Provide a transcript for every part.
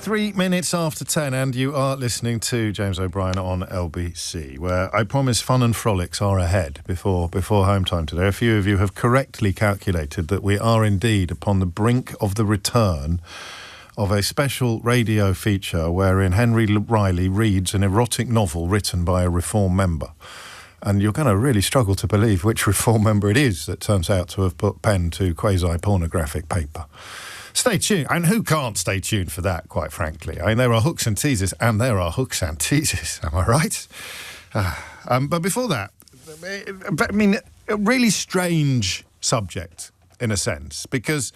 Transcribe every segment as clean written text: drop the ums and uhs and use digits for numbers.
3 minutes after 10, and you are listening to James O'Brien on LBC, where I promise fun and frolics are ahead before home time today. A few of you have correctly calculated that we are indeed upon the brink of the return of a special radio feature wherein Henry Riley reads an erotic novel written by a Reform member. And you're going to really struggle to believe which Reform member it is that turns out to have put pen to quasi-pornographic paper. Stay tuned. And who can't stay tuned for that, quite frankly? I mean, there are hooks and teasers, and there are hooks and teasers. Am I right? But before that, I mean, a really strange subject, in a sense, because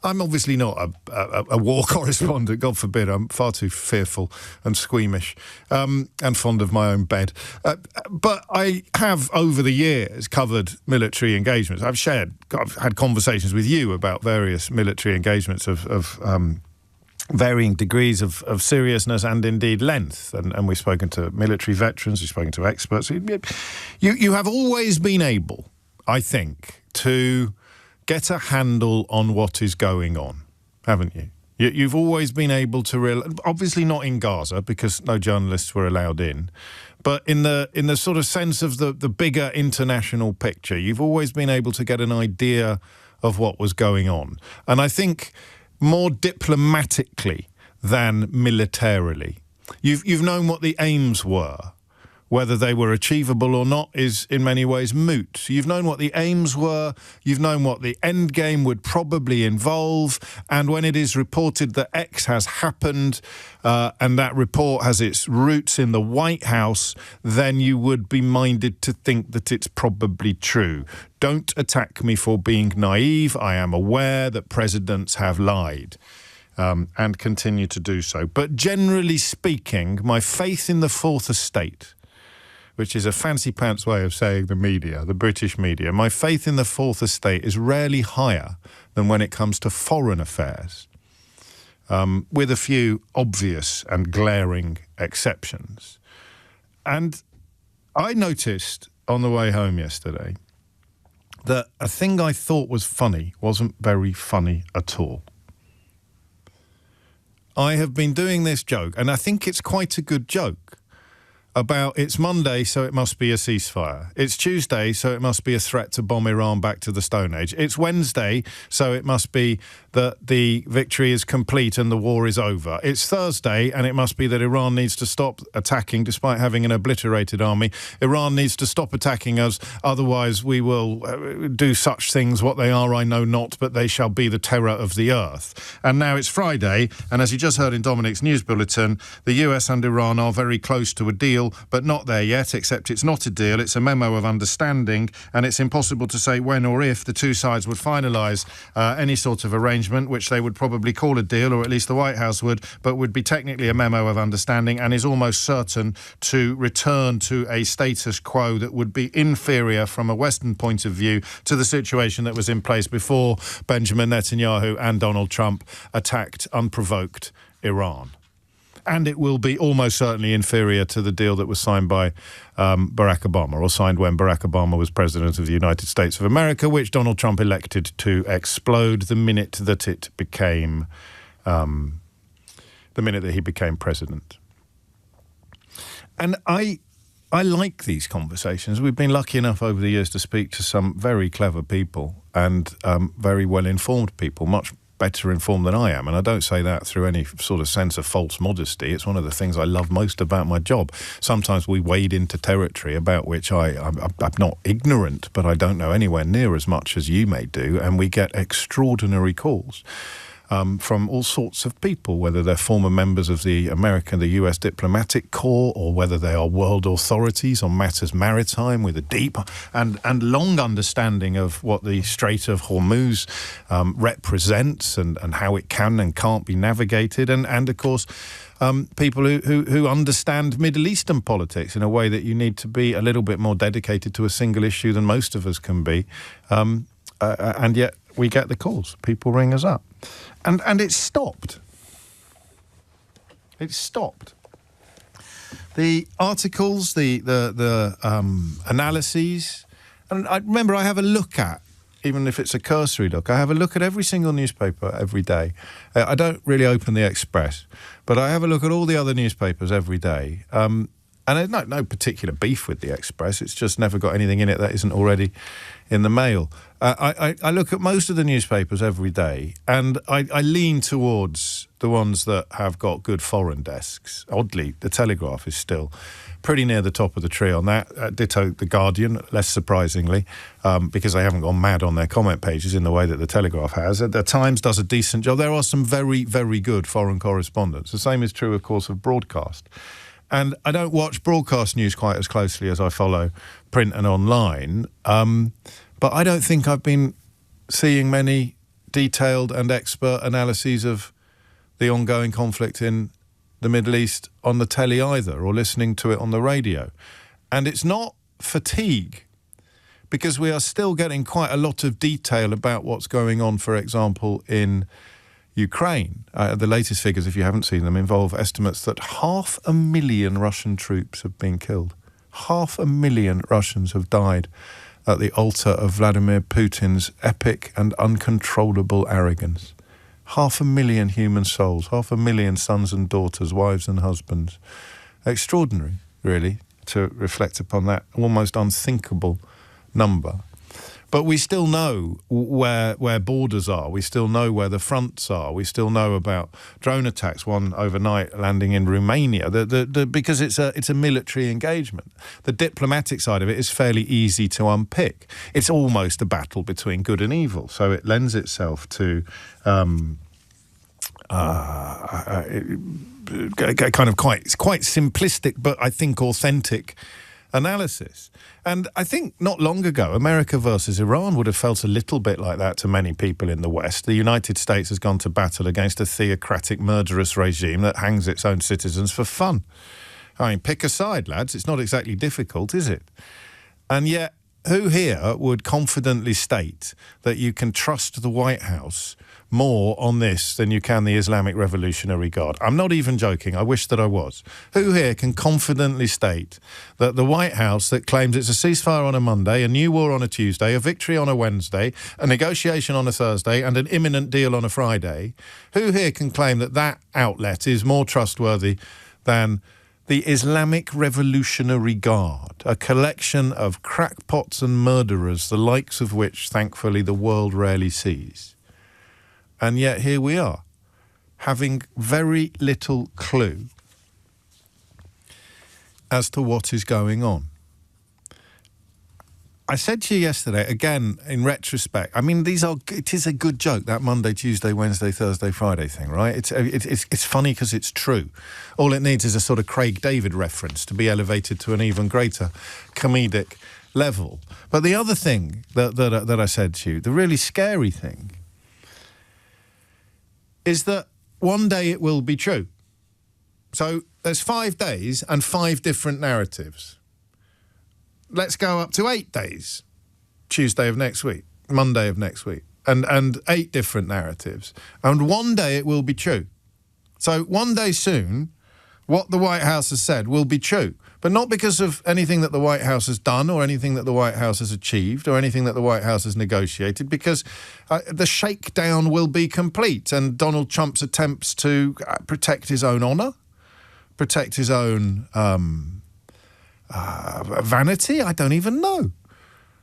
I'm obviously not a war correspondent, God forbid. I'm far too fearful and squeamish and fond of my own bed. But I have, over the years, covered military engagements. I've had conversations with you about various military engagements of varying degrees of seriousness and indeed length. And we've spoken to military veterans, we've spoken to experts. You have always been able, I think, to get a handle on what is going on, haven't you? You've always been able to, obviously not in Gaza because no journalists were allowed in, but in the sort of sense of the bigger international picture, you've always been able to get an idea of what was going on. And I think more diplomatically than militarily, you've known what the aims were. Whether they were achievable or not is in many ways moot. You've known what the aims were, you've known what the end game would probably involve, and when it is reported that X has happened and that report has its roots in the White House, then you would be minded to think that it's probably true. Don't attack me for being naive. I am aware that presidents have lied. And continue to do so. But generally speaking, my faith in the Fourth Estate, which is a fancy pants way of saying the media, the British media, my faith in the Fourth Estate is rarely higher than when it comes to foreign affairs, with a few obvious and glaring exceptions. And I noticed on the way home yesterday that a thing I thought was funny wasn't very funny at all. I have been doing this joke, and I think it's quite a good joke, about it's Monday, so it must be a ceasefire. It's Tuesday, so it must be a threat to bomb Iran back to the Stone Age. It's Wednesday, so it must be that the victory is complete and the war is over. It's Thursday, and it must be that Iran needs to stop attacking despite having an obliterated army. Iran needs to stop attacking us, otherwise we will do such things, what they are I know not, but they shall be the terror of the earth. And now it's Friday, and as you just heard in Dominic's news bulletin, the US and Iran are very close to a deal, but not there yet, except it's not a deal, it's a memo of understanding, and it's impossible to say when or if the two sides would finalise any sort of arrangement, which they would probably call a deal, or at least the White House would, but would be technically a memo of understanding and is almost certain to return to a status quo that would be inferior from a Western point of view to the situation that was in place before Benjamin Netanyahu and Donald Trump attacked unprovoked Iran. And it will be almost certainly inferior to the deal that was signed by Barack Obama, or signed when Barack Obama was President of the United States of America, which Donald Trump elected to explode the minute that it became, the minute that he became president. And I like these conversations. We've been lucky enough over the years to speak to some very clever people and very well-informed people, much better informed than I am, and I don't say that through any sort of sense of false modesty. It's one of the things I love most about my job. Sometimes we wade into territory about which I'm not ignorant, but I don't know anywhere near as much as you may do, and we get extraordinary calls from all sorts of people, whether they're former members of the US diplomatic corps, or whether they are world authorities on matters maritime with a deep and long understanding of what the Strait of Hormuz represents and how it can and can't be navigated, and of course people who understand Middle Eastern politics in a way that you need to be a little bit more dedicated to a single issue than most of us can be, and yet we get the calls. People ring us up. And it's stopped. It's stopped. The articles, the analyses, and I remember I have a look at even if it's a cursory look. I have a look at every single newspaper every day. I don't really open the Express, but I have a look at all the other newspapers every day. And there's no particular beef with the Express. It's just never got anything in it that isn't already in the Mail. I look at most of the newspapers every day, and I lean towards the ones that have got good foreign desks. Oddly, the Telegraph is still pretty near the top of the tree on that. Ditto the Guardian, less surprisingly, because they haven't gone mad on their comment pages in the way that the Telegraph has. The Times does a decent job. There are some very, very good foreign correspondents. The same is true, of course, of broadcast. And I don't watch broadcast news quite as closely as I follow print and online, but I don't think I've been seeing many detailed and expert analyses of the ongoing conflict in the Middle East on the telly either, or listening to it on the radio. And it's not fatigue, because we are still getting quite a lot of detail about what's going on, for example, in Ukraine. The latest figures, if you haven't seen them, involve estimates that 500,000 Russian troops have been killed. 500,000 Russians have died at the altar of Vladimir Putin's epic and uncontrollable arrogance. 500,000 human souls, 500,000 sons and daughters, wives and husbands. Extraordinary, really, to reflect upon that almost unthinkable number. But we still know where borders are. We still know where the fronts are. We still know about drone attacks, one overnight landing in Romania, because it's a military engagement. The diplomatic side of it is fairly easy to unpick. It's almost a battle between good and evil, so it lends itself to kind of quite simplistic, but I think authentic analysis. And I think not long ago, America versus Iran would have felt a little bit like that to many people in the West. The United States has gone to battle against a theocratic, murderous regime that hangs its own citizens for fun. I mean, pick a side, lads. It's not exactly difficult, is it? And yet, who here would confidently state that you can trust the White House more on this than you can the Islamic Revolutionary Guard? I'm not even joking. I wish that I was. Who here can confidently state that the White House, that claims it's a ceasefire on a Monday, a new war on a Tuesday, a victory on a Wednesday, a negotiation on a Thursday, and an imminent deal on a Friday, who here can claim that that outlet is more trustworthy than the Islamic Revolutionary Guard, a collection of crackpots and murderers, the likes of which, thankfully, the world rarely sees? And yet here we are, having very little clue as to what is going on. I said to you yesterday, again, in retrospect, I mean, it is a good joke, that Monday, Tuesday, Wednesday, Thursday, Friday thing, right? It's funny because it's true. All it needs is a sort of Craig David reference to be elevated to an even greater comedic level. But the other thing that I said to you, the really scary thing, is that one day it will be true. So there's 5 days and 5 different narratives. Let's go up to 8 days. Tuesday of next week, Monday of next week, and 8 different narratives. And one day it will be true. So one day soon, what the White House has said will be true. But not because of anything that the White House has done or anything that the White House has achieved or anything that the White House has negotiated, because the shakedown will be complete, and Donald Trump's attempts to protect his own honour, protect his own vanity, I don't even know.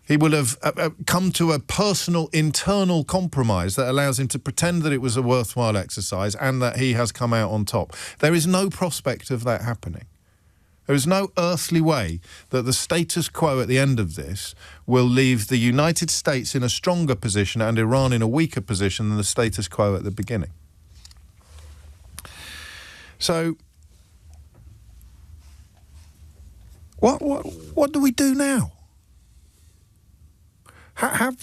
He will have come to a personal internal compromise that allows him to pretend that it was a worthwhile exercise and that he has come out on top. There is no prospect of that happening. There is no earthly way that the status quo at the end of this will leave the United States in a stronger position and Iran in a weaker position than the status quo at the beginning. So, what do we do now? Have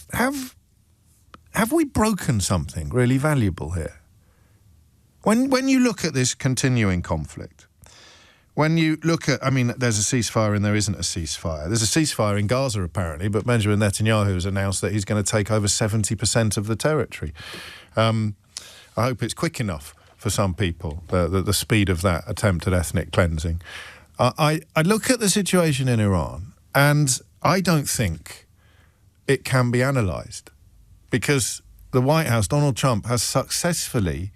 we broken something really valuable here? When you look at this continuing conflict, when you look at, I mean, there's a ceasefire and there isn't a ceasefire. There's a ceasefire in Gaza, apparently, but Benjamin Netanyahu has announced that he's going to take over 70% of the territory. I hope it's quick enough for some people, the speed of that attempt at ethnic cleansing. I look at the situation in Iran, and I don't think it can be analysed. because the White House, Donald Trump, has successfully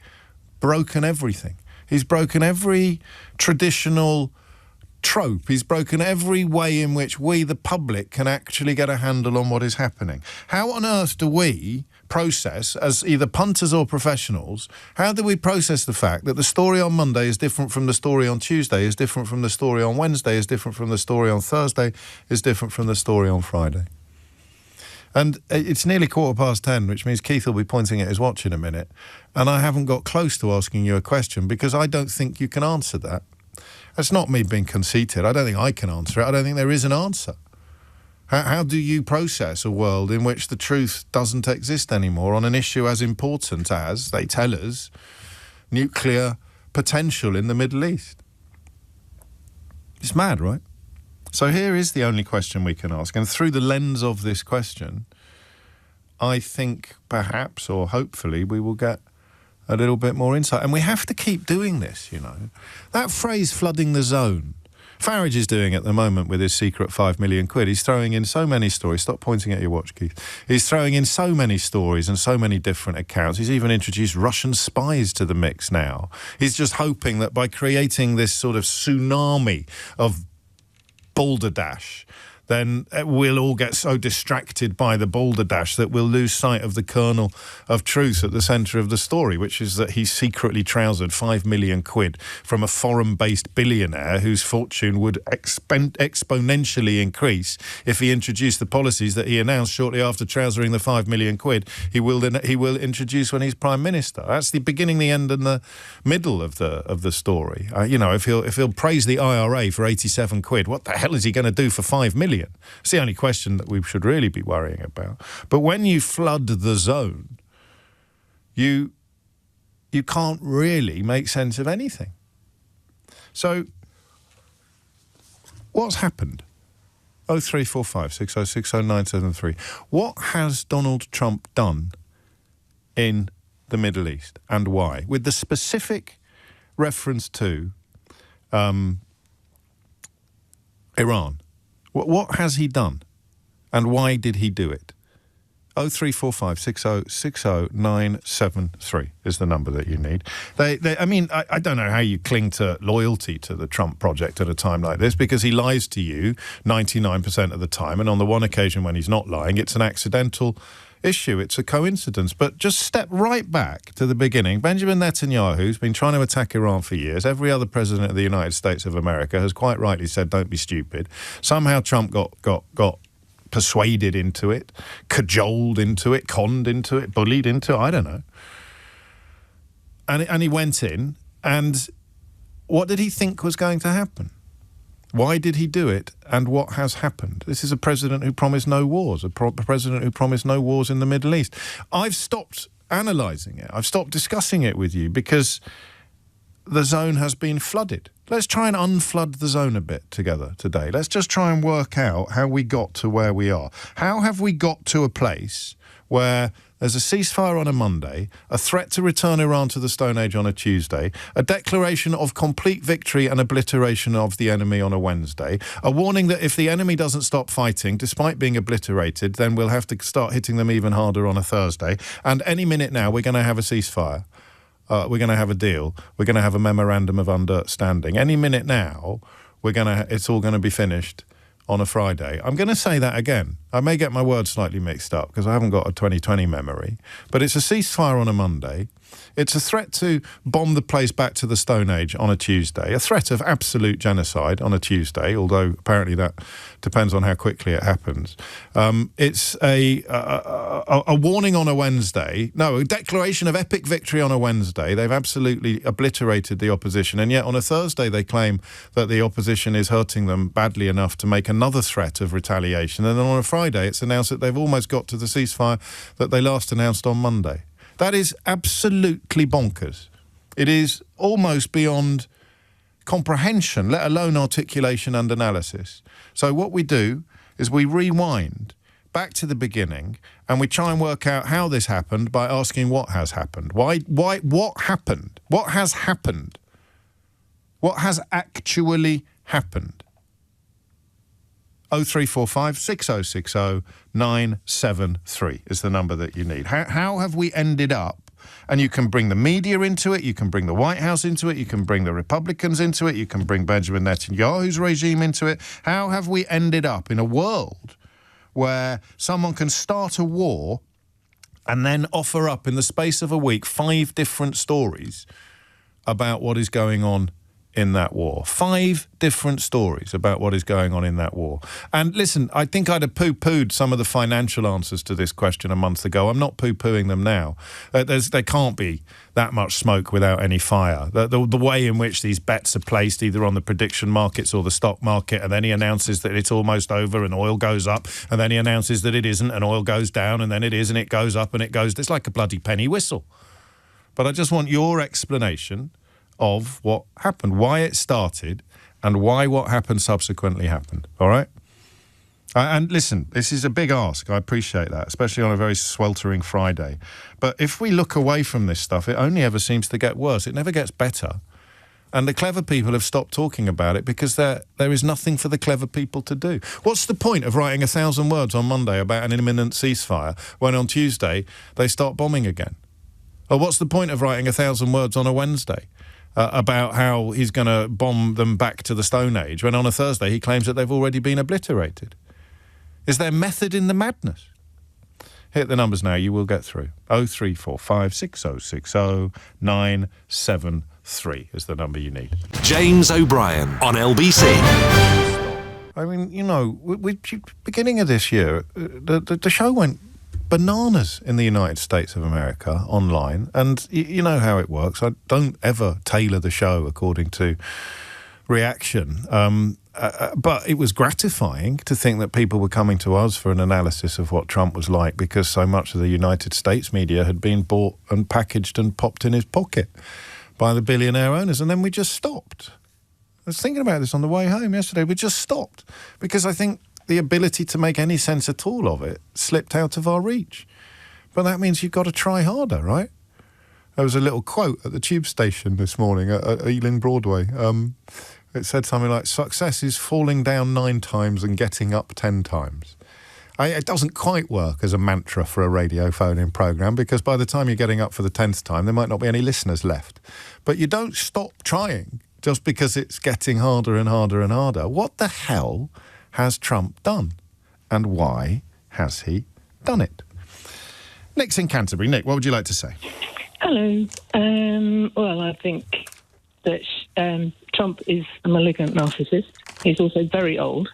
broken everything. He's broken every traditional trope. He's broken every way in which we, the public, can actually get a handle on what is happening. How on earth do we process, as either punters or professionals, how do we process the fact that the story on Monday is different from the story on Tuesday, is different from the story on Wednesday, is different from the story on Thursday, is different from the story on Friday? And it's nearly 10:15, which means Keith will be pointing at his watch in a minute, and I haven't got close to asking you a question because I don't think you can answer that. That's not me being conceited. I don't think I can answer it. I don't think there is an answer. How do you process a world in which the truth doesn't exist anymore on an issue as important as, they tell us, nuclear potential in the Middle East? It's mad, right? So here is the only question we can ask. And through the lens of this question, I think perhaps or hopefully we will get a little bit more insight. And we have to keep doing this, you know. That phrase, flooding the zone, Farage is doing at the moment with his secret £5 million. He's throwing in so many stories. Stop pointing at your watch, Keith. He's throwing in so many stories and so many different accounts. He's even introduced Russian spies to the mix now. He's just hoping that by creating this sort of tsunami of balderdash, then we'll all get so distracted by the balderdash that we'll lose sight of the kernel of truth at the centre of the story, which is that he secretly trousered £5 million from a foreign-based billionaire whose fortune would exponentially increase if he introduced the policies that he announced shortly after trousering the £5 million he will introduce when he's Prime Minister. That's the beginning, the end and the middle of the story. You know, if he'll praise the IRA for £87, what the hell is he going to do for £5 million? It's the only question that we should really be worrying about. But when you flood the zone, you can't really make sense of anything. So what's happened? 0345 6060 973. What has Donald Trump done in the Middle East and why? With the specific reference to Iran. What has he done? And why did he do it? 0345 6060 973 is the number that you need. I don't know how you cling to loyalty to the Trump project at a time like this, because he lies to you 99% of the time, and on the one occasion when he's not lying, it's an accidental issue. It's a coincidence. But just step right back to the beginning. Benjamin Netanyahu's been trying to attack Iran for years. Every other president of the United States of America has quite rightly said, don't be stupid. Somehow Trump got persuaded into it, cajoled into it, conned into it, bullied into it, I don't know. And he went in, and what did he think was going to happen? Why did he do it, and what has happened? This is a president who promised no wars, a president who promised no wars in the Middle East. I've stopped analysing it. I've stopped discussing it with you because the zone has been flooded. Let's try and unflood the zone a bit together today. Let's just try and work out how we got to where we are. How have we got to a place where there's a ceasefire on a Monday, a threat to return Iran to the Stone Age on a Tuesday, a declaration of complete victory and obliteration of the enemy on a Wednesday, a warning that if the enemy doesn't stop fighting, despite being obliterated, then we'll have to start hitting them even harder on a Thursday, and any minute now we're going to have a ceasefire. We're going to have a deal. We're going to have a memorandum of understanding. Any minute now, it's all going to be finished on a Friday. I'm going to say that again. I may get my words slightly mixed up because I haven't got a 2020 memory, but it's a ceasefire on a Monday. It's a threat to bomb the place back to the Stone Age on a Tuesday, a threat of absolute genocide on a Tuesday, although apparently that depends on how quickly it happens. It's a warning on a Wednesday. No, a declaration of epic victory on a Wednesday. They've absolutely obliterated the opposition, and yet on a Thursday they claim that the opposition is hurting them badly enough to make another threat of retaliation, and then on a Friday it's announced that they've almost got to the ceasefire that they last announced on Monday. That is absolutely bonkers. It is almost beyond comprehension, let alone articulation and analysis. So what we do is we rewind back to the beginning and we try and work out how this happened by asking what has happened. What happened? What has happened? What has actually happened? 0345 6060 973 is the number that you need. How have we ended up? And you can bring the media into it, you can bring the White House into it, you can bring the Republicans into it, you can bring Benjamin Netanyahu's regime into it. How have we ended up in a world where someone can start a war and then offer up in the space of a week 5 different stories about what is going on in that war? 5 different stories about what is going on in that war. And listen, I think I'd have poo-pooed some of the financial answers to this question a month ago. I'm not poo-pooing them now. There can't be that much smoke without any fire. The way in which these bets are placed, either on the prediction markets or the stock market, and then he announces that it's almost over and oil goes up, and then he announces that it isn't and oil goes down, and then it is and it goes up and it goes... It's like a bloody penny whistle. But I just want your explanation of what happened, why it started, and why what happened subsequently happened, all right? And listen, this is a big ask, I appreciate that, especially on a very sweltering Friday. But if we look away from this stuff, it only ever seems to get worse. It never gets better. And the clever people have stopped talking about it because there is nothing for the clever people to do. What's the point of writing 1,000 words on Monday about an imminent ceasefire when on Tuesday they start bombing again? Or what's the point of writing 1,000 words on a Wednesday about how he's going to bomb them back to the Stone Age, when on a Thursday he claims that they've already been obliterated? Is there method in the madness? Hit the numbers now, you will get through. 0345 6060 973 is the number you need. James O'Brien on LBC. I mean, you know, beginning of this year, the show went bananas in the United States of America online, and you know how it works. I don't ever tailor the show according to reaction, but it was gratifying to think that people were coming to us for an analysis of what Trump was like, because so much of the United States media had been bought and packaged and popped in his pocket by the billionaire owners, and then we just stopped. I was thinking about this on the way home yesterday. We just stopped because I think the ability to make any sense at all of it slipped out of our reach. But that means you've got to try harder, right? There was a little quote at the tube station this morning at Ealing Broadway. It said something like, success is falling down 9 times and getting up 10 times. It doesn't quite work as a mantra for a radio phone-in programme, because by the time you're getting up for the 10th time, there might not be any listeners left. But you don't stop trying just because it's getting harder and harder and harder. What the hell has Trump done? And why has he done it? Nick's in Canterbury. Nick, what would you like to say? Hello. Well, I think that Trump is a malignant narcissist. He's also very old.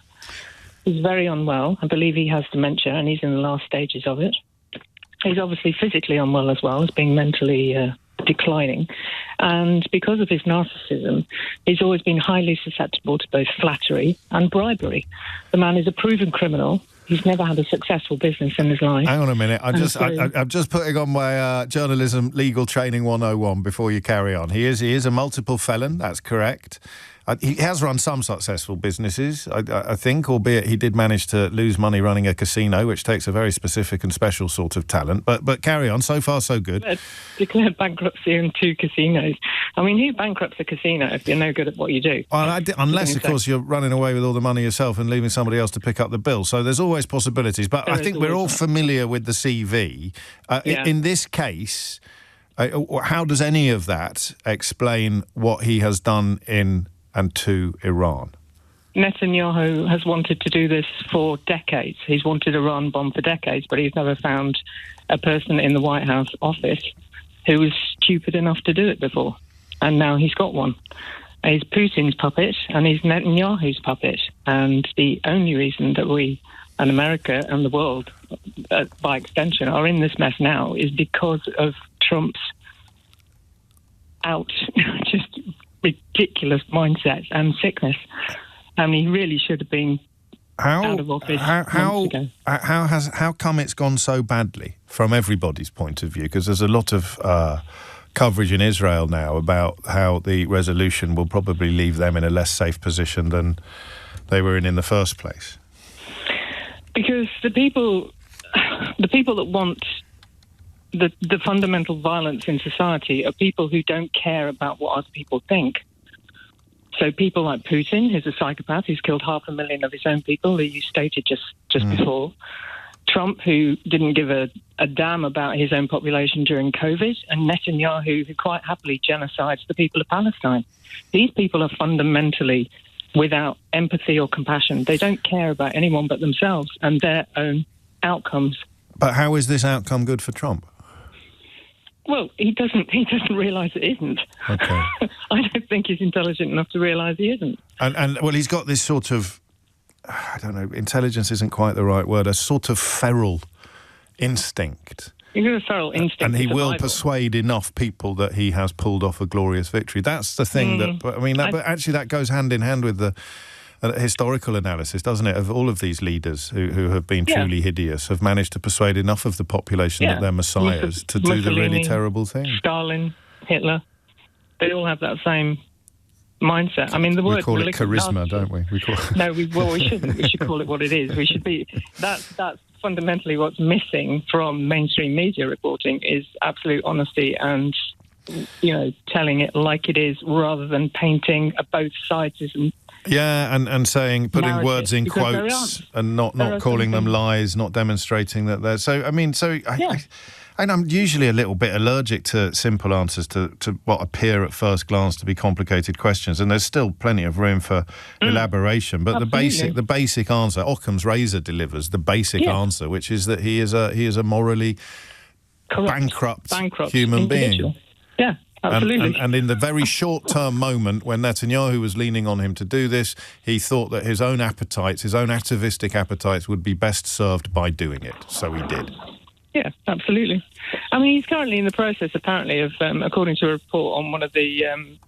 He's very unwell. I believe he has dementia, and he's in the last stages of it. He's obviously physically unwell as well as being mentally declining. And because of his narcissism, he's always been highly susceptible to both flattery and bribery. The man is a proven criminal. He's never had a successful business in his life. Hang on a minute. I'm just putting on my journalism legal training 101 before you carry on. He is a multiple felon. That's correct. He has run some successful businesses, I think, albeit he did manage to lose money running a casino, which takes a very specific and special sort of talent. But carry on. So far, so good. Declared bankruptcy in 2 casinos. I mean, who bankrupts a casino if you're no good at what you do? Well, unless, of course, you're running away with all the money yourself and leaving somebody else to pick up the bill. So there's always possibilities. But I think we're all familiar with the CV. In this case, how does any of that explain what he has done in and to Iran? Netanyahu has wanted to do this for decades. He's wanted a Iran bomb for decades, but he's never found a person in the White House office who was stupid enough to do it before. And now he's got one. He's Putin's puppet and he's Netanyahu's puppet. And the only reason that we and America and the world, by extension, are in this mess now is because of Trump's just ridiculous mindset and sickness. I mean, he really should have been out of office months ago. How come it's gone so badly from everybody's point of view? Because there's a lot of coverage in Israel now about how the resolution will probably leave them in a less safe position than they were in the first place. Because the people that want the fundamental violence in society are people who don't care about what other people think. So people like Putin, who's a psychopath, who's killed 500,000 of his own people, who you stated just before. Trump, who didn't give a damn about his own population during COVID, and Netanyahu, who quite happily genocides the people of Palestine. These people are fundamentally without empathy or compassion. They don't care about anyone but themselves and their own outcomes. But how is this outcome good for Trump? Well, he doesn't realise it isn't. Okay. I don't think he's intelligent enough to realise he isn't. And well, he's got this sort of, I don't know, intelligence isn't quite the right word, a sort of feral instinct. He's got a feral instinct. And he will persuade enough people that he has pulled off a glorious victory. That's the thing but actually that goes hand in hand with the historical analysis, doesn't it, of all of these leaders who have been truly hideous, have managed to persuade enough of the population that they're messiahs to do the really terrible thing. Stalin, Hitler, they all have that same mindset. I mean, the word... We call it charisma, don't we? We shouldn't. We should call it what it is. We should be... That's fundamentally what's missing from mainstream media reporting is absolute honesty and, telling it like it is rather than painting both sides as... and saying, putting words in quotes and not calling them lies, not demonstrating that they're... So, I mean, I'm usually a little bit allergic to simple answers to what appear at first glance to be complicated questions, and there's still plenty of room for elaboration. But the basic answer, Occam's razor delivers the basic answer, which is that he is a morally bankrupt human being. Yeah. Absolutely. And in the very short-term moment when Netanyahu was leaning on him to do this, he thought that his own appetites, his own atavistic appetites, would be best served by doing it. So he did. Yeah, absolutely. I mean, he's currently in the process, apparently, of, according to a report on one of the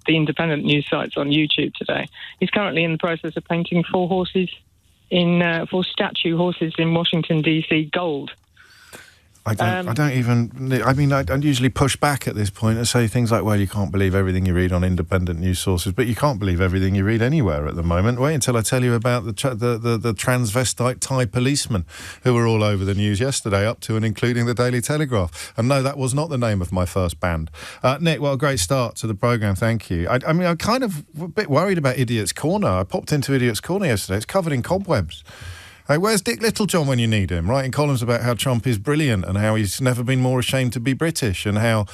independent news sites on YouTube today, he's currently in the process of painting four statue horses in Washington, D.C. gold. I usually push back at this point and say things like, well, you can't believe everything you read on independent news sources, but you can't believe everything you read anywhere at the moment. Wait until I tell you about the transvestite Thai policemen who were all over the news yesterday, up to and including the Daily Telegraph. And no, that was not the name of my first band. Nick, well, great start to the programme, thank you. I'm kind of a bit worried about Idiot's Corner. I popped into Idiot's Corner yesterday. It's covered in cobwebs. Hey, where's Dick Littlejohn when you need him? Writing columns about how Trump is brilliant and how he's never been more ashamed to be British and how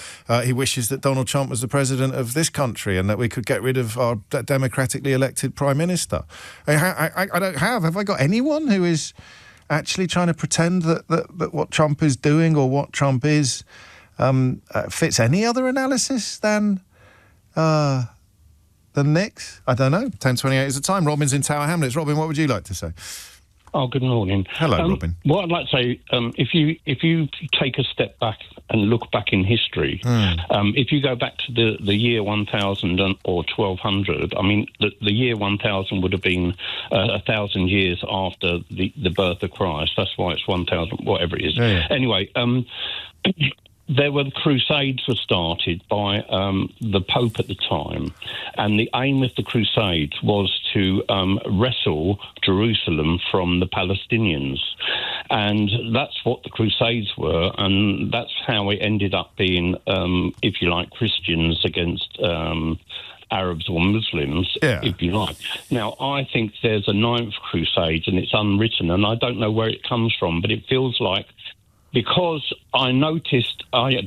he wishes that Donald Trump was the president of this country and that we could get rid of our democratically elected prime minister. I don't have. Have I got anyone who is actually trying to pretend that what Trump is doing or what Trump is fits any other analysis than Nick's? I don't know. 10:28 is the time. Robin's in Tower Hamlets. Robin, what would you like to say? Oh, good morning. Hello, Robin. What I'd like to say, if you take a step back and look back in history, if you go back to the year 1000 or 1200, I mean, the year 1000 would have been 1,000 years after the birth of Christ. That's why it's 1000, whatever it is. Yeah. Anyway, there were the Crusades were started by the Pope at the time, and the aim of the Crusades was to wrestle Jerusalem from the Palestinians, and that's what the Crusades were, and that's how it ended up being, if you like, Christians against Arabs or Muslims, if you like. Now, I think there's a ninth Crusade, and it's unwritten, and I don't know where it comes from, but it feels like, because I noticed, I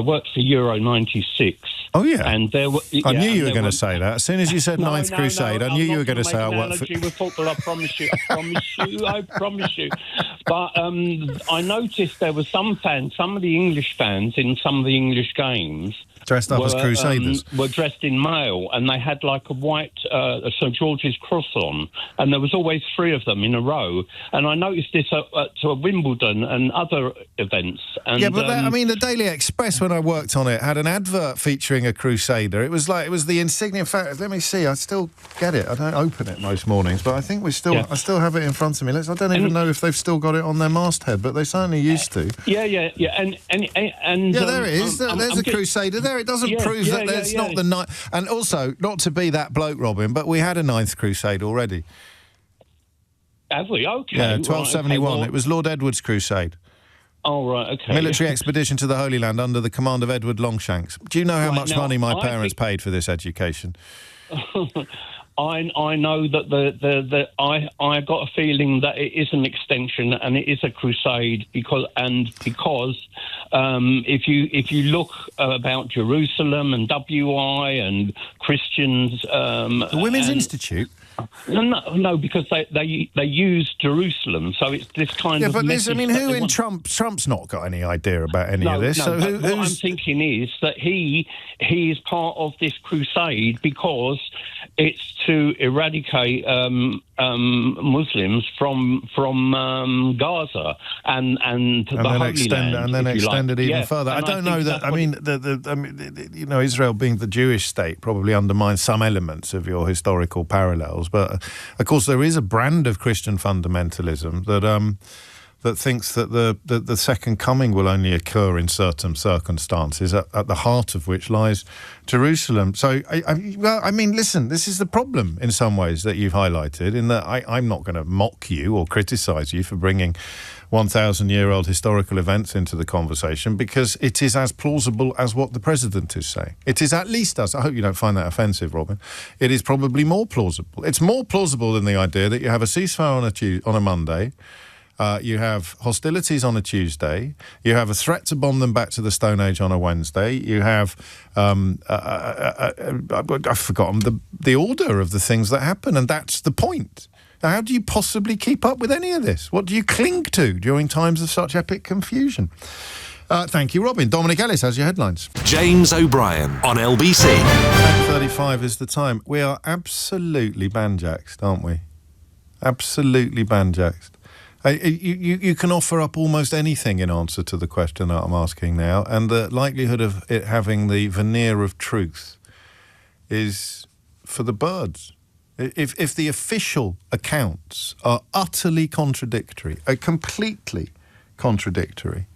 worked for Euro 96. Oh, yeah. And there were... I knew you were going to say that. As soon as you said Ninth Crusade, I knew you were going to say I worked for... with football, I promise you. I promise you. But I noticed there were some fans, some of the English fans in some of the English games... Dressed up as Crusaders. Were dressed in mail, and they had like a white St. George's cross on, and there was always three of them in a row. And I noticed this at Wimbledon and other events. And, yeah, but the Daily Express, when I worked on it, had an advert featuring a Crusader. It was the insignia. In fact, let me see. I still get it. I don't open it most mornings, but I think I still have it in front of me. I don't even know if they've still got it on their masthead, but they certainly used to. Yeah. And there it is. There's a Crusader there. It doesn't prove that there's not the ninth. And also, not to be that bloke, Robin, but we had a Ninth Crusade already. Have we? Okay. Yeah, 1271. Right, okay, well, it was Lord Edward's Crusade. Oh, right, okay. Military expedition to the Holy Land under the command of Edward Longshanks. Do you know how much money my parents paid for this education? I know that I got a feeling that it is an extension and it is a crusade because if you look about Jerusalem and WI and Christians, the Women's Institute. No, because they use Jerusalem, so it's this kind of. Yeah, but message. who in Trump's not got any idea about any of this. No, so what I'm thinking is that he is part of this crusade because it's to eradicate Muslims from Gaza and then extend it even further. I don't know that. I mean, Israel being the Jewish state probably undermines some elements of your historical parallels. But of course, there is a brand of Christian fundamentalism that thinks that the second coming will only occur in certain circumstances, at the heart of which lies Jerusalem. So, I mean, listen, this is the problem in some ways that you've highlighted, in that I'm not going to mock you or criticise you for bringing 1,000-year-old historical events into the conversation, because it is as plausible as what the president is saying. It is at least as, I hope you don't find that offensive, Robin, it is probably more plausible. It's more plausible than the idea that you have a ceasefire on a Monday, you have hostilities on a Tuesday, you have a threat to bomb them back to the Stone Age on a Wednesday, you have, I've forgotten the order of the things that happen, and that's the point. Now, how do you possibly keep up with any of this? What do you cling to during times of such epic confusion? Thank you, Robin. Dominic Ellis has your headlines. James O'Brien on LBC. 10:35 is the time. We are absolutely banjaxed, aren't we? Absolutely banjaxed. You can offer up almost anything in answer to the question that I'm asking now, and the likelihood of it having the veneer of truth is for the birds. If the official accounts are utterly contradictory, completely contradictory,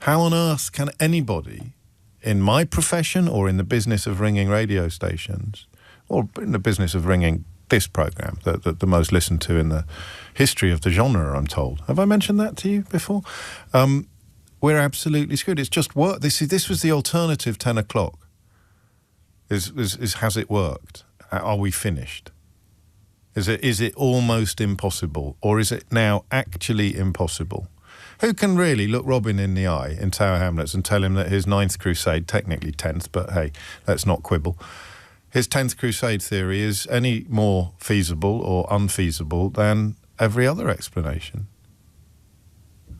how on earth can anybody in my profession or in the business of ringing radio stations or in the business of ringing this programme, the most listened to in the history of the genre, I'm told. Have I mentioned that to you before? We're absolutely screwed. It's just work. This was the alternative 10 o'clock. Has it worked? Are we finished? Is it almost impossible? Or is it now actually impossible? Who can really look Robin in the eye in Tower Hamlets and tell him that his 9th crusade, technically 10th, but hey, let's not quibble, his 10th crusade theory is any more feasible or unfeasible than every other explanation?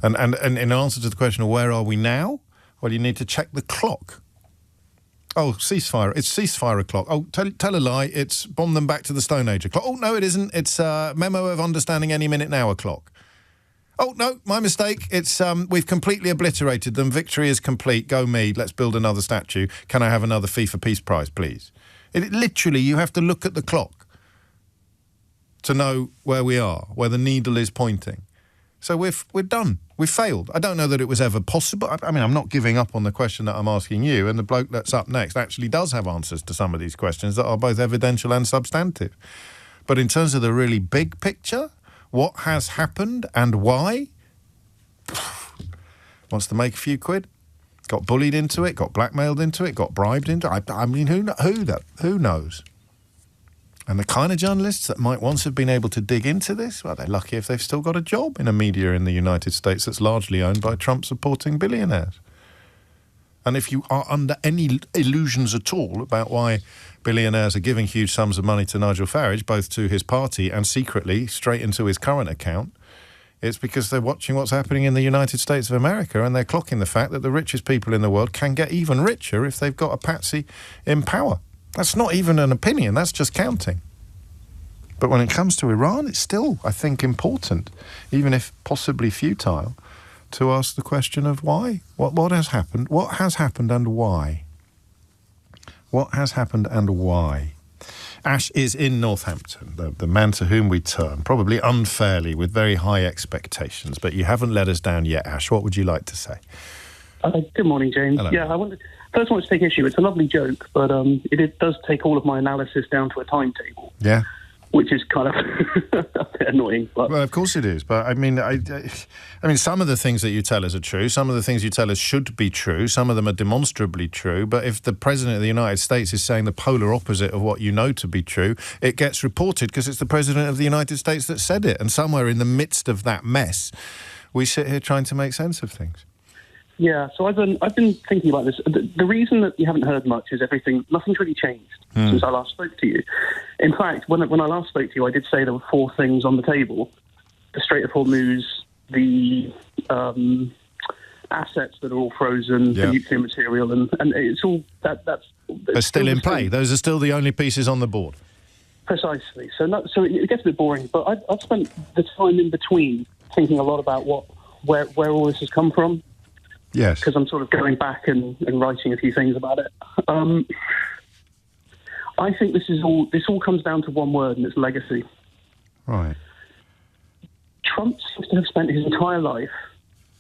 And in answer to the question of where are we now, well, you need to check the clock. Oh, ceasefire. It's ceasefire o'clock. Oh, tell a lie. It's bomb them back to the Stone Age o'clock. Oh, no, it isn't. It's memo of understanding any minute now o'clock. Oh, no, my mistake. It's we've completely obliterated them. Victory is complete. Go me. Let's build another statue. Can I have another FIFA Peace Prize, please? Literally, you have to look at the clock to know where we are, where the needle is pointing. So we're done. We've failed. I don't know that it was ever possible. I mean, I'm not giving up on the question that I'm asking you, and the bloke that's up next actually does have answers to some of these questions that are both evidential and substantive. But in terms of the really big picture, what has happened and why? Wants to make a few quid? Got bullied into it, got blackmailed into it, got bribed into it. I mean, who knows? And the kind of journalists that might once have been able to dig into this, well, they're lucky if they've still got a job in a media in the United States that's largely owned by Trump-supporting billionaires. And if you are under any illusions at all about why billionaires are giving huge sums of money to Nigel Farage, both to his party and secretly straight into his current account, it's because they're watching what's happening in the United States of America, and they're clocking the fact that the richest people in the world can get even richer if they've got a patsy in power. That's not even an opinion, that's just counting. But when it comes to Iran, it's still, I think, important, even if possibly futile, to ask the question of why. What has happened? What has happened and why? What has happened and why? Ash is in Northampton, the man to whom we turn, probably unfairly, with very high expectations. But you haven't let us down yet, Ash. What would you like to say? Good morning, James. Hello. Yeah, I wanted to take issue. It's a lovely joke, but it does take all of my analysis down to a timetable. Yeah. which is kind of a bit annoying. But. Well, of course it is. But I mean, I mean, some of the things that you tell us are true. Some of the things you tell us should be true. Some of them are demonstrably true. But if the President of the United States is saying the polar opposite of what you know to be true, it gets reported because it's the President of the United States that said it. And somewhere in the midst of that mess, we sit here trying to make sense of things. Yeah, so I've been thinking about this. The reason that you haven't heard much is nothing's really changed since I last spoke to you. In fact, when I last spoke to you, I did say there were 4 things on the table: the Strait of Hormuz, the assets that are all frozen, the nuclear material, and it's all that's they're still in play. Those are still the only pieces on the board. Precisely. So it gets a bit boring, but I've spent the time in between thinking a lot about where all this has come from. Yes. Because I'm sort of going back and writing a few things about it. I think this all comes down to one word, and it's legacy. Right. Trump seems to have spent his entire life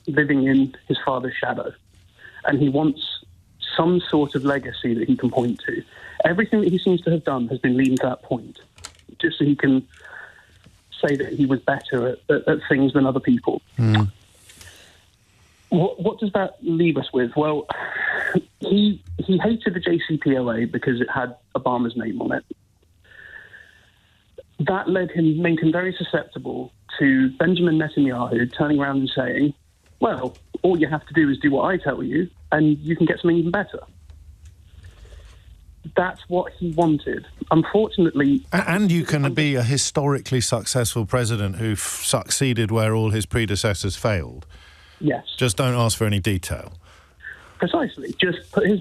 living in his father's shadow, and he wants some sort of legacy that he can point to. Everything that he seems to have done has been leading to that point, just so he can say that he was better at things than other people. Mm. What does that leave us with? Well, he hated the JCPOA because it had Obama's name on it. That made him very susceptible to Benjamin Netanyahu turning around and saying, well, all you have to do is do what I tell you, and you can get something even better. That's what he wanted. Unfortunately... And you can be a historically successful president who succeeded where all his predecessors failed. Yes. Just don't ask for any detail. Precisely. Just put his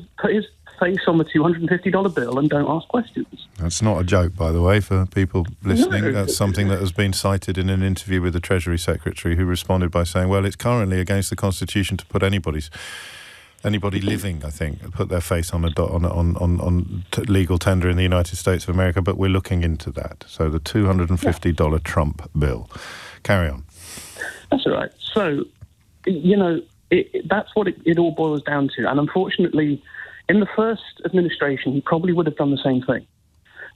face on the $250 bill and don't ask questions. That's not a joke, by the way, for people listening. No. That's something that has been cited in an interview with the Treasury Secretary, who responded by saying, well, it's currently against the Constitution to put anybody living, I think, put their face on legal tender in the United States of America, but we're looking into that. So the $250 Trump bill. Carry on. That's all right. So... that's what it all boils down to. And unfortunately, in the first administration, he probably would have done the same thing.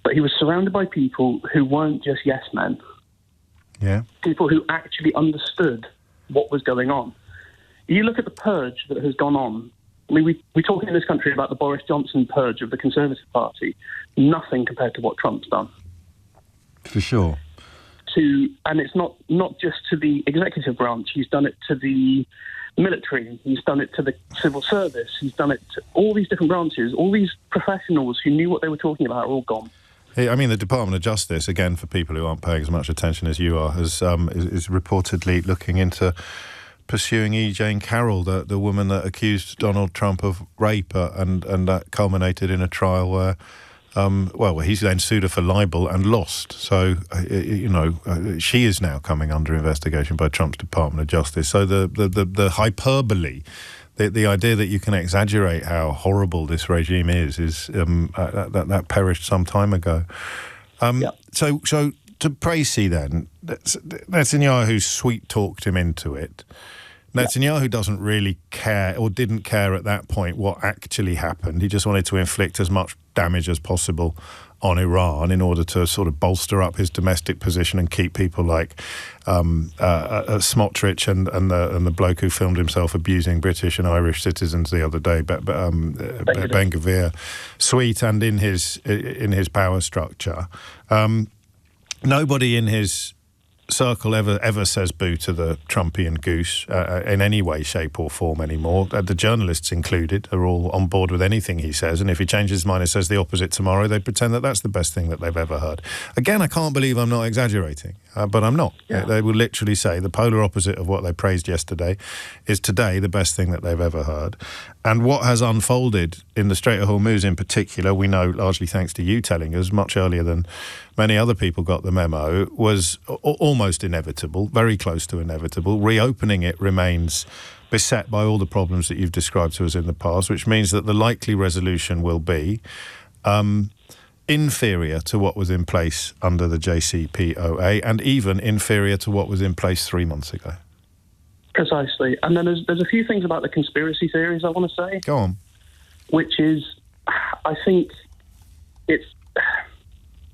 But he was surrounded by people who weren't just yes men. Yeah. People who actually understood what was going on. You look at the purge that has gone on. I mean, we talk in this country about the Boris Johnson purge of the Conservative Party. Nothing compared to what Trump's done. For sure. And it's not just to the executive branch. He's done it to the military. He's done it to the civil service. He's done it to all these different branches. All these professionals who knew what they were talking about are all gone. I mean, the Department of Justice, again, for people who aren't paying as much attention as you are, is reportedly looking into pursuing E. Jane Carroll, the woman that accused Donald Trump of rape, and that culminated in a trial where... he's then sued her for libel and lost. So, she is now coming under investigation by Trump's Department of Justice. So the hyperbole, the idea that you can exaggerate how horrible this regime is that perished some time ago. So to Racy then, Netanyahu sweet-talked him into it. Netanyahu doesn't really care, or didn't care at that point, what actually happened. He just wanted to inflict as much damage as possible on Iran in order to sort of bolster up his domestic position and keep people like Smotrich and the bloke who filmed himself abusing British and Irish citizens the other day, Ben Gvir, sweet and in his power structure. Nobody in his circle ever says boo to the Trumpian goose in any way, shape or form anymore. The journalists included are all on board with anything he says, and if he changes his mind and says the opposite tomorrow, they pretend that that's the best thing that they've ever heard. Again, I can't believe I'm not exaggerating, but I'm not. Yeah. They will literally say the polar opposite of what they praised yesterday is today the best thing that they've ever heard. And what has unfolded in the Strait of Hormuz in particular, we know largely thanks to you telling us much earlier than many other people got the memo, was almost inevitable, very close to inevitable. Reopening it remains beset by all the problems that you've described to us in the past, which means that the likely resolution will be inferior to what was in place under the JCPOA and even inferior to what was in place 3 months ago. Precisely. And then there's a few things about the conspiracy theories I want to say. Go on. Which is, I think it's...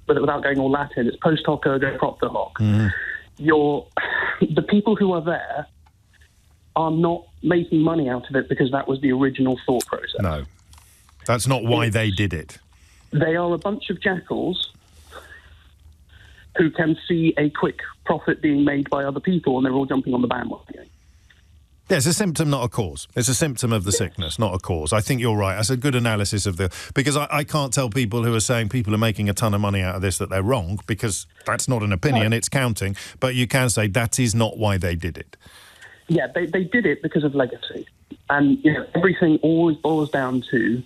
without going all Latin, it's post hoc ergo propter hoc. The people who are there are not making money out of it because that was the original thought process. No, that's not why they did it. They are a bunch of jackals who can see a quick profit being made by other people, and they're all jumping on the bandwagon. Yeah, it's a symptom, not a cause. It's a symptom of the sickness, not a cause. I think you're right. That's a good analysis of because I can't tell people who are saying people are making a ton of money out of this that they're wrong, because that's not an opinion, it's counting. But you can say that is not why they did it. Yeah, they did it because of legacy. And everything always boils down to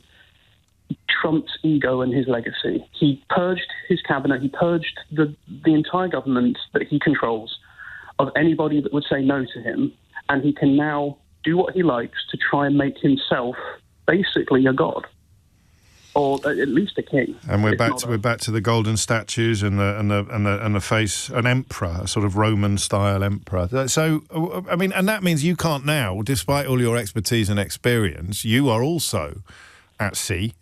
Trump's ego and his legacy. He purged his cabinet, he purged the entire government that he controls of anybody that would say no to him. And he can now do what he likes to try and make himself basically a god, or at least a king. And we're back to the golden statues and the face, an emperor, a sort of Roman style emperor. So I mean, and that means you can't now, despite all your expertise and experience, you are also at sea,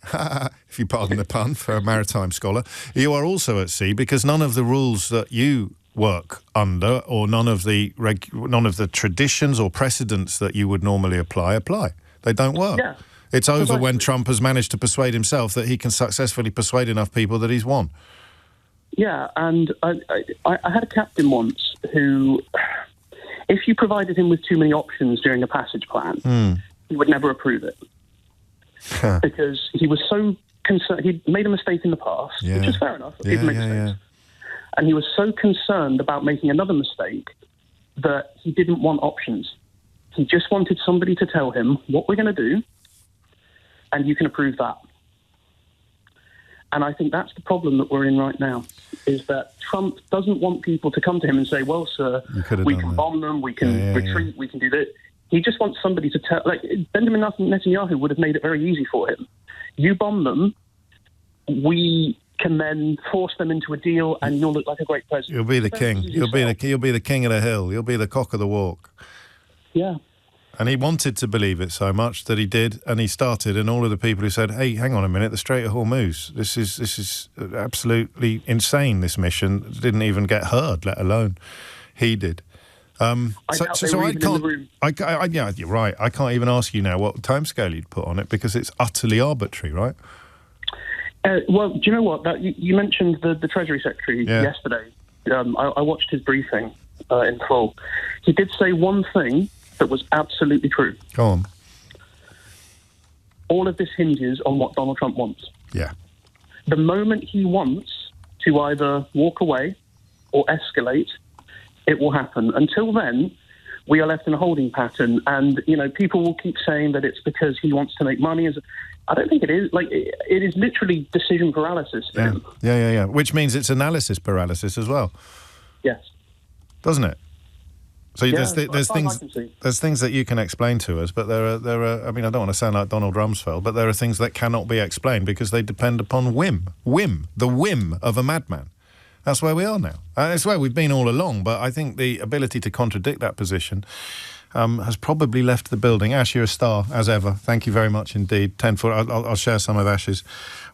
if you pardon the pun for a maritime scholar. You are also at sea because none of the rules that you work under, or none of the traditions or precedents that you would normally apply. They don't work. Yeah. It's over when Trump has managed to persuade himself that he can successfully persuade enough people that he's won. Yeah, and I had a captain once who, if you provided him with too many options during a passage plan, he would never approve it. Because he was so concerned. He'd made a mistake in the past, which is fair enough. People make mistakes. And he was so concerned about making another mistake that he didn't want options. He just wanted somebody to tell him what we're going to do, and you can approve that. And I think that's the problem that we're in right now, is that Trump doesn't want people to come to him and say, well, sir, we can bomb them, we can retreat, we can do this. He just wants somebody to tell... Like, Benjamin Netanyahu would have made it very easy for him. You bomb them, we can then force them into a deal, and you'll look like a great president. You'll be the king. You'll be the king of the hill. You'll be the cock of the walk. Yeah. And he wanted to believe it so much that he did, and he started. And all of the people who said, "Hey, hang on a minute, the Strait of Hormuz. This is absolutely insane. This mission didn't even get heard, let alone he did." You're right. I can't even ask you now what timescale you'd put on it because it's utterly arbitrary, right? Well, do you know what? You mentioned the Treasury Secretary yesterday. I watched his briefing in full. He did say one thing that was absolutely true. Go on. All of this hinges on what Donald Trump wants. Yeah. The moment he wants to either walk away or escalate, it will happen. Until then, we are left in a holding pattern. And, people will keep saying that it's because he wants to make money. I don't think it is. Like, it is literally decision paralysis for him. Yeah. Which means it's analysis paralysis as well. Yes. Doesn't it? So there's things that you can explain to us, but there are. I mean, I don't want to sound like Donald Rumsfeld, but there are things that cannot be explained because they depend upon the whim of a madman. That's where we are now. It's where we've been all along, but I think the ability to contradict that position has probably left the building. Ash, you're a star, as ever. Thank you very much indeed. 10 foot. I'll share some of Ash's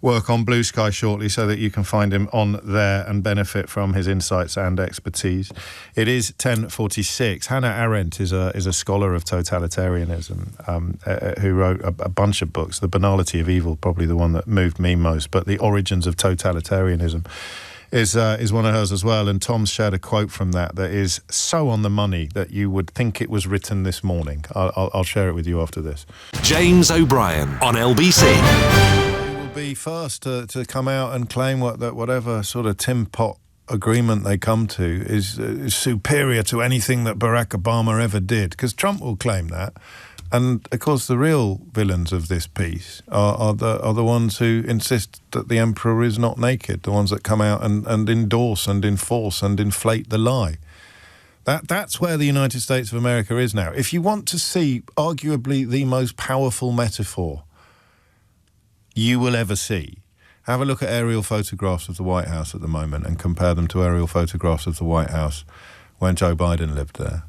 work on Blue Sky shortly so that you can find him on there and benefit from his insights and expertise. It is 10:46. Hannah Arendt is a scholar of totalitarianism who wrote a bunch of books. The Banality of Evil, probably the one that moved me most, but The Origins of Totalitarianism is one of hers as well, and Tom's shared a quote from that is so on the money that you would think it was written this morning. I'll share it with you after this. James O'Brien on LBC. He will be first to come out and claim that whatever sort of tin pot agreement they come to is superior to anything that Barack Obama ever did, because Trump will claim that. And, of course, the real villains of this piece are the ones who insist that the emperor is not naked, the ones that come out and endorse and enforce and inflate the lie. That's where the United States of America is now. If you want to see arguably the most powerful metaphor you will ever see, have a look at aerial photographs of the White House at the moment and compare them to aerial photographs of the White House when Joe Biden lived there.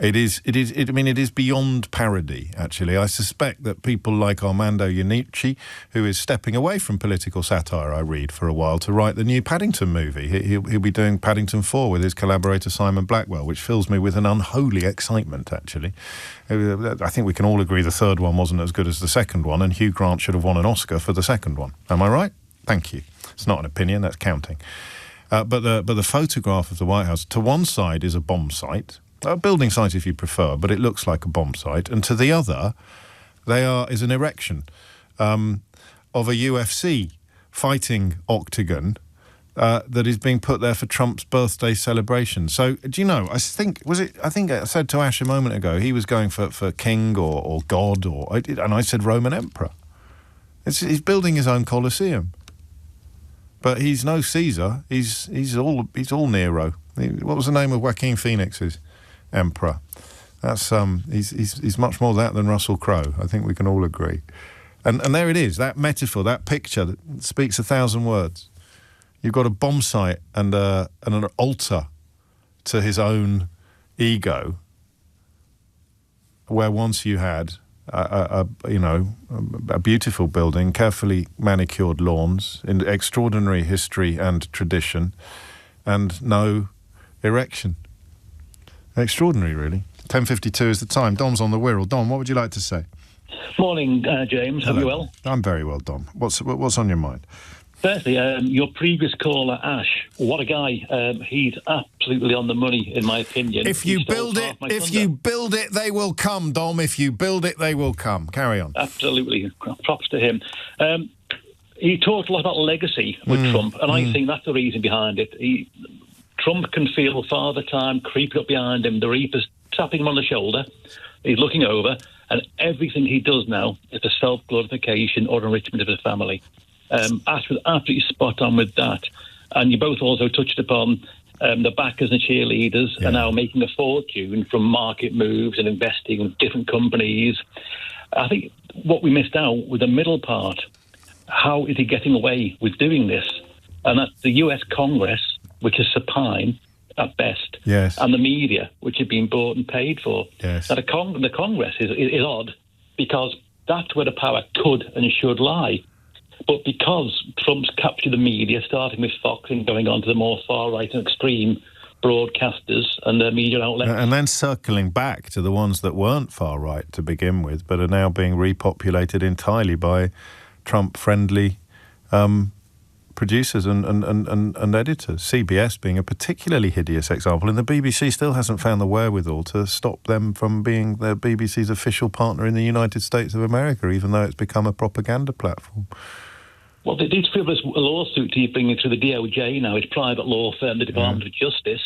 It is. I mean, it is beyond parody, actually. I suspect that people like Armando Iannucci, who is stepping away from political satire, I read, for a while, to write the new Paddington movie. He'll be doing Paddington 4 with his collaborator Simon Blackwell, which fills me with an unholy excitement, actually. I think we can all agree the third one wasn't as good as the second one, and Hugh Grant should have won an Oscar for the second one. Am I right? Thank you. It's not an opinion, that's counting. But the photograph of the White House, to one side is a bomb site, a building site if you prefer, but it looks like a bomb site. And to the other, is an erection of a UFC fighting octagon that is being put there for Trump's birthday celebration. So, do you know, I think I said to Ash a moment ago, he was going for king or god, and I said Roman emperor. He's building his own Colosseum. But he's no Caesar. He's all Nero. What was the name of Joaquin Phoenix's emperor? That's he's much more that than Russell Crowe. I think we can all agree. And there it is, that metaphor, that picture that speaks 1,000 words. You've got a bomb site and an altar to his own ego, where once you had a beautiful building, carefully manicured lawns, in extraordinary history and tradition, and no erection. Extraordinary, really. 10:52 is the time. Dom's on the Wirral. Dom, what would you like to say? Morning, James. Hello. Hope you well? I'm very well, Dom. What's on your mind? Firstly, your previous caller, Ash, what a guy. He's absolutely on the money, in my opinion. If you build it, they will come, Dom. If you build it, they will come. Carry on. Absolutely. Props to him. He talked a lot about legacy with Trump, and I think that's the reason behind it. Trump can feel Father Time creeping up behind him. The Reaper's tapping him on the shoulder. He's looking over, and everything he does now is for self-glorification or enrichment of his family. Ash was absolutely spot on with that. And you both also touched upon the backers and cheerleaders are now making a fortune from market moves and investing in different companies. I think what we missed out with the middle part, how is he getting away with doing this? And that's the US Congress, which is supine at best, and the media, which have been bought and paid for. Yes. Now, the Congress is odd because that's where the power could and should lie. But because Trump's captured the media, starting with Fox and going on to the more far-right and extreme broadcasters and the media outlets. And then circling back to the ones that weren't far-right to begin with, but are now being repopulated entirely by Trump-friendly producers and editors. CBS being a particularly hideous example, and the BBC still hasn't found the wherewithal to stop them from being the BBC's official partner in the United States of America, even though it's become a propaganda platform. Well, they did feel this lawsuit he's bringing through the DOJ now, his private law firm, the Department of Justice.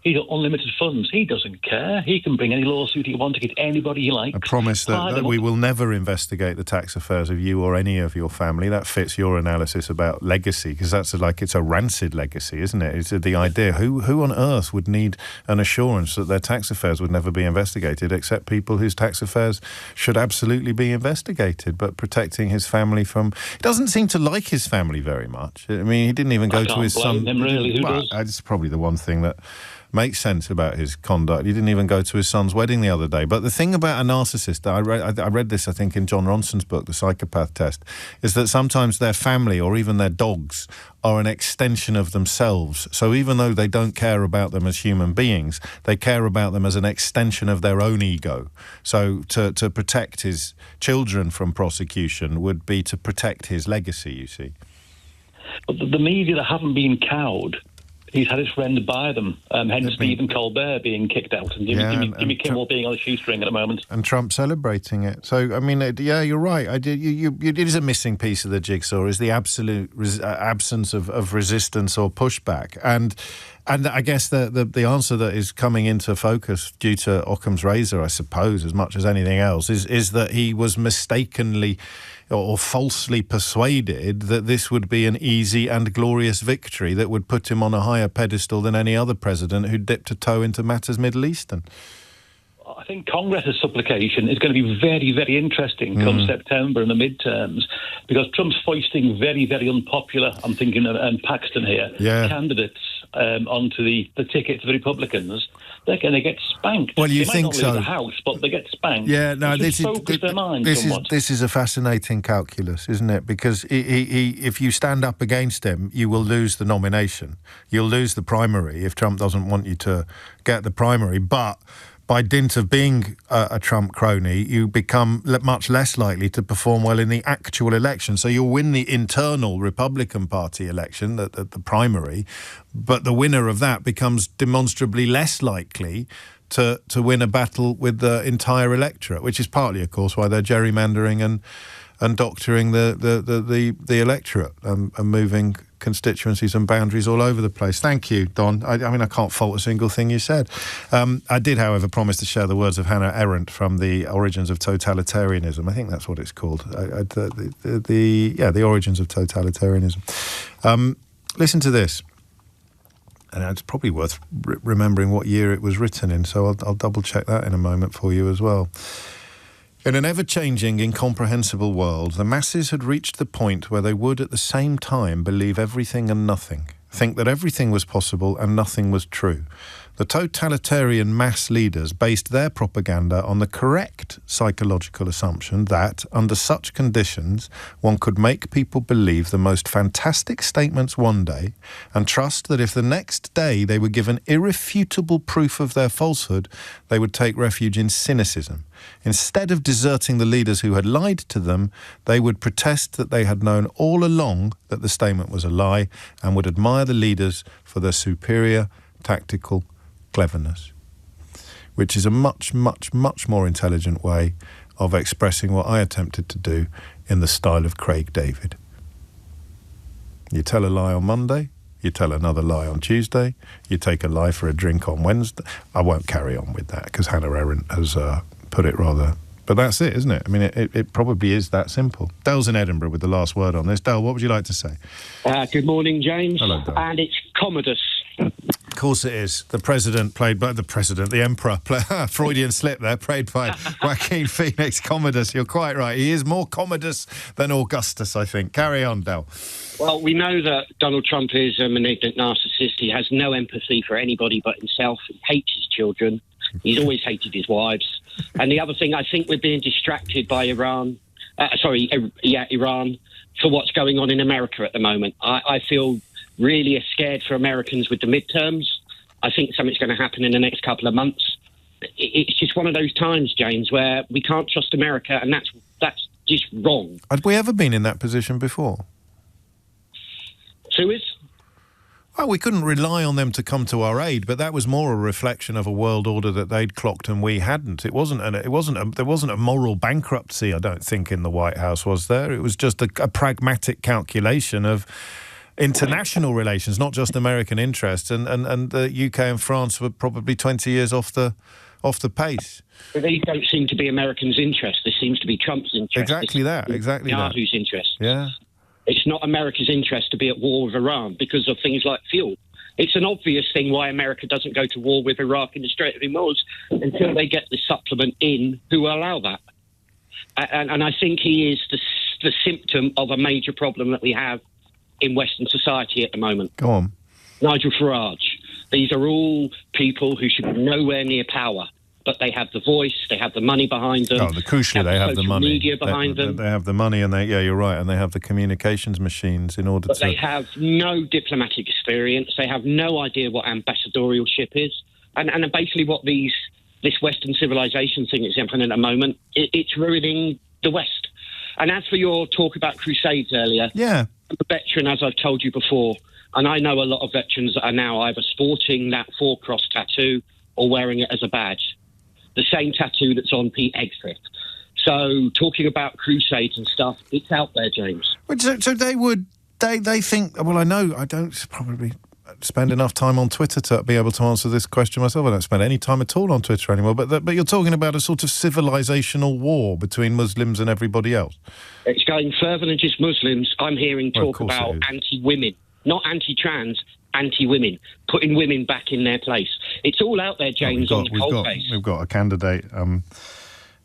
He's got unlimited funds. He doesn't care. He can bring any lawsuit he wants against anybody he likes. I promise that we will never investigate the tax affairs of you or any of your family. That fits your analysis about legacy, because that's it's a rancid legacy, isn't it? It's the idea. Who on earth would need an assurance that their tax affairs would never be investigated, except people whose tax affairs should absolutely be investigated, but protecting his family from... It doesn't seem to like his family very much. I mean, he didn't even go to his son. Him, really. Who does? It's probably the one thing that makes sense about his conduct. He didn't even go to his son's wedding the other day. But the thing about a narcissist, I read this, I think, in John Ronson's book, The Psychopath Test, is that sometimes their family or even their dogs are an extension of themselves. So even though they don't care about them as human beings, they care about them as an extension of their own ego. So to protect his children from prosecution would be to protect his legacy, you see. But the media that haven't been cowed, he's had his friend buy them. Hence Stephen Colbert being kicked out and Jimmy Kimmel being on a shoestring at the moment. And Trump celebrating it. So, I mean, you're right. It is a missing piece of the jigsaw, is the absolute absence of resistance or pushback. And I guess the answer that is coming into focus due to Occam's razor, I suppose, as much as anything else, is that he was mistakenly or falsely persuaded that this would be an easy and glorious victory that would put him on a higher pedestal than any other president who dipped a toe into matters Middle Eastern. I think Congress's supplication is going to be very, very interesting come September in the midterms, because Trump's foisting very, very unpopular, I'm thinking of Paxton here, candidates. onto the ticket to the Republicans, they're going to get spanked. Well, you they think might not so? Leave the house, but they get spanked. Yeah, no, this is a fascinating calculus, isn't it? Because if you stand up against him, you will lose the nomination. You'll lose the primary if Trump doesn't want you to get the primary. But by dint of being a Trump crony, you become much less likely to perform well in the actual election. So you'll win the internal Republican Party election, the primary, but the winner of that becomes demonstrably less likely to win a battle with the entire electorate, which is partly, of course, why they're gerrymandering and doctoring the electorate and moving constituencies and boundaries all over the place. Thank you, Don. I mean, I can't fault a single thing you said. I did, however, promise to share the words of Hannah Arendt from The Origins of Totalitarianism. I think that's what it's called. The Origins of Totalitarianism. Listen to this. And it's probably worth remembering what year it was written in, so I'll double-check that in a moment for you as well. In an ever-changing, incomprehensible world, the masses had reached the point where they would at the same time believe everything and nothing, think that everything was possible and nothing was true. The totalitarian mass leaders based their propaganda on the correct psychological assumption that, under such conditions, one could make people believe the most fantastic statements one day and trust that if the next day they were given irrefutable proof of their falsehood, they would take refuge in cynicism. Instead of deserting the leaders who had lied to them, they would protest that they had known all along that the statement was a lie and would admire the leaders for their superior tactical cleverness, which is a much, much, much more intelligent way of expressing what I attempted to do in the style of Craig David. You tell a lie on Monday, you tell another lie on Tuesday, you take a lie for a drink on Wednesday. I won't carry on with that because Hannah Arendt has put it rather... But that's it, isn't it? I mean, it probably is that simple. Dale's in Edinburgh with the last word on this. Dale, what would you like to say? Good morning, James. Hello, Dale. And it's Commodus. Of course it is. The president played by the emperor. Freudian slip there, played by Joaquin Phoenix. Commodus, you're quite right. He is more Commodus than Augustus, I think. Carry on, Del. Well, we know that Donald Trump is a malignant narcissist. He has no empathy for anybody but himself. He hates his children. He's always hated his wives. And the other thing, I think we're being distracted by Iran for what's going on in America at the moment. I feel really scared for Americans with the midterms. I think something's going to happen in the next couple of months. It's just one of those times, James, where we can't trust America, and that's just wrong. Had we ever been in that position before? Suez? Well, we couldn't rely on them to come to our aid, but that was more a reflection of a world order that they'd clocked and we hadn't. There wasn't a moral bankruptcy, I don't think, in the White House, was there? It was just a pragmatic calculation of international relations, not just American interests, and the UK and France were probably 20 years off the pace. But these don't seem to be Americans' interests. This seems to be Trump's interest. Exactly that. Yahoo's interest. Yeah. It's not America's interest to be at war with Iran because of things like fuel. It's an obvious thing why America doesn't go to war with Iraq in the Strait of Hormuz until they get the supplement in who will allow that. And I think he is the symptom of a major problem that we have in Western society at the moment. Go on. Nigel Farage. These are all people who should be nowhere near power, but they have the voice, they have the money behind them. Crucially, they have the money. Media behind them. They have the money, and you're right, and they have the communications machines in order But they have no diplomatic experience. They have no idea what ambassadorialship is, and basically what this Western civilization thing is happening at the moment. It's ruining the West. And as for your talk about crusades earlier, yeah, I'm a veteran, as I've told you before, and I know a lot of veterans that are now either sporting that four-cross tattoo or wearing it as a badge. The same tattoo that's on Pete Hegseth. So talking about crusades and stuff, it's out there, James. So they think, well, I know I don't probably spend enough time on Twitter to be able to answer this question myself. I don't spend any time at all on Twitter anymore, but you're talking about a sort of civilizational war between Muslims and everybody else. It's going further than just Muslims. I'm hearing talk about anti-women, not anti-trans, anti-women, putting women back in their place. It's all out there, James, on the cold face. We've got a candidate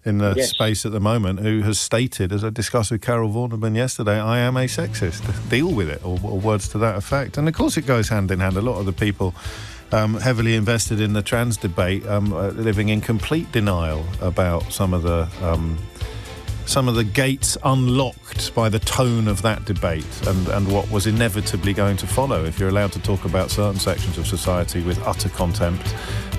in the space at the moment who has stated, as I discussed with Carol Vorderman yesterday, I am a sexist. Deal with it, or words to that effect. And of course it goes hand in hand. A lot of the people heavily invested in the trans debate living in complete denial about some of the gates unlocked by the tone of that debate and what was inevitably going to follow. If you're allowed to talk about certain sections of society with utter contempt,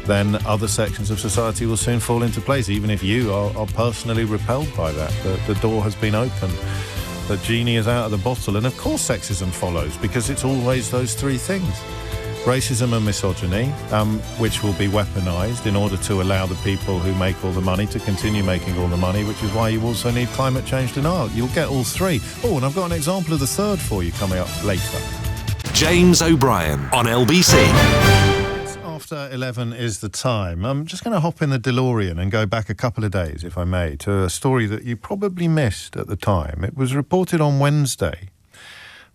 then other sections of society will soon fall into place, even if you are personally repelled by that. The door has been opened. The genie is out of the bottle. And of course sexism follows, because it's always those three things. Racism and misogyny, which will be weaponised in order to allow the people who make all the money to continue making all the money, which is why you also need climate change denial. You'll get all three. Oh, and I've got an example of the third for you coming up later. James O'Brien on LBC. After 11 is the time. I'm just going to hop in the DeLorean and go back a couple of days, if I may, to a story that you probably missed at the time. It was reported on Wednesday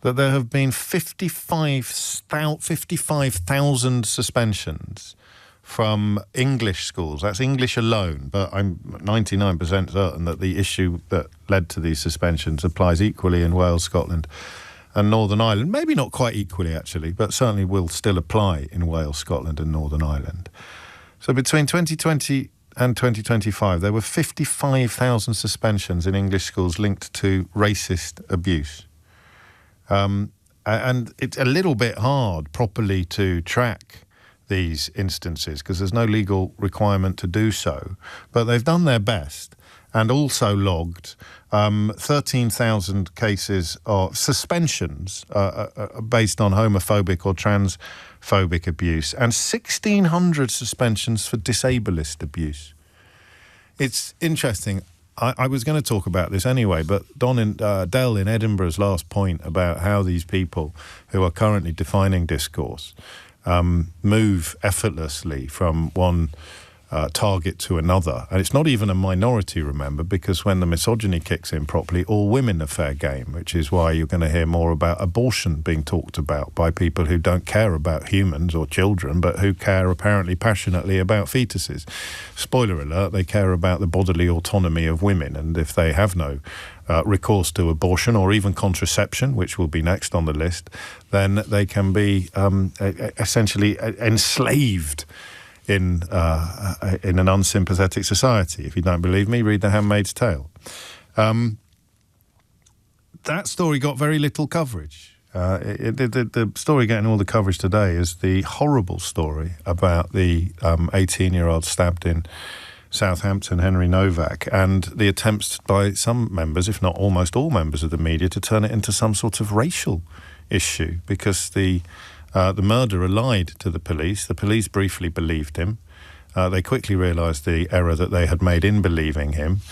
that there have been 55,000 suspensions from English schools. That's English alone, but I'm 99% certain that the issue that led to these suspensions applies equally in Wales, Scotland and Northern Ireland. Maybe not quite equally, actually, but certainly will still apply in Wales, Scotland and Northern Ireland. So between 2020 and 2025, there were 55,000 suspensions in English schools linked to racist abuse. And it's a little bit hard properly to track these instances because there's no legal requirement to do so. But they've done their best and also logged 13,000 cases of suspensions based on homophobic or transphobic abuse and 1,600 suspensions for disableist abuse. It's interesting. I was going to talk about this anyway, but Dell in Edinburgh's last point about how these people who are currently defining discourse move effortlessly from one target to another. And it's not even a minority, remember, because when the misogyny kicks in properly, all women are fair game, which is why you're going to hear more about abortion being talked about by people who don't care about humans or children, but who care apparently passionately about fetuses. Spoiler alert, they care about the bodily autonomy of women, and if they have no recourse to abortion or even contraception, which will be next on the list, then they can be essentially enslaved in an unsympathetic society. If you don't believe me, read The Handmaid's Tale. That story got very little coverage. The story getting all the coverage today is the horrible story about the 18-year-old stabbed in Southampton, Henry Novak, and the attempts by some members, if not almost all members of the media, to turn it into some sort of racial issue because the murderer lied to the police. The police briefly believed him. They quickly realised the error that they had made in believing him.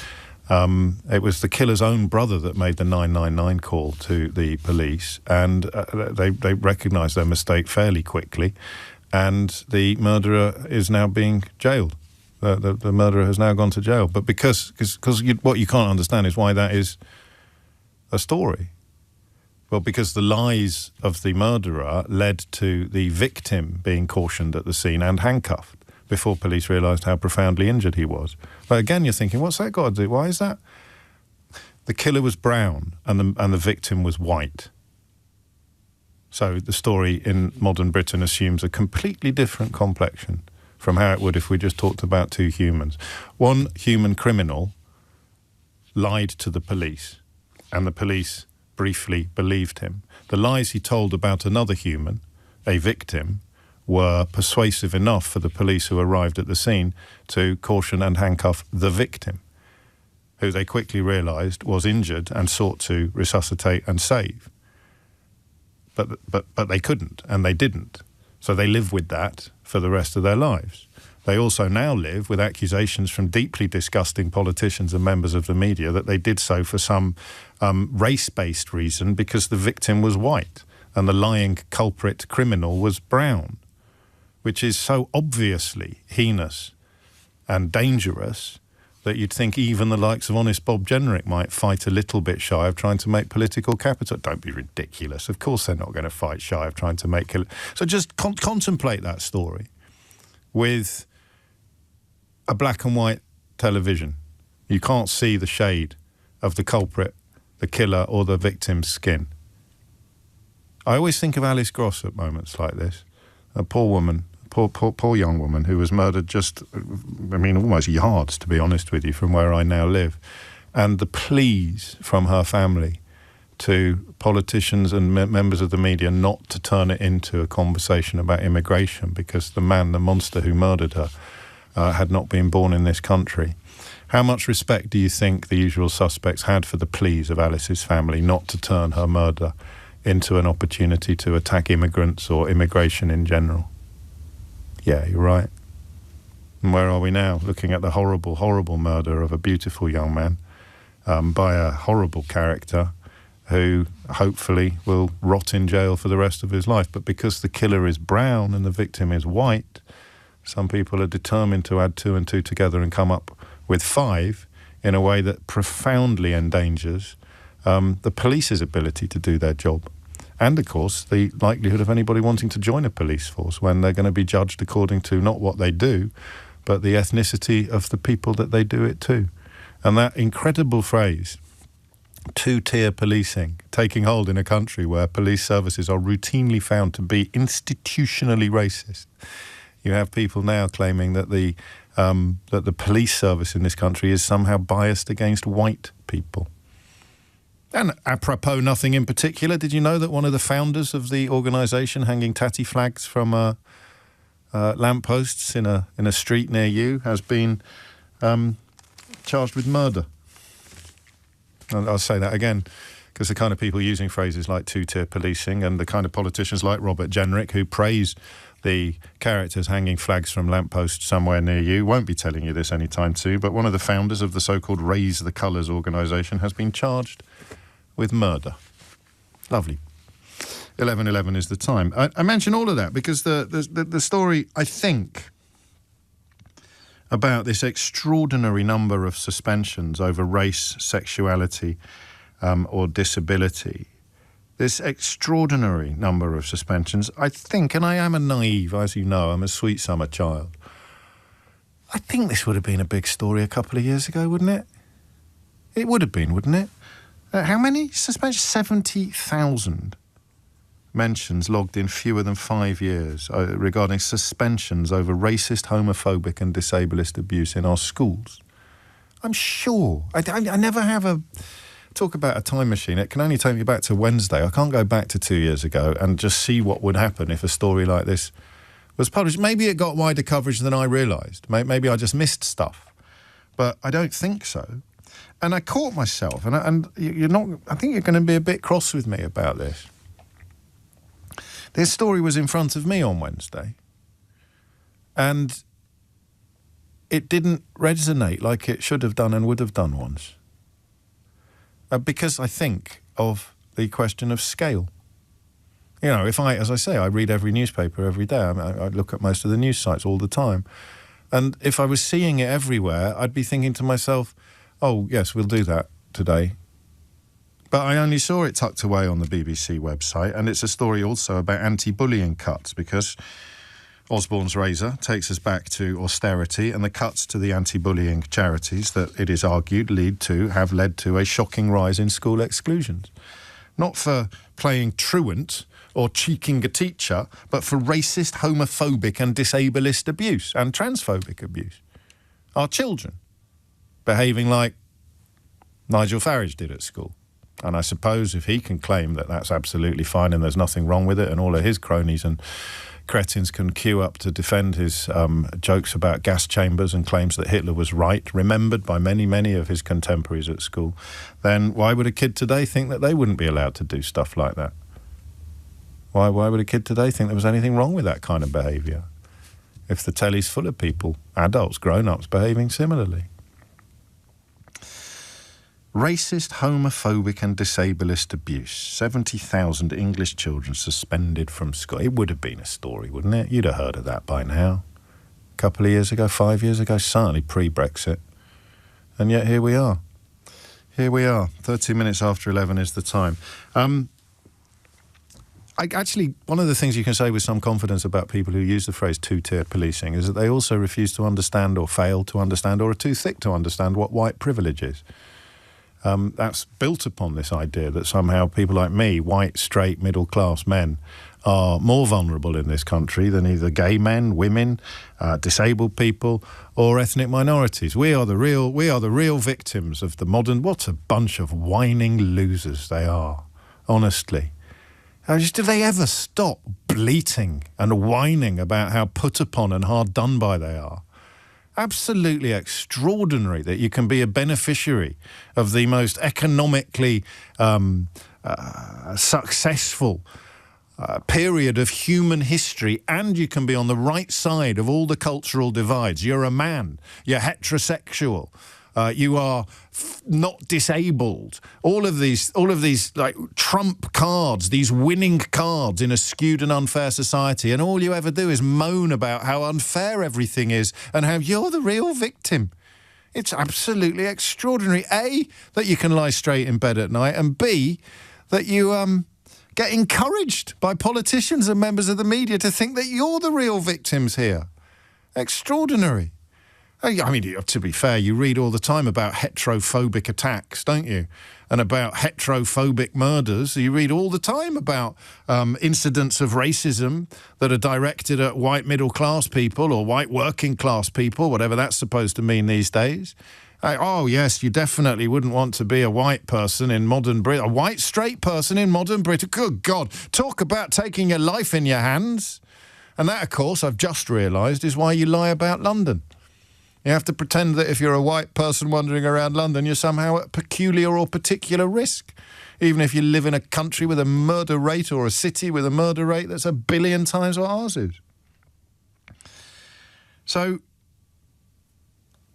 It was the killer's own brother that made the 999 call to the police, and they recognised their mistake fairly quickly, and the murderer is now being jailed. The murderer has now gone to jail. But because what you can't understand is why that is a story. Well, because the lies of the murderer led to the victim being cautioned at the scene and handcuffed before police realised how profoundly injured he was. But again, you're thinking, what's that got to do? Why is that? The killer was brown and the victim was white. So the story in modern Britain assumes a completely different complexion from how it would if we just talked about two humans. One human criminal lied to the police, and the police briefly believed him. The lies he told about another human, a victim, were persuasive enough for the police who arrived at the scene to caution and handcuff the victim, who they quickly realised was injured and sought to resuscitate and save. But they couldn't, and they didn't. So they live with that for the rest of their lives. They also now live with accusations from deeply disgusting politicians and members of the media that they did so for some race-based reason because the victim was white and the lying culprit criminal was brown, which is so obviously heinous and dangerous that you'd think even the likes of honest Bob Jenrick might fight a little bit shy of trying to make political capital. Don't be ridiculous. Of course they're not going to fight shy of trying to make... So just contemplate that story with a black and white television. You can't see the shade of the culprit, the killer, or the victim's skin. I always think of Alice Gross at moments like this. A poor woman, poor young woman who was murdered just, almost yards, to be honest with you, from where I now live. And the pleas from her family to politicians and members of the media not to turn it into a conversation about immigration because the monster who murdered her, had not been born in this country. How much respect do you think the usual suspects had for the pleas of Alice's family not to turn her murder into an opportunity to attack immigrants or immigration in general? Yeah, you're right. And where are we now? Looking at the horrible, horrible murder of a beautiful young man by a horrible character who hopefully will rot in jail for the rest of his life. But because the killer is brown and the victim is white, some people are determined to add 2 and 2 together and come up with 5 in a way that profoundly endangers the police's ability to do their job. And, of course, the likelihood of anybody wanting to join a police force when they're going to be judged according to not what they do, but the ethnicity of the people that they do it to. And that incredible phrase, 2-tier policing, taking hold in a country where police services are routinely found to be institutionally racist. You have people now claiming that the police service in this country is somehow biased against white people. And apropos nothing in particular, did you know that one of the founders of the organisation hanging tatty flags from lampposts in a street near you has been charged with murder? And I'll say that again, because the kind of people using phrases like 2-tier policing and the kind of politicians like Robert Kenyon who praise the characters hanging flags from lampposts somewhere near you won't be telling you this anytime soon, but one of the founders of the so-called Raise the Colours organisation has been charged with murder. Lovely. 11:11 is the time. I mention all of that because the story, I think, about this extraordinary number of suspensions over race, sexuality, or disability, this extraordinary number of suspensions, I think, and I am a naive, as you know, I'm a sweet summer child, I think this would have been a big story a couple of years ago, wouldn't it? It would have been, wouldn't it? How many suspensions? 70,000 mentions logged in fewer than 5 years regarding suspensions over racist, homophobic and disableist abuse in our schools. I'm sure. I never have a... Talk about a time machine. It can only take me back to Wednesday. I can't go back to 2 years ago and just see what would happen if a story like this was published. Maybe it got wider coverage than I realised. Maybe I just missed stuff. But I don't think so. And I caught myself, and you're not... I think you're going to be a bit cross with me about this. This story was in front of me on Wednesday, and it didn't resonate like it should have done and would have done once. Because I think of the question of scale. You know, if I, as I say, I read every newspaper every day. I look at most of the news sites all the time. And if I was seeing it everywhere, I'd be thinking to myself, oh, yes, we'll do that today. But I only saw it tucked away on the BBC website, and it's a story also about anti-bullying cuts, because Osborne's razor takes us back to austerity, and the cuts to the anti-bullying charities that it is argued have led to a shocking rise in school exclusions. Not for playing truant or cheeking a teacher, but for racist, homophobic and disableist abuse and transphobic abuse. Our children behaving like Nigel Farage did at school. And I suppose if he can claim that that's absolutely fine and there's nothing wrong with it, and all of his cronies and cretins can queue up to defend his jokes about gas chambers and claims that Hitler was right, remembered by many, many of his contemporaries at school, then why would a kid today think that they wouldn't be allowed to do stuff like that? Why would a kid today think there was anything wrong with that kind of behaviour? If the telly's full of people, adults, grown-ups, behaving similarly. Racist, homophobic and disableist abuse. 70,000 English children suspended from school. It would have been a story, wouldn't it? You'd have heard of that by now. A couple of years ago, 5 years ago, certainly pre-Brexit. And yet here we are. Here we are. 13 minutes after 11 is the time. Actually, one of the things you can say with some confidence about people who use the phrase two-tier policing is that they also refuse to understand or fail to understand or are too thick to understand what white privilege is. That's built upon this idea that somehow people like me, white, straight, middle-class men, are more vulnerable in this country than either gay men, women, disabled people, or ethnic minorities. We are the real victims of the modern. What a bunch of whining losers they are, honestly. Do they ever stop bleating and whining about how put upon and hard done by they are? Absolutely extraordinary that you can be a beneficiary of the most economically successful period of human history, and you can be on the right side of all the cultural divides. You're a man, you're heterosexual, you are not disabled. All of these like trump cards, these winning cards in a skewed and unfair society, and all you ever do is moan about how unfair everything is and how you're the real victim. It's absolutely extraordinary. A, that you can lie straight in bed at night, and B, that you get encouraged by politicians and members of the media to think that you're the real victims here. Extraordinary. I mean, to be fair, you read all the time about heterophobic attacks, don't you? And about heterophobic murders. You read all the time about incidents of racism that are directed at white middle-class people or white working-class people, whatever that's supposed to mean these days. Oh, yes, you definitely wouldn't want to be a white person in modern Britain, a white straight person in modern Britain. Good God, talk about taking your life in your hands. And that, of course, I've just realised, is why you lie about London. You have to pretend that if you're a white person wandering around London, you're somehow at peculiar or particular risk, even if you live in a country with a murder rate or a city with a murder rate that's 1 billion times what ours is. So,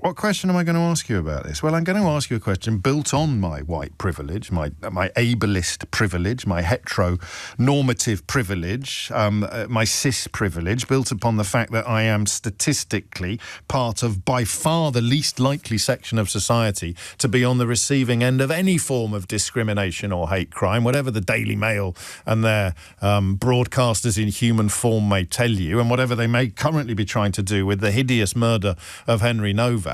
what question am I going to ask you about this? Well, I'm going to ask you a question built on my white privilege, my ableist privilege, my heteronormative privilege, my cis privilege, built upon the fact that I am statistically part of by far the least likely section of society to be on the receiving end of any form of discrimination or hate crime, whatever the Daily Mail and their broadcasters in human form may tell you, and whatever they may currently be trying to do with the hideous murder of Henry Novak.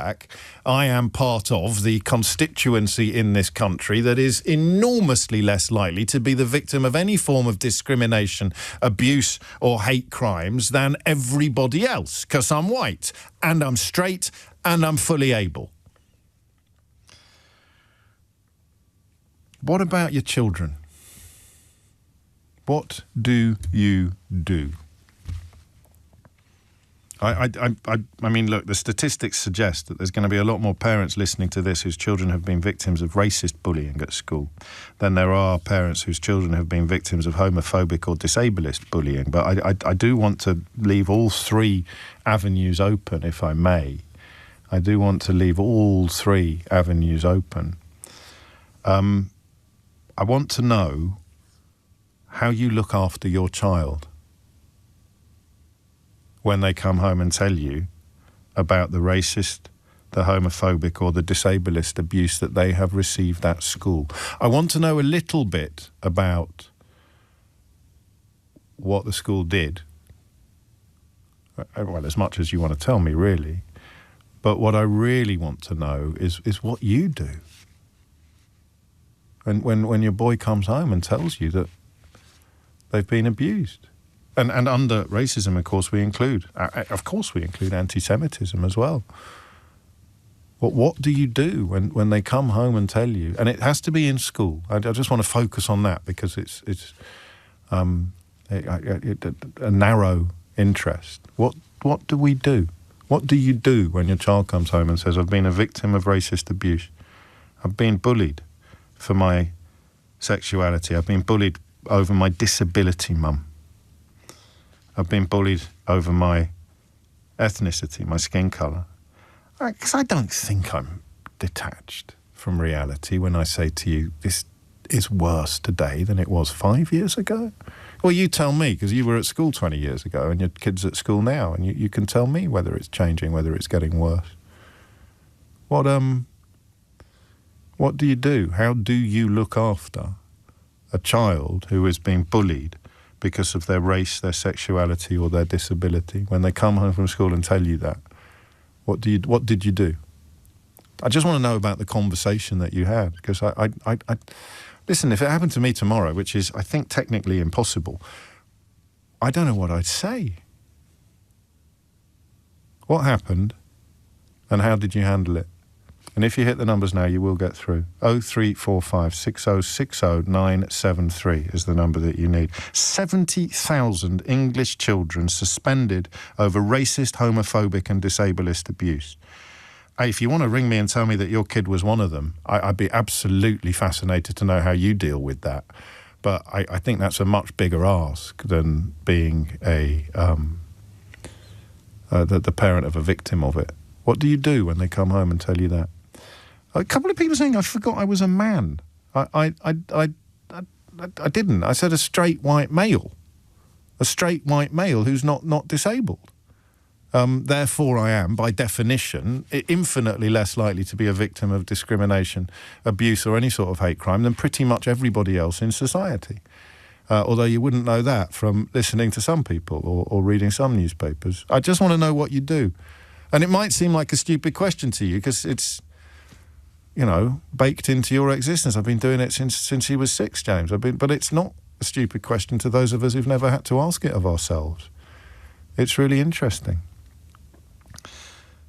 I am part of the constituency in this country that is enormously less likely to be the victim of any form of discrimination, abuse or hate crimes than everybody else, because I'm white and I'm straight and I'm fully able. What about your children? What do you do? I mean, look, the statistics suggest that there's going to be a lot more parents listening to this whose children have been victims of racist bullying at school than there are parents whose children have been victims of homophobic or disableist bullying. But I do want to leave all three avenues open, if I may. I do want to leave all three avenues open. I want to know how you look after your child when they come home and tell you about the racist, the homophobic or the disableist abuse that they have received at school. I want to know a little bit about what the school did. Well, as much as you want to tell me, really. But what I really want to know is what you do. And when your boy comes home and tells you that they've been abused. And under racism, of course, we include anti-Semitism as well. What do you do when they come home and tell you? And it has to be in school. I just want to focus on that because it's a narrow interest. What do we do? What do you do when your child comes home and says, I've been a victim of racist abuse. I've been bullied for my sexuality. I've been bullied over my disability, Mum. I've been bullied over my ethnicity, my skin colour. Because I don't think I'm detached from reality when I say to you, this is worse today than it was 5 years ago. Well, you tell me, because you were at school 20 years ago and your kid's at school now, and you can tell me whether it's changing, whether it's getting worse. What do you do? How do you look after a child who is being bullied because of their race, their sexuality, or their disability, when they come home from school and tell you that, what did you do? I just want to know about the conversation that you had, because I listen, if it happened to me tomorrow, which is, I think, technically impossible, I don't know what I'd say. What happened, and how did you handle it? And if you hit the numbers now, you will get through. 0345 6060 973 is the number that you need. 70,000 English children suspended over racist, homophobic and disableist abuse. Hey, if you want to ring me and tell me that your kid was one of them, I'd be absolutely fascinated to know how you deal with that. But I think that's a much bigger ask than being the parent of a victim of it. What do you do when they come home and tell you that? A couple of people saying, I forgot I was a man. I didn't. I said a straight white male. A straight white male who's not disabled. Therefore I am, by definition, infinitely less likely to be a victim of discrimination, abuse or any sort of hate crime than pretty much everybody else in society. Although you wouldn't know that from listening to some people or reading some newspapers. I just want to know what you do. And it might seem like a stupid question to you because it's, baked into your existence. I've been doing it since he was 6, James. But it's not a stupid question to those of us who've never had to ask it of ourselves. It's really interesting.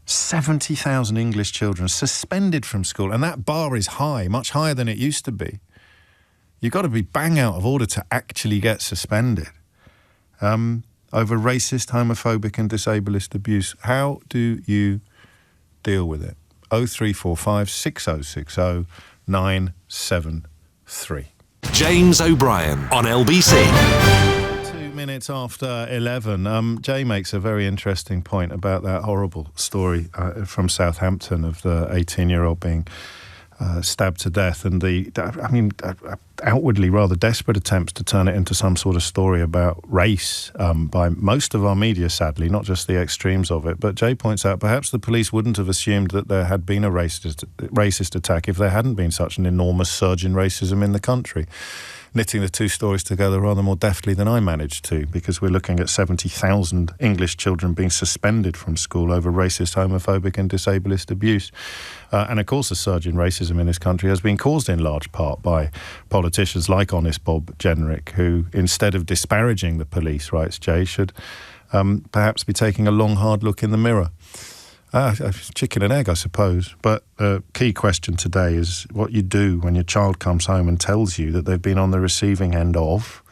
70,000 English children suspended from school, and that bar is high, much higher than it used to be. You've got to be bang out of order to actually get suspended over racist, homophobic and disableist abuse. How do you deal with it? 0345 6060 973. James O'Brien on LBC. 2 minutes after 11. Jay makes a very interesting point about that horrible story from Southampton of the 18-year-old being stabbed to death, and outwardly rather desperate attempts to turn it into some sort of story about race by most of our media, sadly, not just the extremes of it. But Jay points out perhaps the police wouldn't have assumed that there had been a racist attack if there hadn't been such an enormous surge in racism in the country. Knitting the two stories together rather more deftly than I managed to, because we're looking at 70,000 English children being suspended from school over racist, homophobic and disableist abuse. And of course the surge in racism in this country has been caused in large part by politicians like Honest Bob Jenrick, who, instead of disparaging the police, writes Jay, should perhaps be taking a long, hard look in the mirror. Chicken and egg, I suppose. But the key question today is what you do when your child comes home and tells you that they've been on the receiving end of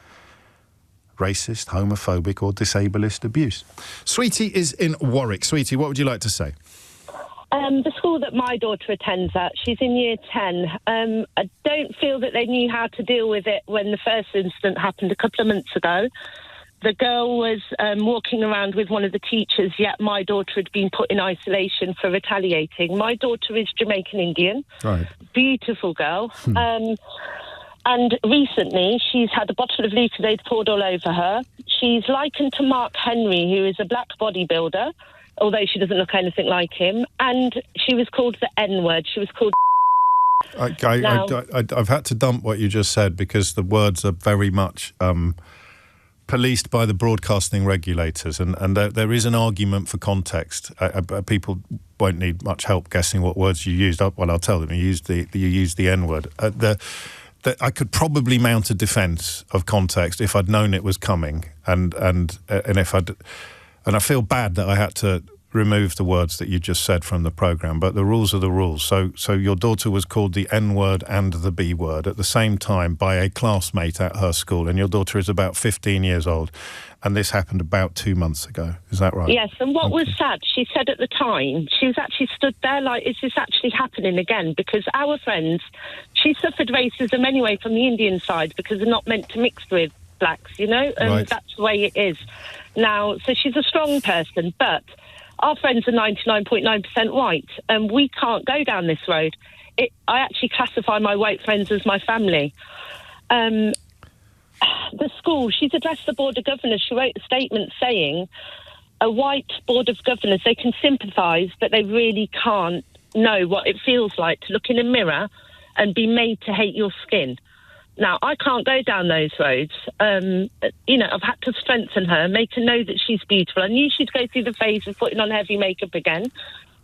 racist, homophobic or disableist abuse. Sweetie is in Warwick. Sweetie, what would you like to say? The school that my daughter attends at, she's in year 10. I don't feel that they knew how to deal with it when the first incident happened a couple of months ago. The girl was walking around with one of the teachers, yet my daughter had been put in isolation for retaliating. My daughter is Jamaican Indian. Right. Beautiful girl. And recently she's had a bottle of Lucozade poured all over her. She's likened to Mark Henry, who is a black bodybuilder, although she doesn't look anything like him. And she was called the N-word. She was called... I've had to dump what you just said because the words are very much... policed by the broadcasting regulators, and there is an argument for context. People won't need much help guessing what words you used. Well, I'll tell them you used the N-word. I could probably mount a defence of context if I'd known it was coming, and I feel bad that I had to remove the words that you just said from the programme, but the rules are the rules. So your daughter was called the N-word and the B-word at the same time by a classmate at her school, and your daughter is about 15 years old, and this happened about 2 months ago. Is that right? Yes, and what was sad, she said at the time, she was actually stood there like, is this actually happening again? Because our friends, she suffered racism anyway from the Indian side because they're not meant to mix with blacks, and right. That's the way it is. Now, so she's a strong person, but... our friends are 99.9% white, and we can't go down this road. I actually classify my white friends as my family. The school, she's addressed the Board of Governors. She wrote a statement saying a white Board of Governors, they can sympathise, but they really can't know what it feels like to look in a mirror and be made to hate your skin. Now, I can't go down those roads. I've had to strengthen her, make her know that she's beautiful. I knew she'd go through the phase of putting on heavy makeup again.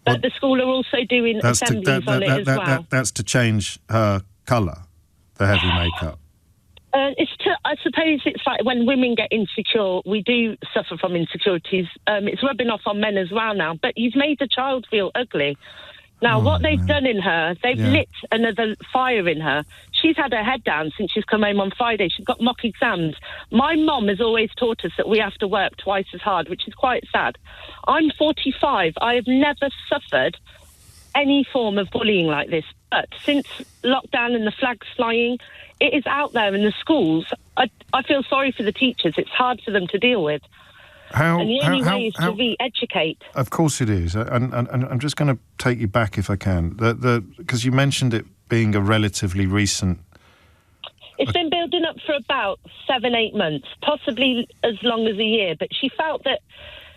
But the school are also doing assemblies on it as well. That's to change her colour, the heavy makeup. I suppose it's like when women get insecure, we do suffer from insecurities. It's rubbing off on men as well now. But you've made the child feel ugly. Now, what they've done in her, they've lit another fire in her. She's had her head down since she's come home on Friday. She's got mock exams. My mum has always taught us that we have to work twice as hard, which is quite sad. I'm 45. I have never suffered any form of bullying like this. But since lockdown and the flags flying, it is out there in the schools. I feel sorry for the teachers. It's hard for them to deal with. And the only way is to re-educate. Of course it is. And I'm just going to take you back, if I can, because you mentioned it being a relatively recent... It's been building up for about 7-8 months, possibly as long as a year, but she felt that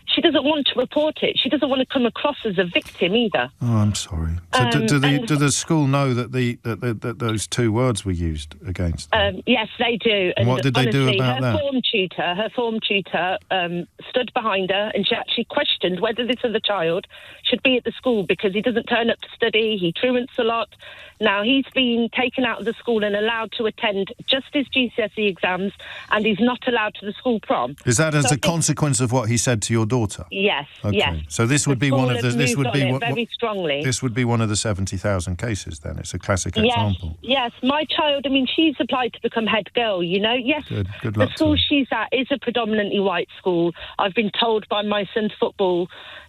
she doesn't want to report it. She doesn't want to come across as a victim either. Oh, I'm sorry. So do the school know that those two words were used against them? Yes, they do. And what did they do about that? Her form tutor stood behind her, and she actually questioned whether this other child should be at the school because he doesn't turn up to study, he truants a lot. Now, he's been taken out of the school and allowed to attend just his GCSE exams, and he's not allowed to the school prom. Is that as a consequence of what he said to your daughter? Yes, okay. Yes. So this would be one of the... This would be very strongly. This would be one of the 70,000 cases, then? It's a classic example. Yes, my child, she's applied to become head girl, Yes, good luck the school she's at is a predominantly white school. I've been told by my son's football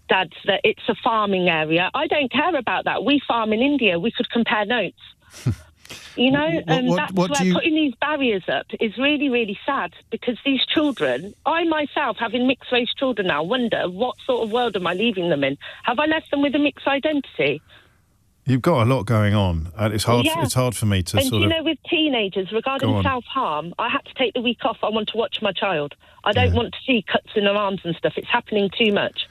dads that it's a farming area. I don't care about that. We farm in India. We could compare notes. That's where putting these barriers up is really, really sad, because these children, I myself, having mixed-race children now, wonder what sort of world am I leaving them in? Have I left them with a mixed identity? You've got a lot going on. It's hard. Yeah. It's hard for me to with teenagers, regarding self-harm, I had to take the week off. I want to watch my child. I don't want to see cuts in her arms and stuff. It's happening too much.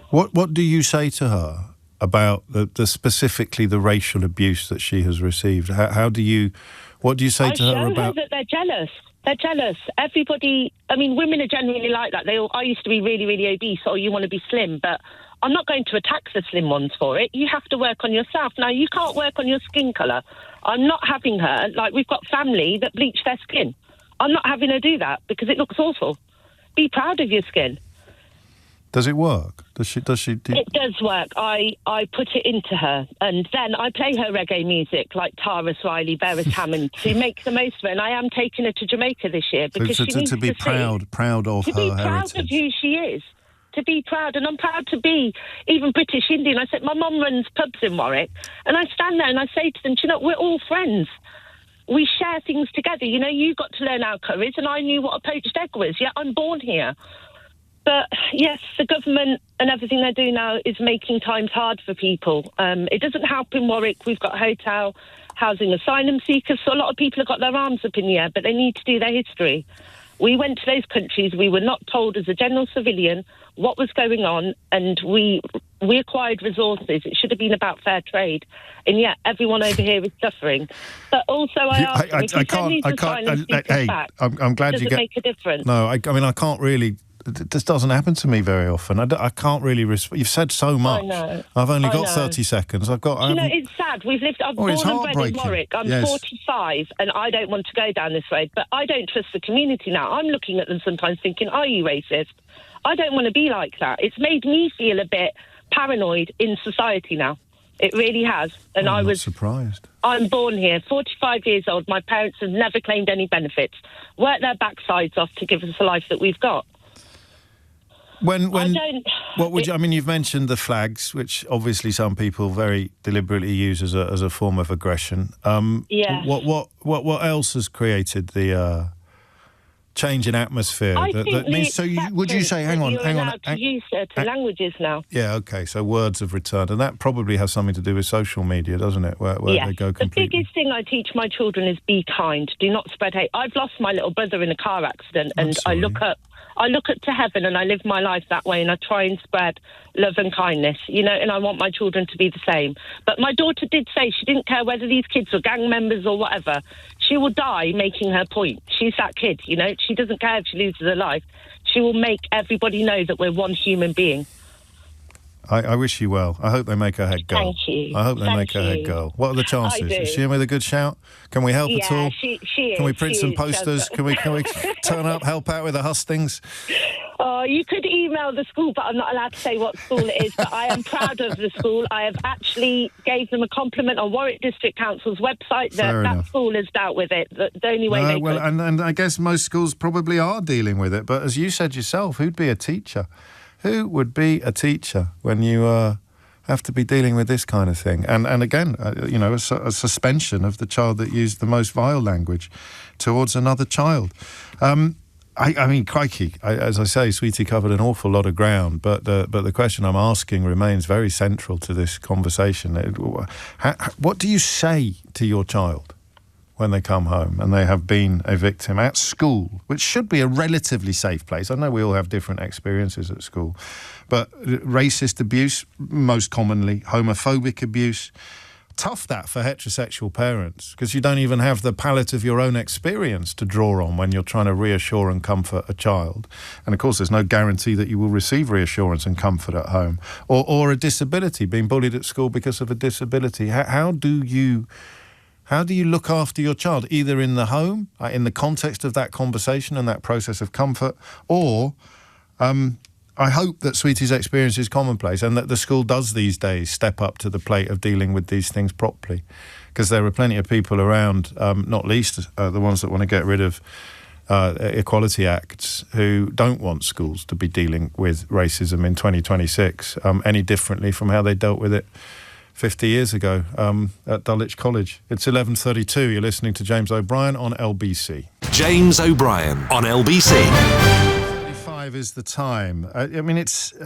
What do you say to her about the specifically the racial abuse that she has received? What do you say to her about... I show her that they're jealous. They're jealous. Everybody... women are generally like that. I used to be really, really obese, or you want to be slim, but I'm not going to attack the slim ones for it. You have to work on yourself. Now, you can't work on your skin colour. I'm not having her... we've got family that bleach their skin. I'm not having her do that because it looks awful. Be proud of your skin. Does it work? It does work. I put it into her, and then I play her reggae music like Tara Riley, Beres Hammond to make the most of it. And I am taking her to Jamaica this year because she needs to be proud of her heritage. To be proud of who she is. To be proud, and I'm proud to be even British Indian. I said my mum runs pubs in Warwick, and I stand there and I say to them, we're all friends. We share things together. You got to learn our curries, and I knew what a poached egg was. Yeah, I'm born here. But, yes, the government and everything they do now is making times hard for people. It doesn't help in Warwick. We've got hotel, housing, asylum seekers, so a lot of people have got their arms up in the air, but they need to do their history. We went to those countries. We were not told as a general civilian what was going on, and we acquired resources. It should have been about fair trade, and yet everyone over here is suffering. But also, I asked them, if you send these asylum seekers back, I'm glad does you it make a difference? No, I can't really... This doesn't happen to me very often. I can't really... You've said so much. I know. I've only got 30 seconds. It's sad. I'm born and bred in Warwick. I'm 45, and I don't want to go down this road, but I don't trust the community now. I'm looking at them sometimes thinking, are you racist? I don't want to be like that. It's made me feel a bit paranoid in society now. It really has. And I'm not surprised. I'm born here, 45 years old. My parents have never claimed any benefits. Worked their backsides off to give us the life that we've got. You've mentioned the flags, which obviously some people very deliberately use as a form of aggression. What else has created the change in atmosphere? Would you say, hang on, to use certain languages now? Yeah, okay. So words have returned, and that probably has something to do with social media, doesn't it? Where they go completely. The biggest thing I teach my children is be kind. Do not spread hate. I've lost my little brother in a car accident, and I look up to heaven and I live my life that way, and I try and spread love and kindness, and I want my children to be the same. But my daughter did say she didn't care whether these kids were gang members or whatever. she will die making her point. She's that kid, you know. She doesn't care if she loses her life. She will make everybody know that we're one human being. I wish you well. I hope they make her head go. Thank you. I hope they make her head go. What are the chances? I do. Is she in with a good shout? Can we help at all? Yeah, she is. Can we print some posters? Can we turn up, help out with the hustings? Oh, you could email the school, but I'm not allowed to say what school it is. But I am proud of the school. I have actually gave them a compliment on Warwick District Council's website that school has dealt with it. The only way they could. And I guess most schools probably are dealing with it. But as you said yourself, who'd be a teacher? Who would be a teacher when you have to be dealing with this kind of thing? And again, a suspension of the child that used the most vile language towards another child. I mean, crikey, as I say, Sweetie covered an awful lot of ground, but the question I'm asking remains very central to this conversation. What do you say to your child when they come home and they have been a victim at school, which should be a relatively safe place? I know we all have different experiences at school, but racist abuse, most commonly, homophobic abuse. Tough that for heterosexual parents, because you don't even have the palette of your own experience to draw on when you're trying to reassure and comfort a child. And of course, there's no guarantee that you will receive reassurance and comfort at home. Or a disability, being bullied at school because of a disability. How do you look after your child, either in the home, in the context of that conversation and that process of comfort, or I hope that Sweetie's experience is commonplace and that the school does these days step up to the plate of dealing with these things properly, because there are plenty of people around, not least the ones that want to get rid of Equality Acts, who don't want schools to be dealing with racism in 2026 any differently from how they dealt with it 50 years ago at Dulwich College. It's 11:32. You're listening to James O'Brien on LBC. James O'Brien on LBC. Is the time. I mean,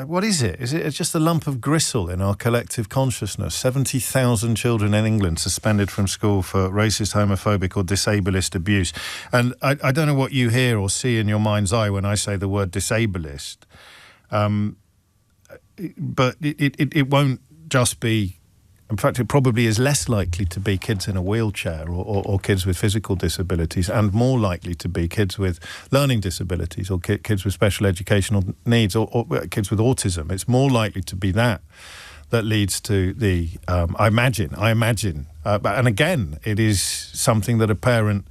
what is it? Is it just a lump of gristle in our collective consciousness? 70,000 children in England suspended from school for racist, homophobic or disableist abuse. And I don't know what you hear or see in your mind's eye when I say the word disableist. But it won't just be. In fact, it probably is less likely to be kids in a wheelchair or kids with physical disabilities, and more likely to be kids with learning disabilities or kids with special educational needs or kids with autism. It's more likely to be that leads to the, I imagine. And again, it is something that a parent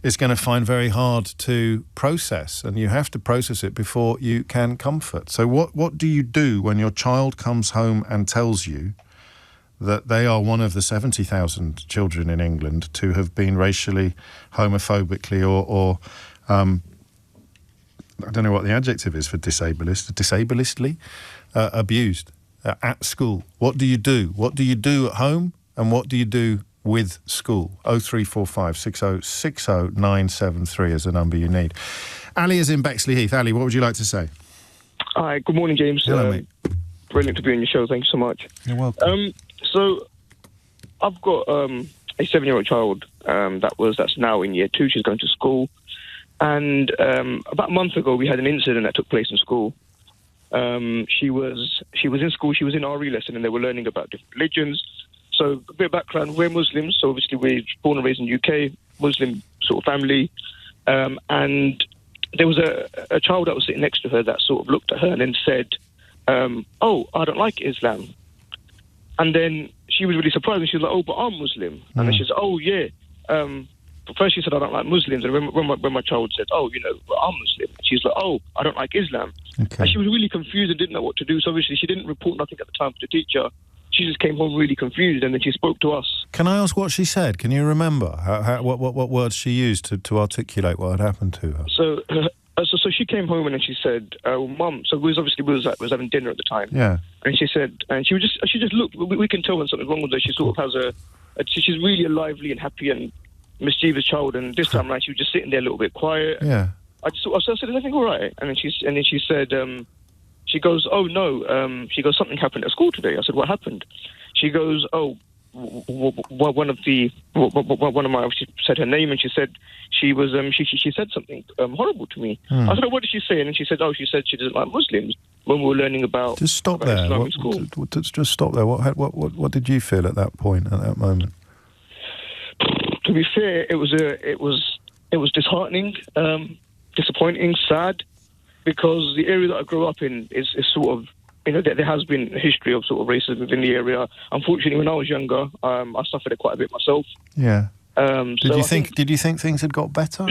is going to find very hard to process, and you have to process it before you can comfort. So what do you do when your child comes home and tells you that they are one of the 70,000 children in England to have been racially, homophobically or I don't know what the adjective is for disableistly abused at school? What do you do? What do you do at home, and what do you do with school? 0345 6060 973 is the number you need. Ali is in Bexley Heath. Ali, what would you like to say? Hi, good morning, James. Hello, mate. Brilliant to be on your show. Thank you so much. You're welcome. So I've got a 7-year-old child that's now in year 2. She's going to school, and about a month ago we had an incident that took place in school. She was in school. She was in RE lesson, and they were learning about different religions. So a bit of background: we're Muslims, so obviously we're born and raised in the UK, Muslim sort of family, and there was a child that was sitting next to her that sort of looked at her and then said, "Oh, I don't like Islam." And then she was really surprised, and she was like, "Oh, but I'm Muslim." And then she said, "Oh, yeah." First she said, "I don't like Muslims." And when my child said, "Oh, well, I'm Muslim," she's like, "Oh, I don't like Islam." Okay. And she was really confused and didn't know what to do. So obviously she didn't report nothing at the time to the teacher. She just came home really confused, and then she spoke to us. Can I ask what she said? Can you remember what words she used to articulate what had happened to her? So she came home and then she said, "Mum." So we was having dinner at the time. Yeah. And she said, and she just looked. We can tell when something's wrong with her. She sort of has she's really a lively and happy and mischievous child. And this time around, she was just sitting there a little bit quiet. Yeah. I said, "Is everything all right?" And then she said, she goes, "Oh no." She goes, "Something happened at school today." I said, "What happened?" She goes, "Oh, one of my," she said her name, and she said she was she said something horrible to me. I said, "Oh, what did she say?" And then she said, "Oh, she said she doesn't like Muslims," when we were learning about just stop there. Islam in school. Just stop there. What did you feel at that point, at that moment? to be fair, it was disheartening, disappointing, sad, because the area that I grew up in is sort of, there has been a history of sort of racism within the area. Unfortunately, when I was younger, I suffered it quite a bit myself. Yeah. Did you think things had got better?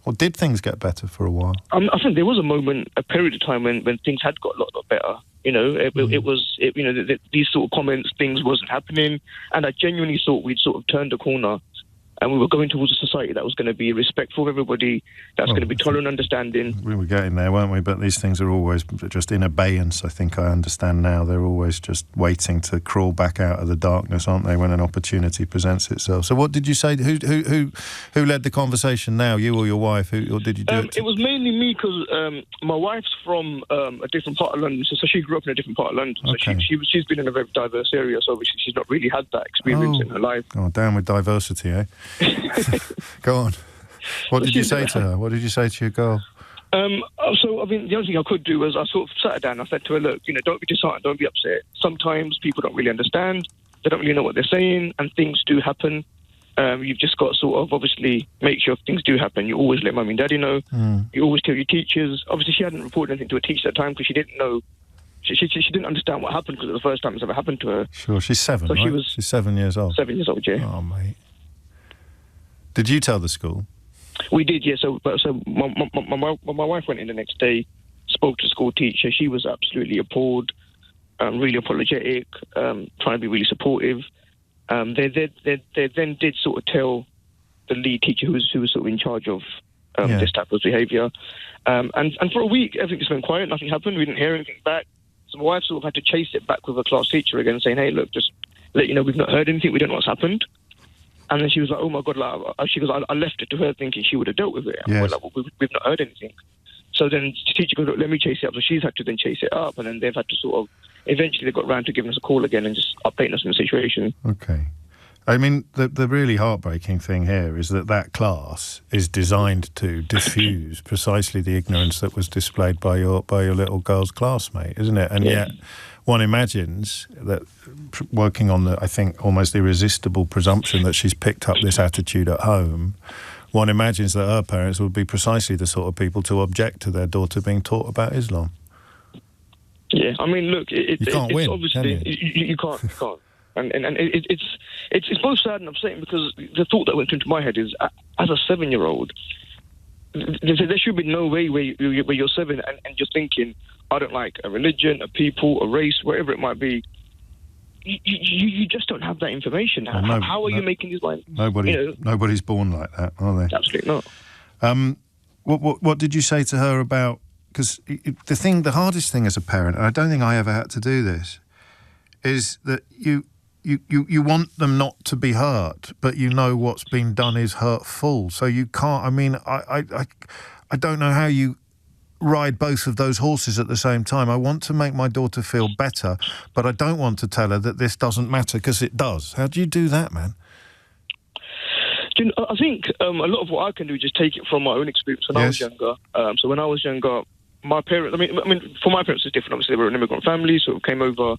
Or did things get better for a while? I think there was a period of time when things had got a lot better. These sort of comments, things wasn't happening, and I genuinely thought we'd sort of turned a corner, and we were going towards a society that was going to be respectful of everybody, that's going to be tolerant, understanding. We were getting there, weren't we? But these things are always just in abeyance. I think I understand now. They're always just waiting to crawl back out of the darkness, aren't they, when an opportunity presents itself? So what did you say? Who led the conversation now, you or your wife? Or did you do it? It was mainly me, because my wife's from a different part of London, so she grew up in a different part of London. Okay. So she's been in a very diverse area, so obviously she's not really had that experience in her life. Oh, down with diversity, eh? Go on. What did you say to her? What did you say to your girl? So, I mean, the only thing I could do was I sort of sat her down and I said to her, look, don't be disheartened, don't be upset. Sometimes people don't really understand, they don't really know what they're saying, and things do happen. You've just got to sort of obviously make sure things do happen. You always let mummy and daddy know. You always tell your teachers. Obviously, she hadn't reported anything to a teacher at the time because she didn't know. She didn't understand what happened because it was the first time it's ever happened to her. Sure, she's 7, so right? She's 7 years old. 7 years old, yeah. Oh, mate. Did you tell the school? We did, yeah. So my wife went in the next day, spoke to the school teacher. She was absolutely appalled, really apologetic, trying to be really supportive. They then did sort of tell the lead teacher who was sort of in charge of this type of behaviour. And for a week, everything just went quiet. Nothing happened. We didn't hear anything back. So my wife sort of had to chase it back with her class teacher again, saying, "Hey, look, just let you know we've not heard anything. We don't know what's happened." And then she was like, "Oh my God!" She goes, "I left it to her thinking she would have dealt with it." And we're like, "Well, we've not heard anything." So then the teacher goes, "Look, let me chase it up." So she's had to then chase it up, and then they've had to sort of eventually they got round to giving us a call again and just updating us on the situation. Okay. I mean, the really heartbreaking thing here is that class is designed to diffuse precisely the ignorance that was displayed by your little girl's classmate, isn't it? And yet one imagines that working on the, I think, almost irresistible presumption that she's picked up this attitude at home, one imagines that her parents would be precisely the sort of people to object to their daughter being taught about Islam. Yeah, I mean, look, you can't win, obviously, can you? You can't. And it's both sad and upsetting because the thought that went into my head is, as a 7-year-old, there should be no way where you're 7 and you're thinking, I don't like a religion, a people, a race, whatever it might be. You just don't have that information. Well, how are you making these lines? Nobody's born like that, are they? Absolutely not. What did you say to her about? Because the hardest thing as a parent, and I don't think I ever had to do this, is that you want them not to be hurt, but you know what's been done is hurtful. So you can't. I mean, I don't know how you ride both of those horses at the same time. I want to make my daughter feel better, but I don't want to tell her that this doesn't matter because it does. How do you do that, man? I think a lot of what I can do is just take it from my own experience when I was younger. So when I was younger, my parents, I mean, for my parents it's different. Obviously, they were an immigrant family, so it came over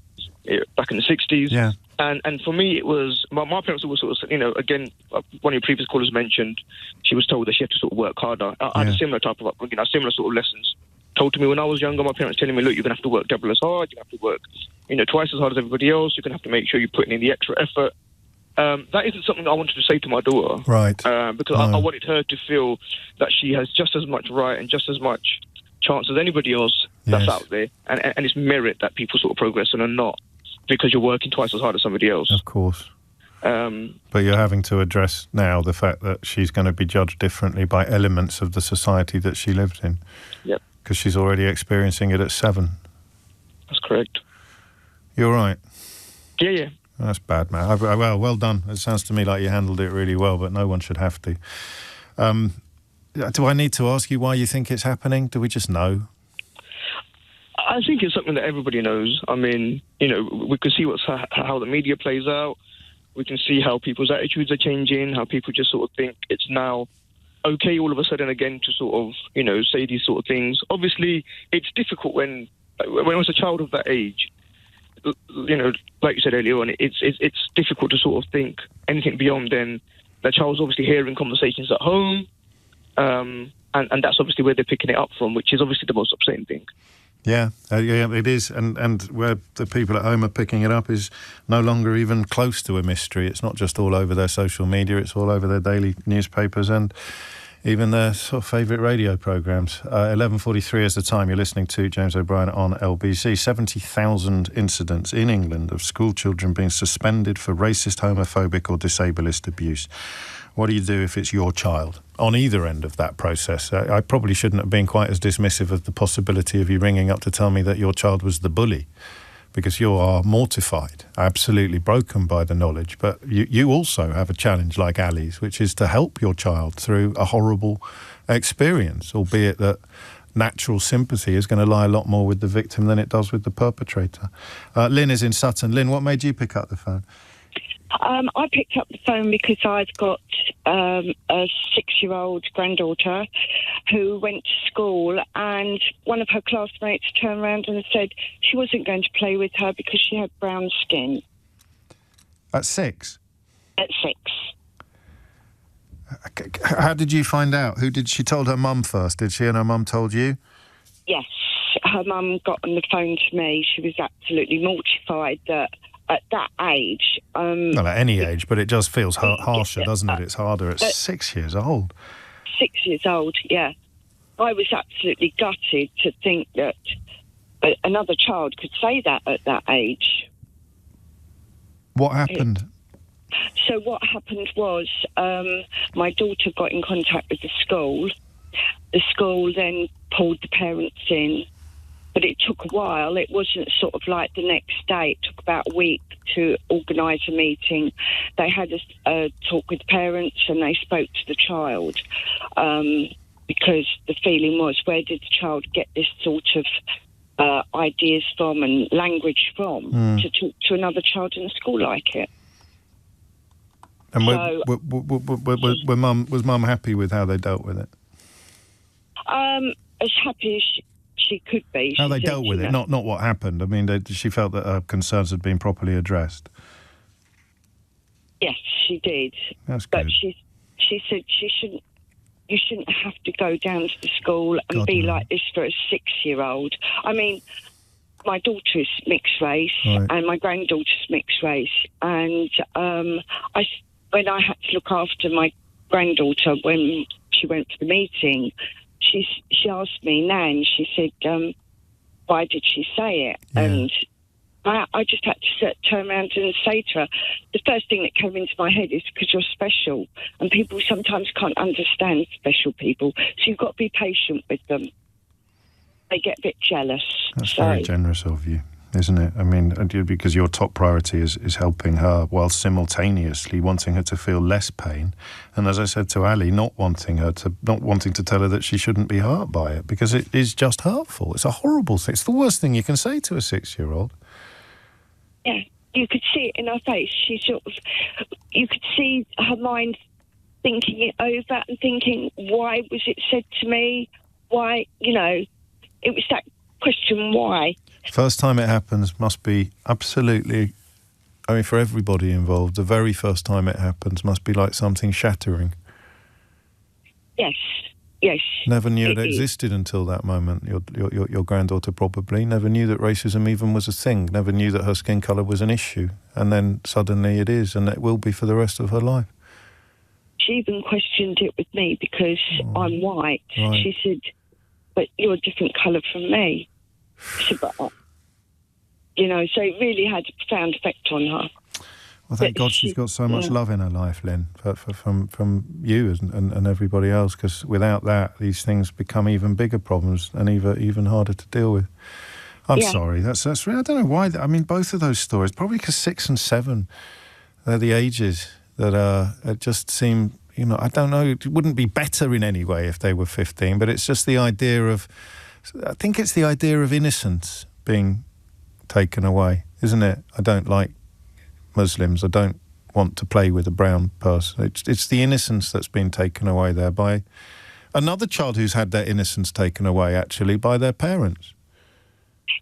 back in the 60s. Yeah. And for me, it was, my parents were sort of, again, one of your previous callers mentioned, she was told that she had to sort of work harder. I had a similar type of upbringing, similar sort of lessons told to me when I was younger. My parents telling me, look, you're going to have to work double as hard, you're going to have to work, twice as hard as everybody else, you're going to have to make sure you're putting in the extra effort. That isn't something I wanted to say to my daughter. Right. Because I wanted her to feel that she has just as much right and just as much chance as anybody else that's out there. And it's merit that people sort of progress on and not because you're working twice as hard as somebody else. Of course. But you're having to address now the fact that she's going to be judged differently by elements of the society that she lived in. Yep. Because she's already experiencing it at 7. That's correct. You're right. Yeah. That's bad, man. Well done. It sounds to me like you handled it really well, but no one should have to. Do I need to ask you why you think it's happening? Do we just know? I think it's something that everybody knows. I mean, we can see how the media plays out. We can see how people's attitudes are changing, how people just sort of think it's now okay all of a sudden again to sort of, say these sort of things. Obviously, it's difficult when I was a child of that age. Like you said earlier on, it's difficult to sort of think anything beyond then the child's obviously hearing conversations at home, and that's obviously where they're picking it up from, which is obviously the most upsetting thing. Yeah, it is, and where the people at home are picking it up is no longer even close to a mystery. It's not just all over their social media; it's all over their daily newspapers and even their sort of favourite radio programmes. 11:43 is the time. You're listening to James O'Brien on LBC. 70,000 incidents in England of school children being suspended for racist, homophobic or disableist abuse. What do you do if it's your child? On either end of that process, I probably shouldn't have been quite as dismissive of the possibility of you ringing up to tell me that your child was the bully, because you are mortified, absolutely broken by the knowledge. But you also have a challenge like Ali's, which is to help your child through a horrible experience, albeit that natural sympathy is going to lie a lot more with the victim than it does with the perpetrator. Lynn is in Sutton. Lynn, what made you pick up the phone? I picked up the phone because I've got a 6-year-old granddaughter who went to school, and one of her classmates turned around and said she wasn't going to play with her because she had brown skin. At 6? At 6. How did you find out? She told her mum first, did she, and her mum told you? Yes, her mum got on the phone to me. She was absolutely mortified that at that age... well, at any age, but it just feels harsher, doesn't it? It's harder at 6 years old. 6 years old, yeah. I was absolutely gutted to think that another child could say that at that age. What happened? So what happened was my daughter got in contact with the school. The school then pulled the parents in, but it took a while. It wasn't sort of like the next day. It took about a week to organise a meeting. They had a talk with parents and they spoke to the child because the feeling was, where did the child get this sort of ideas from and language from to talk to another child in a school like it? And was Mum happy with how they dealt with it? As happy as she could be. How they dealt with it, not what happened. I mean, she felt that her concerns had been properly addressed. Yes, she did. That's good. But she said you shouldn't have to go down to the school and be like this for a 6-year-old. I mean, my daughter is mixed race and my granddaughter's mixed race, and when I had to look after my granddaughter when she went to the meeting, she asked me, Nan, she said, why did she say it? Yeah. And I just had to turn around and say to her, the first thing that came into my head is because you're special, and people sometimes can't understand special people, so you've got to be patient with them. They get a bit jealous. That's very generous of you, isn't it? I mean, because your top priority is helping her while simultaneously wanting her to feel less pain. And as I said to Ali, not wanting to tell her that she shouldn't be hurt by it, because it is just hurtful. It's a horrible thing. It's the worst thing you can say to a 6-year-old. Yeah, you could see it in her face. You could see her mind thinking it over and thinking, why was it said to me? Why, it was that question, why? First time it happens must be absolutely, I mean, for everybody involved, the very first time it happens must be like something shattering. Yes. Never knew it existed until that moment. Your granddaughter probably never knew that racism even was a thing, never knew that her skin colour was an issue, and then suddenly it is, and it will be for the rest of her life. She even questioned it with me because I'm white. Right. She said, but you're a different colour from me. So it really had a profound effect on her. Well, thank God she's got so much love in her life, Lynn, from you and everybody else, because without that, these things become even bigger problems and even harder to deal with. I'm sorry. That's really, I don't know why. I mean, both of those stories, probably because 6 and 7, they're the ages that just seem, I don't know, it wouldn't be better in any way if they were 15, but it's just the idea of, I think it's the idea of innocence being taken away, isn't it? I don't like Muslims. I don't want to play with a brown person. It's the innocence that's been taken away there by another child who's had their innocence taken away, actually, by their parents.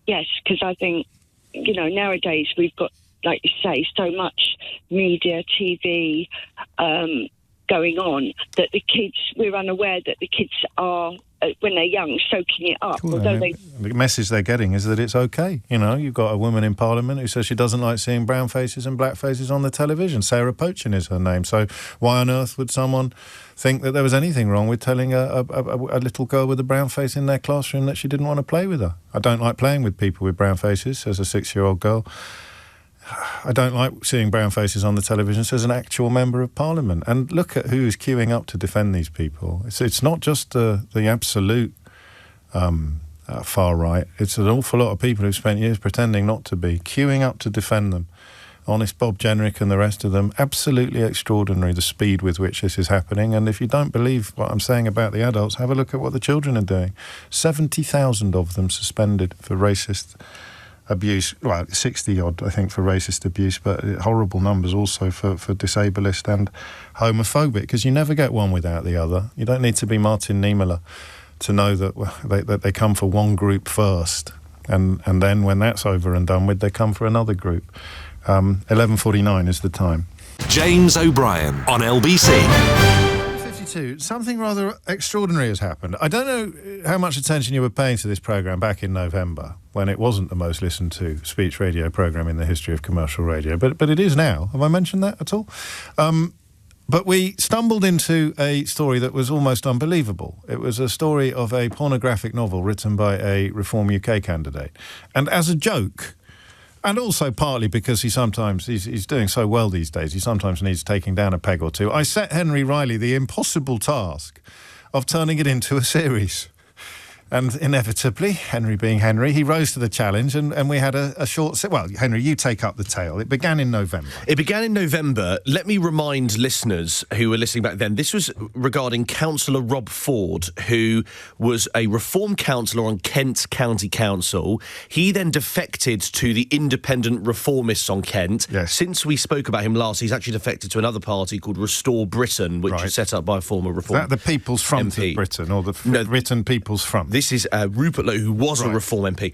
Yes, because I think, nowadays we've got, like you say, so much media, TV, going on that we're unaware that the kids are, when they're young, soaking it up. Cool. The message they're getting is that it's okay. You know, you've got a woman in Parliament who says she doesn't like seeing brown faces and black faces on the television. Sarah Poachin is her name. So why on earth would someone think that there was anything wrong with telling a little girl with a brown face in their classroom that she didn't want to play with her? I don't like playing with people with brown faces as a 6-year-old girl. I don't like seeing brown faces on the television as an actual member of Parliament. And look at who's queuing up to defend these people. It's not just the absolute far right. It's an awful lot of people who've spent years pretending not to be, queuing up to defend them. Honest Bob Jenrick and the rest of them. Absolutely extraordinary, the speed with which this is happening. And if you don't believe what I'm saying about the adults, have a look at what the children are doing. 70,000 of them suspended for racist abuse. Well, 60-odd, I think, for racist abuse, but horrible numbers also for disableist and homophobic, because you never get one without the other. You don't need to be Martin Niemöller to know that they come for one group first, and then when that's over and done with, they come for another group. 11:49 is the time. James O'Brien on LBC. 52. Something rather extraordinary has happened. I don't know how much attention you were paying to this programme back in November, when it wasn't the most listened to speech radio programme in the history of commercial radio, but it is now. Have I mentioned that at all? But we stumbled into a story that was almost unbelievable. It was a story of a pornographic novel written by a Reform UK candidate. And as a joke, and also partly because he's doing so well these days, he sometimes needs taking down a peg or two, I set Henry Riley the impossible task of turning it into a series. And inevitably, Henry being Henry, he rose to the challenge, and we had a short... Well, Henry, you take up the tale. It began in November. Let me remind listeners who were listening back then, this was regarding Councillor Rob Ford, who was a Reform councillor on Kent County Council. He then defected to the Independent Reformists on Kent. Yes. Since we spoke about him last, he's actually defected to another party called Restore Britain, which was set up by a former Reform Is that the People's Front MP. Of Britain, or the Britain People's Front? This is Rupert Lowe, who was a Reform MP.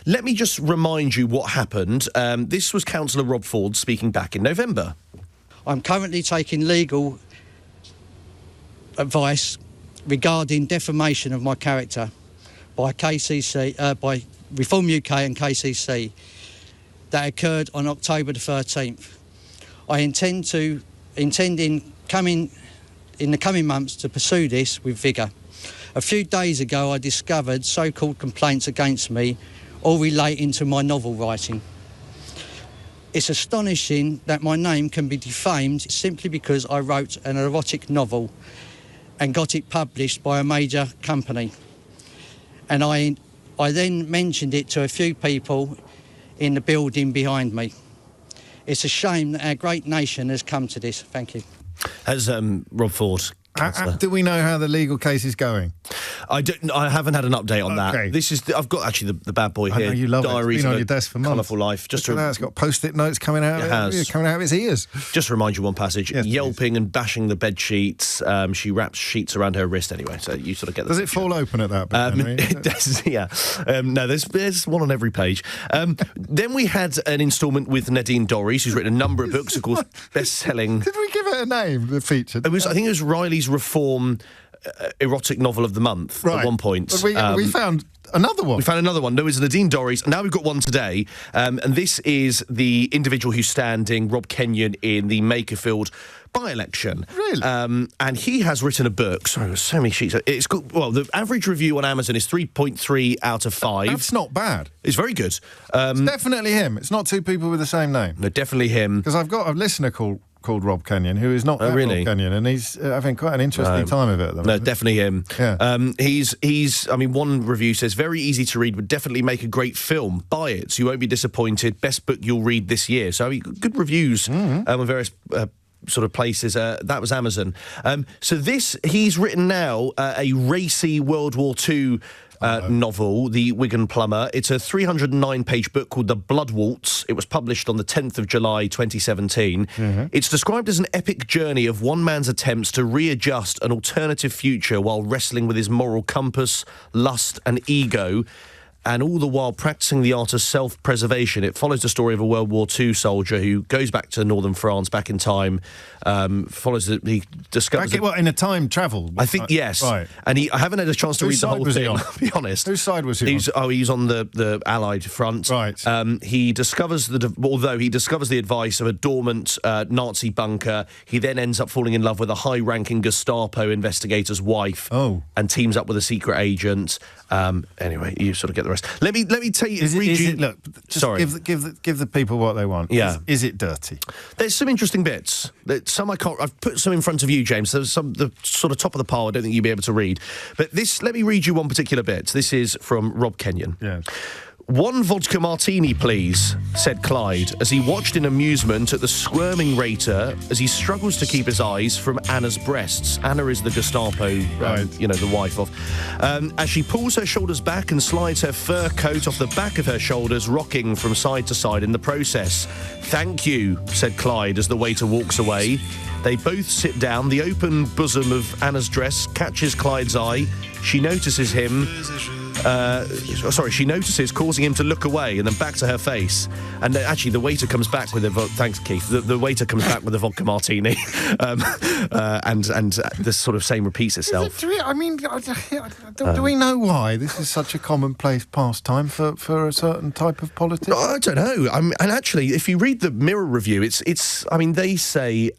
Let me just remind you what happened. This was Councillor Rob Ford speaking back in November. I'm currently taking legal advice regarding defamation of my character by KCC, by Reform UK and KCC, that occurred on October the 13th. I intend in the coming months to pursue this with vigour. A few days ago, I discovered so-called complaints against me, all relating to my novel writing. It's astonishing that my name can be defamed simply because I wrote an erotic novel and got it published by a major company. And I then mentioned it to a few people in the building behind me. It's a shame that our great nation has come to this. Thank you. As Rob Ford... Do we know how the legal case is going? I haven't had an update on that. This is I've got actually the bad boy here. I know you love Diaries it. It's been on your desk for months. Colourful life. Just it's got post-it notes coming out. Coming out of its ears. Just to remind you one passage. Yes, yelping please. And bashing the bed sheets. She wraps sheets around her wrist anyway, so you sort of get the Does it fall open at that bit, Henry? It does, yeah. No, there's one on every page. Then we had an instalment with Nadine Dorries, who's written a number of books, of course, best-selling. Did we give it a name, the feature? I think it was Riley's Reform erotic novel of the month at one point. But we found another one. We found another one. There was Nadine Dorries. Now we've got one today. And this is the individual who's standing, Rob Kenyon, in the Makerfield by-election. Really? And he has written a book. Sorry, there's so many sheets. It's good. Well, the average review on Amazon is 3.3 out of 5. That's not bad. It's very good. It's definitely him. It's not two people with the same name. No, definitely him. Because I've got a listener called Rob Kenyon, who is not Rob Kenyon, and he's having quite an interesting time of it at the moment. No, definitely him. Yeah. He's. I mean, one review says very easy to read, would definitely make a great film. Buy it, so you won't be disappointed. Best book you'll read this year. So good reviews on various sort of places. That was Amazon. So he's written now a racy World War II novel, The Wigan Plumber. It's a 309-page book called The Blood Waltz. It was published on the 10th of July 2017. It's described as an epic journey of one man's attempts to readjust an alternative future while wrestling with his moral compass, lust and ego. and all the while practising the art of self-preservation. It follows the story of a World War II soldier who goes back to northern France, back in time, he discovers... in a time travel? I think, yes. Right. And I haven't had a chance to read the whole thing, I'll be honest. Whose side was he on? He's on the Allied front. Right. He discovers the advice of a dormant Nazi bunker, he then ends up falling in love with a high-ranking Gestapo investigator's wife. Oh. And teams up with a secret agent. Anyway, you sort of get the rest. Let me tell you. Look, sorry. Give the people what they want. Yeah. Is it dirty? There's some interesting bits. Some I can't. I've put some in front of you, James. There's some the sort of top of the pile. I don't think you'll be able to read. But this. Let me read you one particular bit. This is from Rob Kenyon. Yeah. "One vodka martini, please," said Clyde, as he watched in amusement at the squirming Rater as he struggles to keep his eyes from Anna's breasts. Anna is the Gestapo, the wife of. As she pulls her shoulders back and slides her fur coat off the back of her shoulders, rocking from side to side in the process. "Thank you," said Clyde as the waiter walks away. They both sit down. The open bosom of Anna's dress catches Clyde's eye. She notices him... she notices, causing him to look away and then back to her face. And actually, the waiter comes back with a... Thanks, Keith. The waiter comes back with a vodka martini. And this sort of same repeats itself. Do we know why this is such a commonplace pastime for a certain type of politics? No, I don't know. And actually, if you read the Mirror review, it's. They say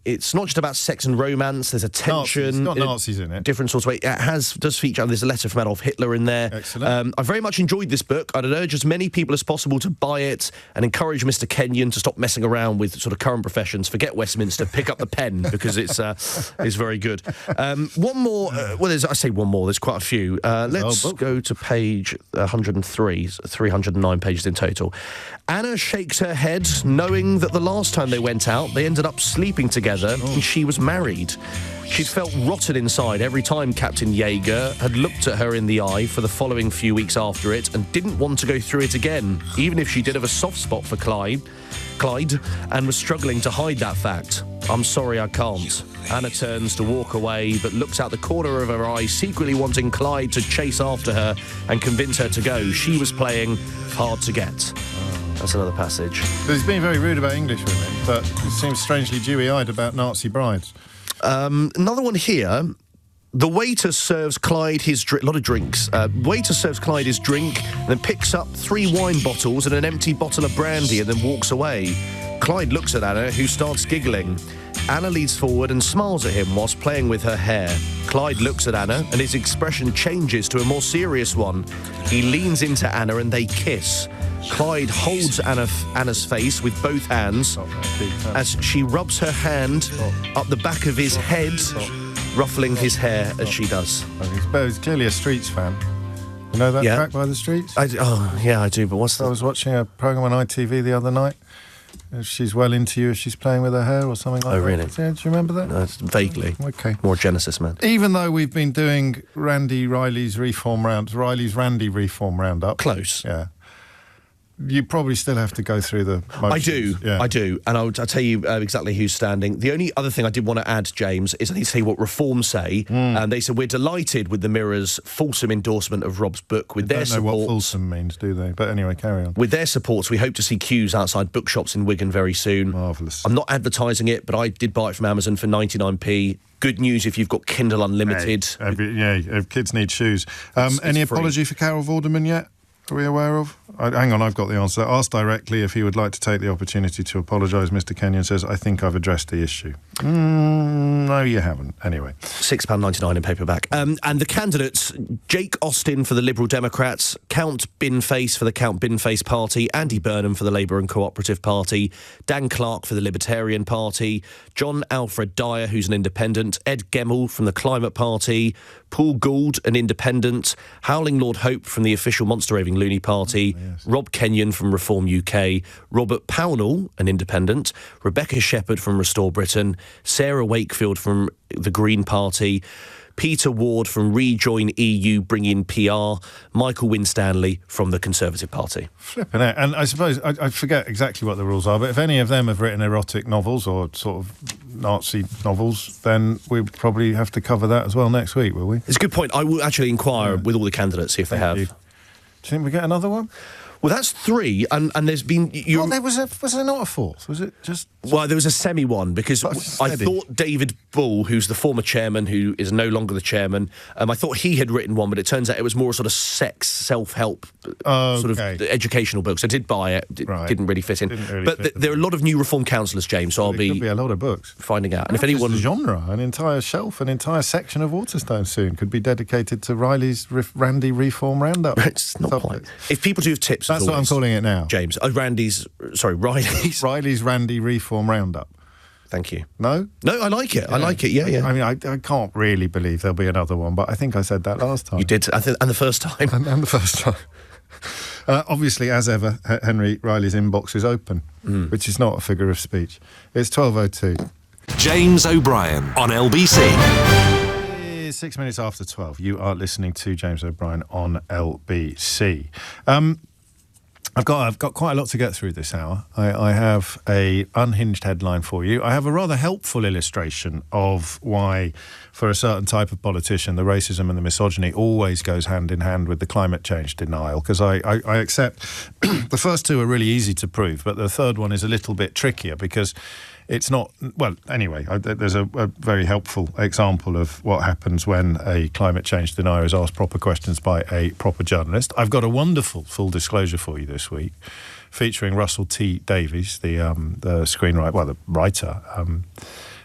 it's not just about sex and romance. There's a tension. It's got Nazis in it. Different sorts of way. It does feature. There's a letter from Adolf Hitler in there. Excellent. I very much enjoyed this book. I'd urge as many people as possible to buy it and encourage Mr. Kenyon to stop messing around with sort of current professions. Forget Westminster. Pick up the pen because it's very good. One more. I say one more. There's quite a few. Let's go to page 103. 309 pages in total. Anna shakes her head, knowing that the last time they went out, they ended up sleeping together and she was married. She'd felt rotten inside every time Captain Jaeger had looked at her in the eye for the following few weeks after it and didn't want to go through it again, even if she did have a soft spot for Clyde, and was struggling to hide that fact. "I'm sorry, I can't." Anna turns to walk away, but looks out the corner of her eye, secretly wanting Clyde to chase after her and convince her to go. She was playing hard to get. That's another passage. He's been very rude about English women, but he seems strangely dewy-eyed about Nazi brides. Another one here. The waiter serves Clyde his a lot of drinks. Waiter serves Clyde his drink, and then picks up 3 wine bottles and an empty bottle of brandy, and then walks away. Clyde looks at Anna, who starts giggling. Anna leads forward and smiles at him whilst playing with her hair. Clyde looks at Anna, and his expression changes to a more serious one. He leans into Anna, and they kiss. Clyde holds Anna's face with both hands as she rubs her hand up the back of his head, ruffling his hair as she does. He's clearly a Streets fan. You know that track by the Streets? I do, but what's that? I was watching a programme on ITV the other night. She's well into you if she's playing with her hair or something like that. Oh, really? Do you remember that? No, vaguely. Okay. More Genesis, man. Even though we've been doing Riley's Reform Roundup. Close. Yeah. You probably still have to go through the motions. I do. And I'll tell you exactly who's standing. The only other thing I did want to add, James, is I need to tell you what Reform say. And they said, we're delighted with the Mirror's fulsome endorsement of Rob's book. With their support, don't know what fulsome means, do they? But anyway, carry on. With their supports, we hope to see queues outside bookshops in Wigan very soon. Marvellous. I'm not advertising it, but I did buy it from Amazon for 99p. Good news if you've got Kindle Unlimited. Kids need shoes. Any apology for Carol Vorderman yet? Are we aware of? Hang on, I've got the answer. Asked directly if he would like to take the opportunity to apologise. Mr. Kenyon says, I think I've addressed the issue. No, you haven't. Anyway. £6.99 in paperback. And the candidates, Jake Austin for the Liberal Democrats, Count Binface for the Count Binface Party, Andy Burnham for the Labour and Cooperative Party, Dan Clark for the Libertarian Party, John Alfred Dyer, who's an independent, Ed Gemmell from the Climate Party, Paul Gould, an independent, Howling Lord Hope from the official monster-raving Looney Party, Rob Kenyon from Reform UK, Robert Pownall, an independent, Rebecca Shepherd from Restore Britain, Sarah Wakefield from the Green Party, Peter Ward from Rejoin EU, Bring In PR, Michael Winstanley from the Conservative Party. Flipping it. And I suppose, I forget exactly what the rules are, but if any of them have written erotic novels or sort of Nazi novels, then we would probably have to cover that as well next week, will we? It's a good point. I will actually inquire with all the candidates, see if they have. Do you think we get another one? Well, that's 3, and there's been... Well, was there not a 4th? Was it just... Well, there was a semi-one, because I thought David Bull, who's the former chairman, who is no longer the chairman, I thought he had written one, but it turns out it was more sort of sex, self-help, sort of educational books. I did buy it. It didn't really fit in. There are a lot of new reform councillors, James, so I'll be... could be a lot of books. Finding out. And if anyone... genre, an entire shelf, an entire section of Waterstone soon could be dedicated to Riley's Randy Reform Roundup. It's not quite. If people do have tips... That's what I'm calling it now. James. Riley's... Riley's Randy Reform Roundup. Thank you. No? No, I like it. Yeah. I like it, yeah. I mean, I can't really believe there'll be another one, but I think I said that last time. You did, and the first time. And the first time. Obviously, as ever, Henry Riley's inbox is open, which is not a figure of speech. It's 12:02. James O'Brien on LBC. 6 minutes after 12. You are listening to James O'Brien on LBC. I've got quite a lot to get through this hour. I have a unhinged headline for you. I have a rather helpful illustration of why, for a certain type of politician, the racism and the misogyny always goes hand in hand with the climate change denial, because I accept the first two are really easy to prove, but the third one is a little bit trickier because it's not... Well, anyway, there's a very helpful example of what happens when a climate change denier is asked proper questions by a proper journalist. I've got a wonderful full disclosure for you this week, featuring Russel T. Davies, the screenwriter, well, the writer,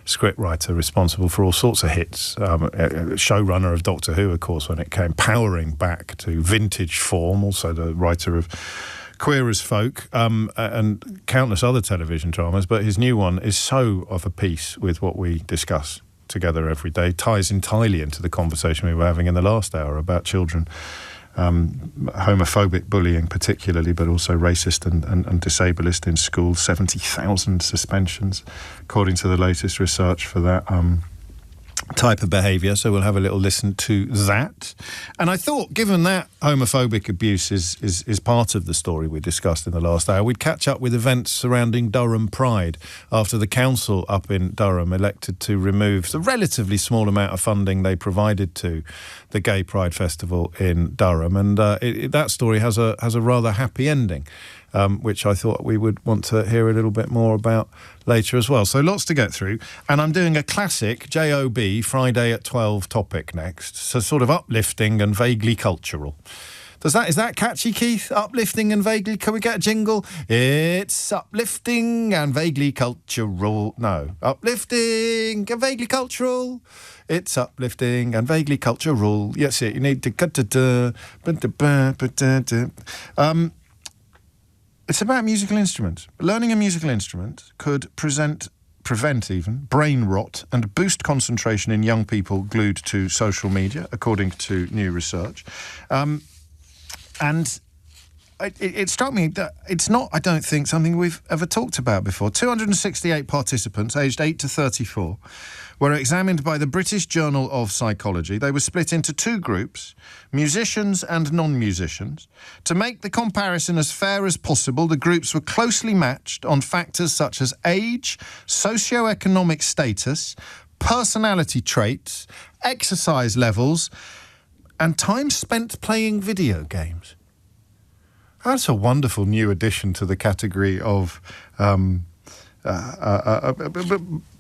script writer responsible for all sorts of hits, showrunner of Doctor Who, of course, when it came powering back to vintage form, also the writer of Queer as Folk, and countless other television dramas, but his new one is so of a piece with what we discuss together every day, ties entirely into the conversation we were having in the last hour about children, homophobic bullying particularly, but also racist and disableist in schools. 70,000 suspensions, according to the latest research for that type of behaviour, so we'll have a little listen to that. And I thought, given that homophobic abuse is part of the story we discussed in the last hour, we'd catch up with events surrounding Durham Pride after the council up in Durham elected to remove the relatively small amount of funding they provided to the Gay Pride Festival in Durham, and that story has a rather happy ending, which I thought we would want to hear a little bit more about later as well. So lots to get through. And I'm doing a classic JOB Friday at 12 topic next. So sort of uplifting and vaguely cultural. Is that catchy, Keith? Uplifting and vaguely... Can we get a jingle? It's uplifting and vaguely cultural. No. Uplifting and vaguely cultural. It's uplifting and vaguely cultural. Yes, you need to... It's about musical instruments. Learning a musical instrument could prevent brain rot and boost concentration in young people glued to social media, according to new research. And it struck me that it's not, I don't think, something we've ever talked about before. 268 participants, aged 8 to 34, were examined by the British Journal of Psychology. They were split into two groups, musicians and non-musicians. To make the comparison as fair as possible, the groups were closely matched on factors such as age, socio-economic status, personality traits, exercise levels, and time spent playing video games. That's a wonderful new addition to the category of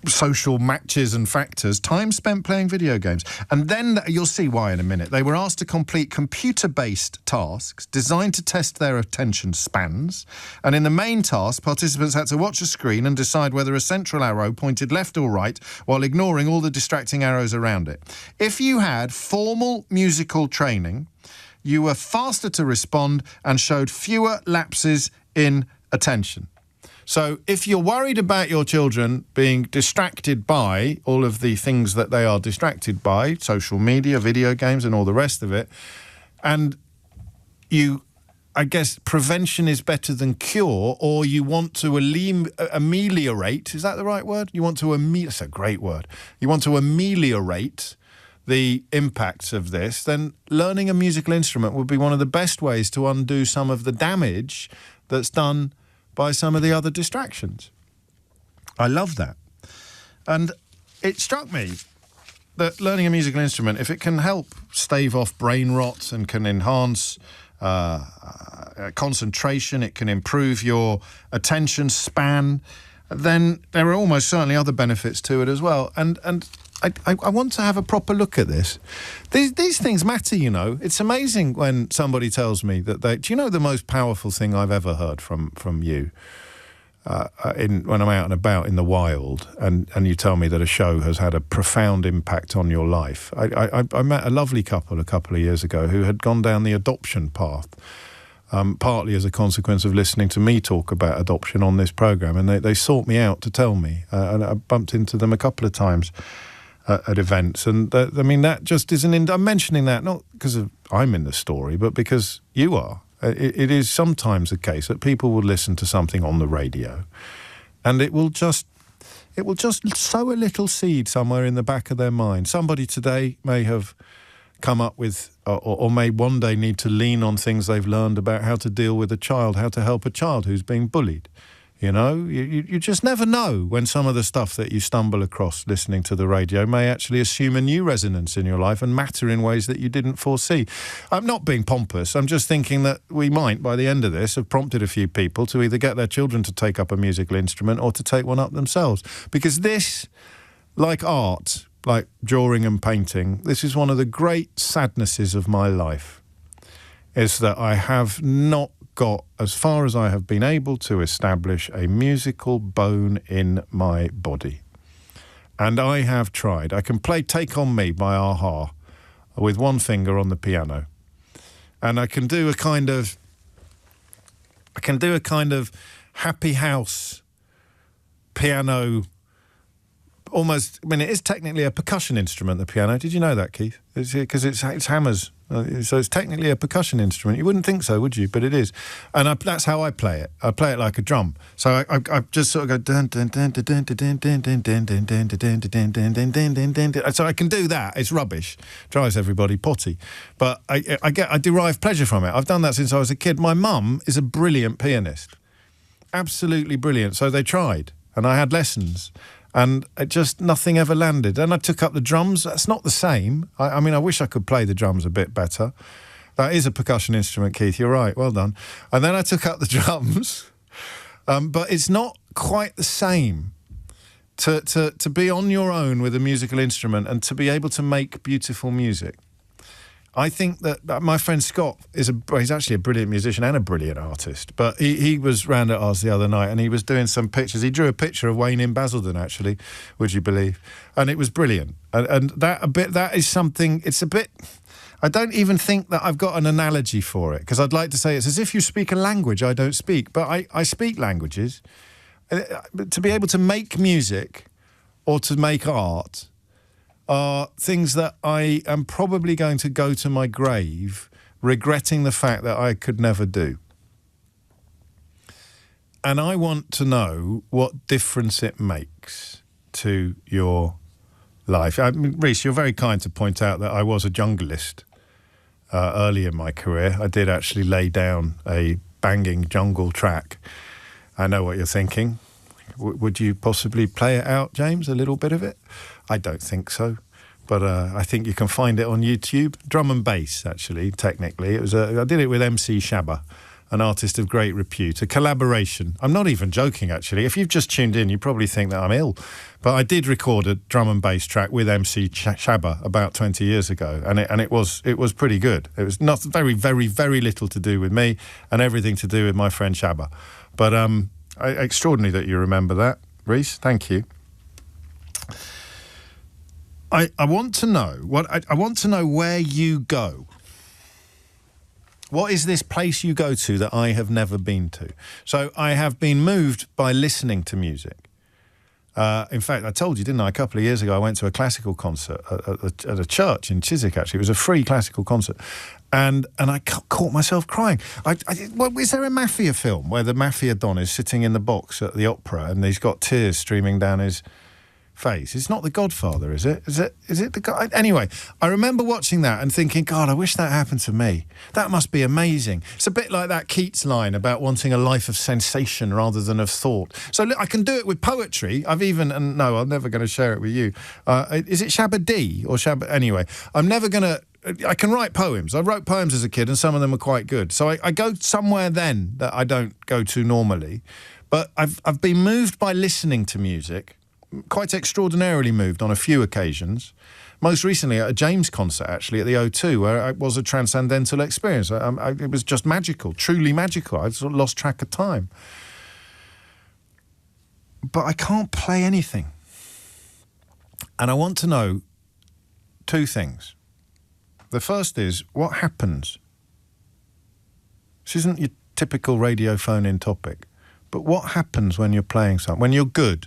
social matches and factors, time spent playing video games. And then you'll see why in a minute. They were asked to complete computer-based tasks designed to test their attention spans. And in the main task, participants had to watch a screen and decide whether a central arrow pointed left or right while ignoring all the distracting arrows around it. If you had formal musical training, you were faster to respond and showed fewer lapses in attention. So if you're worried about your children being distracted by all of the things that they are distracted by, social media, video games and all the rest of it, and I guess prevention is better than cure, or you want to ameliorate, is that the right word? That's a great word. You want to ameliorate the impacts of this, then learning a musical instrument would be one of the best ways to undo some of the damage that's done by some of the other distractions. I love that. And it struck me that learning a musical instrument, if it can help stave off brain rot and can enhance concentration, it can improve your attention span, then there are almost certainly other benefits to it as well. And I want to have a proper look at this. These things matter, you know. It's amazing when somebody tells me that do you know the most powerful thing I've ever heard from you? When I'm out and about in the wild, and you tell me that a show has had a profound impact on your life. I met a lovely couple a couple of years ago who had gone down the adoption path, partly as a consequence of listening to me talk about adoption on this programme, and they sought me out to tell me, and I bumped into them a couple of times at events, and that just isn't. I'm mentioning that not because I'm in the story, but because you are. It is sometimes the case that people will listen to something on the radio, and it will just sow a little seed somewhere in the back of their mind. Somebody today may have come up with, or may one day need to lean on things they've learned about how to deal with a child, how to help a child who's being bullied. You know, you just never know when some of the stuff that you stumble across listening to the radio may actually assume a new resonance in your life and matter in ways that you didn't foresee. I'm not being pompous. I'm just thinking that we might, by the end of this, have prompted a few people to either get their children to take up a musical instrument or to take one up themselves. Because this, like art, like drawing and painting, this is one of the great sadnesses of my life, is that I have not got as far as I have been able to establish a musical bone in my body. And I have tried. I can play Take On Me by a-ha with one finger on the piano. And I can do a kind of happy house piano, almost, I mean, it is technically a percussion instrument, the piano. Did you know that, Keith? Because it's hammers. So it's technically a percussion instrument. You wouldn't think so, would you? But it is. And that's how I play it. I play it like a drum. So I just sort of go dun dun dun dun dun dun dun dun dun dun dun dun dun dun dun dun dun dun. So I can do that. It's rubbish. Drives everybody potty. But I derive pleasure from it. I've done that since I was a kid. My mum is a brilliant pianist. Absolutely brilliant. So they tried. And I had lessons. And nothing ever landed. And I took up the drums. That's not the same. I mean, I wish I could play the drums a bit better. That is a percussion instrument, Keith. You're right. Well done. And then I took up the drums. But it's not quite the same to be on your own with a musical instrument and to be able to make beautiful music. I think that my friend Scott he's actually a brilliant musician and a brilliant artist. But he was round at ours the other night and he was doing some pictures. He drew a picture of Wayne in Basildon, actually, would you believe? And it was brilliant. And that is something. It's a bit. I don't even think that I've got an analogy for it, because I'd like to say it's as if you speak a language I don't speak. But I speak languages. But to be able to make music or to make art are things that I am probably going to go to my grave regretting the fact that I could never do. And I want to know what difference it makes to your life. I mean, Reece, you're very kind to point out that I was a junglist early in my career. I did actually lay down a banging jungle track. I know what you're thinking. Would you possibly play it out, James, a little bit of it? I don't think so, but I think you can find it on YouTube. Drum and bass, actually, technically. I did it with MC Shabba, an artist of great repute, a collaboration. I'm not even joking, actually. If you've just tuned in, you probably think that I'm ill. But I did record a drum and bass track with MC Shabba about 20 years ago, and it was pretty good. It was not very, very, very little to do with me and everything to do with my friend Shabba. But extraordinary that you remember that, Reece. Thank you. I want to know I want to know where you go. What is this place you go to that I have never been to? So I have been moved by listening to music. In fact, I told you, didn't I? A couple of years ago, I went to a classical concert at a church in Chiswick, actually. It was a free classical concert. And I caught myself crying. Is there a mafia film where the mafia don is sitting in the box at the opera and he's got tears streaming down his face? It's not The Godfather, is it? Is it the guy? Anyway, I remember watching that and thinking, God, I wish that happened to me. That must be amazing. It's a bit like that Keats line about wanting a life of sensation rather than of thought. So look, I can do it with poetry. No, I'm never going to share it with you. Is it Shabba D or Shabba? Anyway, I'm never going to I can write poems. I wrote poems as a kid, and some of them were quite good. So I go somewhere then that I don't go to normally. But I've been moved by listening to music, quite extraordinarily moved on a few occasions. Most recently at a James concert, actually, at the O2, where it was a transcendental experience. It was just magical, truly magical. I sort of lost track of time. But I can't play anything. And I want to know two things. The first is, what happens? This isn't your typical radio phone-in topic, but what happens when you're playing something? When you're good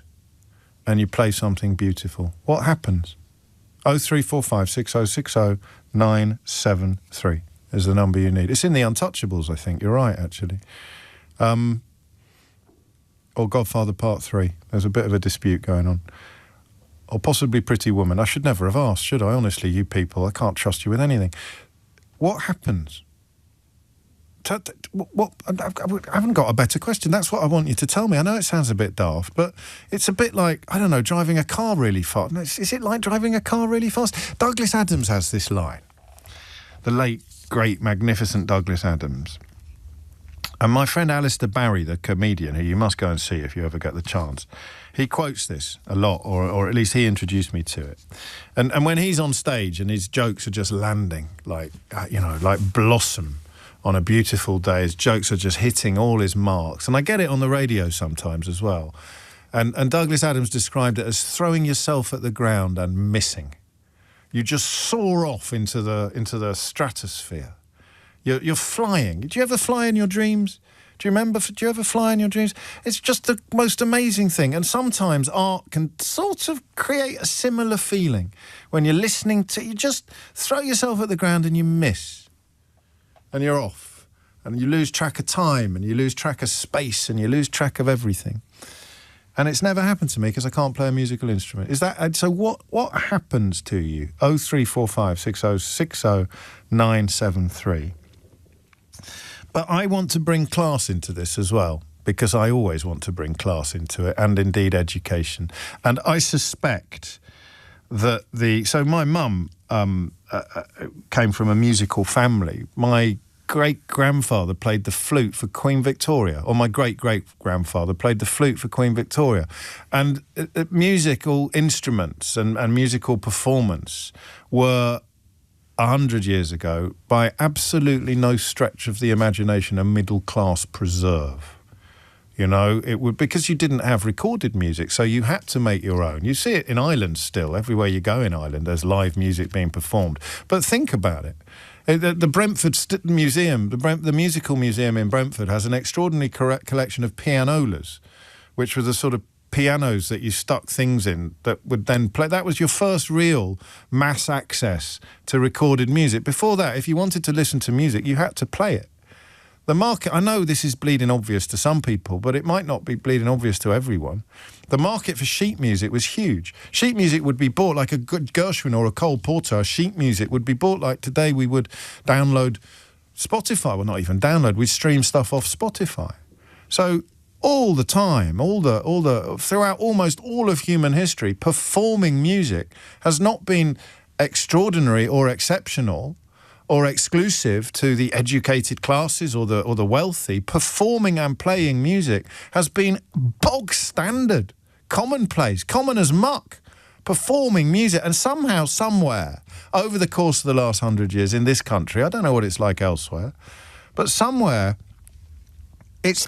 and you play something beautiful, what happens? 0345 6060 973 is the number you need. It's in the Untouchables, I think. You're right, actually. Or Godfather Part 3. There's a bit of a dispute going on. Or possibly Pretty Woman. I should never have asked, should I? Honestly, you people, I can't trust you with anything. What happens? What? I haven't got a better question. That's what I want you to tell me. I know it sounds a bit daft, but it's a bit like, I don't know, driving a car really fast. Is it like driving a car really fast? Douglas Adams has this line. The late, great, magnificent Douglas Adams. And my friend Alistair Barry, the comedian, who you must go and see if you ever get the chance, he quotes this a lot, or at least he introduced me to it. And when he's on stage and his jokes are just landing like blossom on a beautiful day, his jokes are just hitting all his marks. And I get it on the radio sometimes as well. And Douglas Adams described it as throwing yourself at the ground and missing. You just soar off into the stratosphere. You're flying. Do you ever fly in your dreams? Do you remember? Do you ever fly in your dreams? It's just the most amazing thing. And sometimes art can sort of create a similar feeling. When you're listening to, you just throw yourself at the ground and you miss. And you're off. And you lose track of time, and you lose track of space, and you lose track of everything. And it's never happened to me because I can't play a musical instrument. Is that so? What happens to you? 0345 6060 973. But I want to bring class into this as well, because I always want to bring class into it, and indeed education. And I suspect that so my mum came from a musical family. My great-grandfather played the flute for Queen Victoria, or my great-great-grandfather played the flute for Queen Victoria. And musical instruments and musical performance were 100 years ago, by absolutely no stretch of the imagination, a middle-class preserve. You know, it would, because you didn't have recorded music, so you had to make your own. You see it in Ireland still. Everywhere you go in Ireland, there's live music being performed. But think about it. The Brentford Museum, the Musical Museum in Brentford, has an extraordinary collection of pianolas, which were the sort of pianos that you stuck things in that would then play. That was your first real mass access to recorded music. Before that, if you wanted to listen to music, you had to play it. The market, I know this is bleeding obvious to some people, but it might not be bleeding obvious to everyone. The market for sheet music was huge. Sheet music would be bought like a good Gershwin or a Cole Porter. Sheet music would be bought like today we would download Spotify. Well, not even download. We'd stream stuff off Spotify. So all the time, throughout almost all of human history, performing music has not been extraordinary or exceptional or exclusive to the educated classes or the wealthy. Performing and playing music has been bog standard, commonplace, common as muck. Performing music, and somehow, somewhere, over the course of the last 100 years in this country, I don't know what it's like elsewhere, but somewhere it's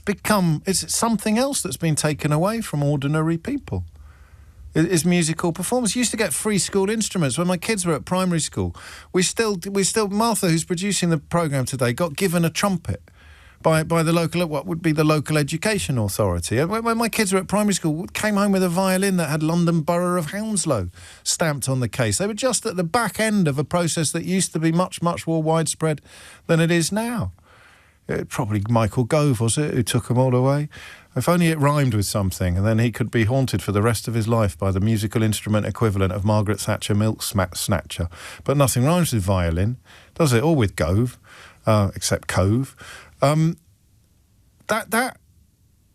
something else that's been taken away from ordinary people. Is musical performance. You used to get free school instruments when my kids were at primary school. We still Martha, who's producing the programme today, got given a trumpet by the local, what would be the local education authority. When my kids were at primary school, came home with a violin that had London Borough of Hounslow stamped on the case. They were just at the back end of a process that used to be much, much more widespread than it is now. Probably Michael Gove, was it, who took them all away? If only it rhymed with something, and then he could be haunted for the rest of his life by the musical instrument equivalent of Margaret Thatcher Milk Snatcher. But nothing rhymes with violin, does it? Or with Gove, except Cove. That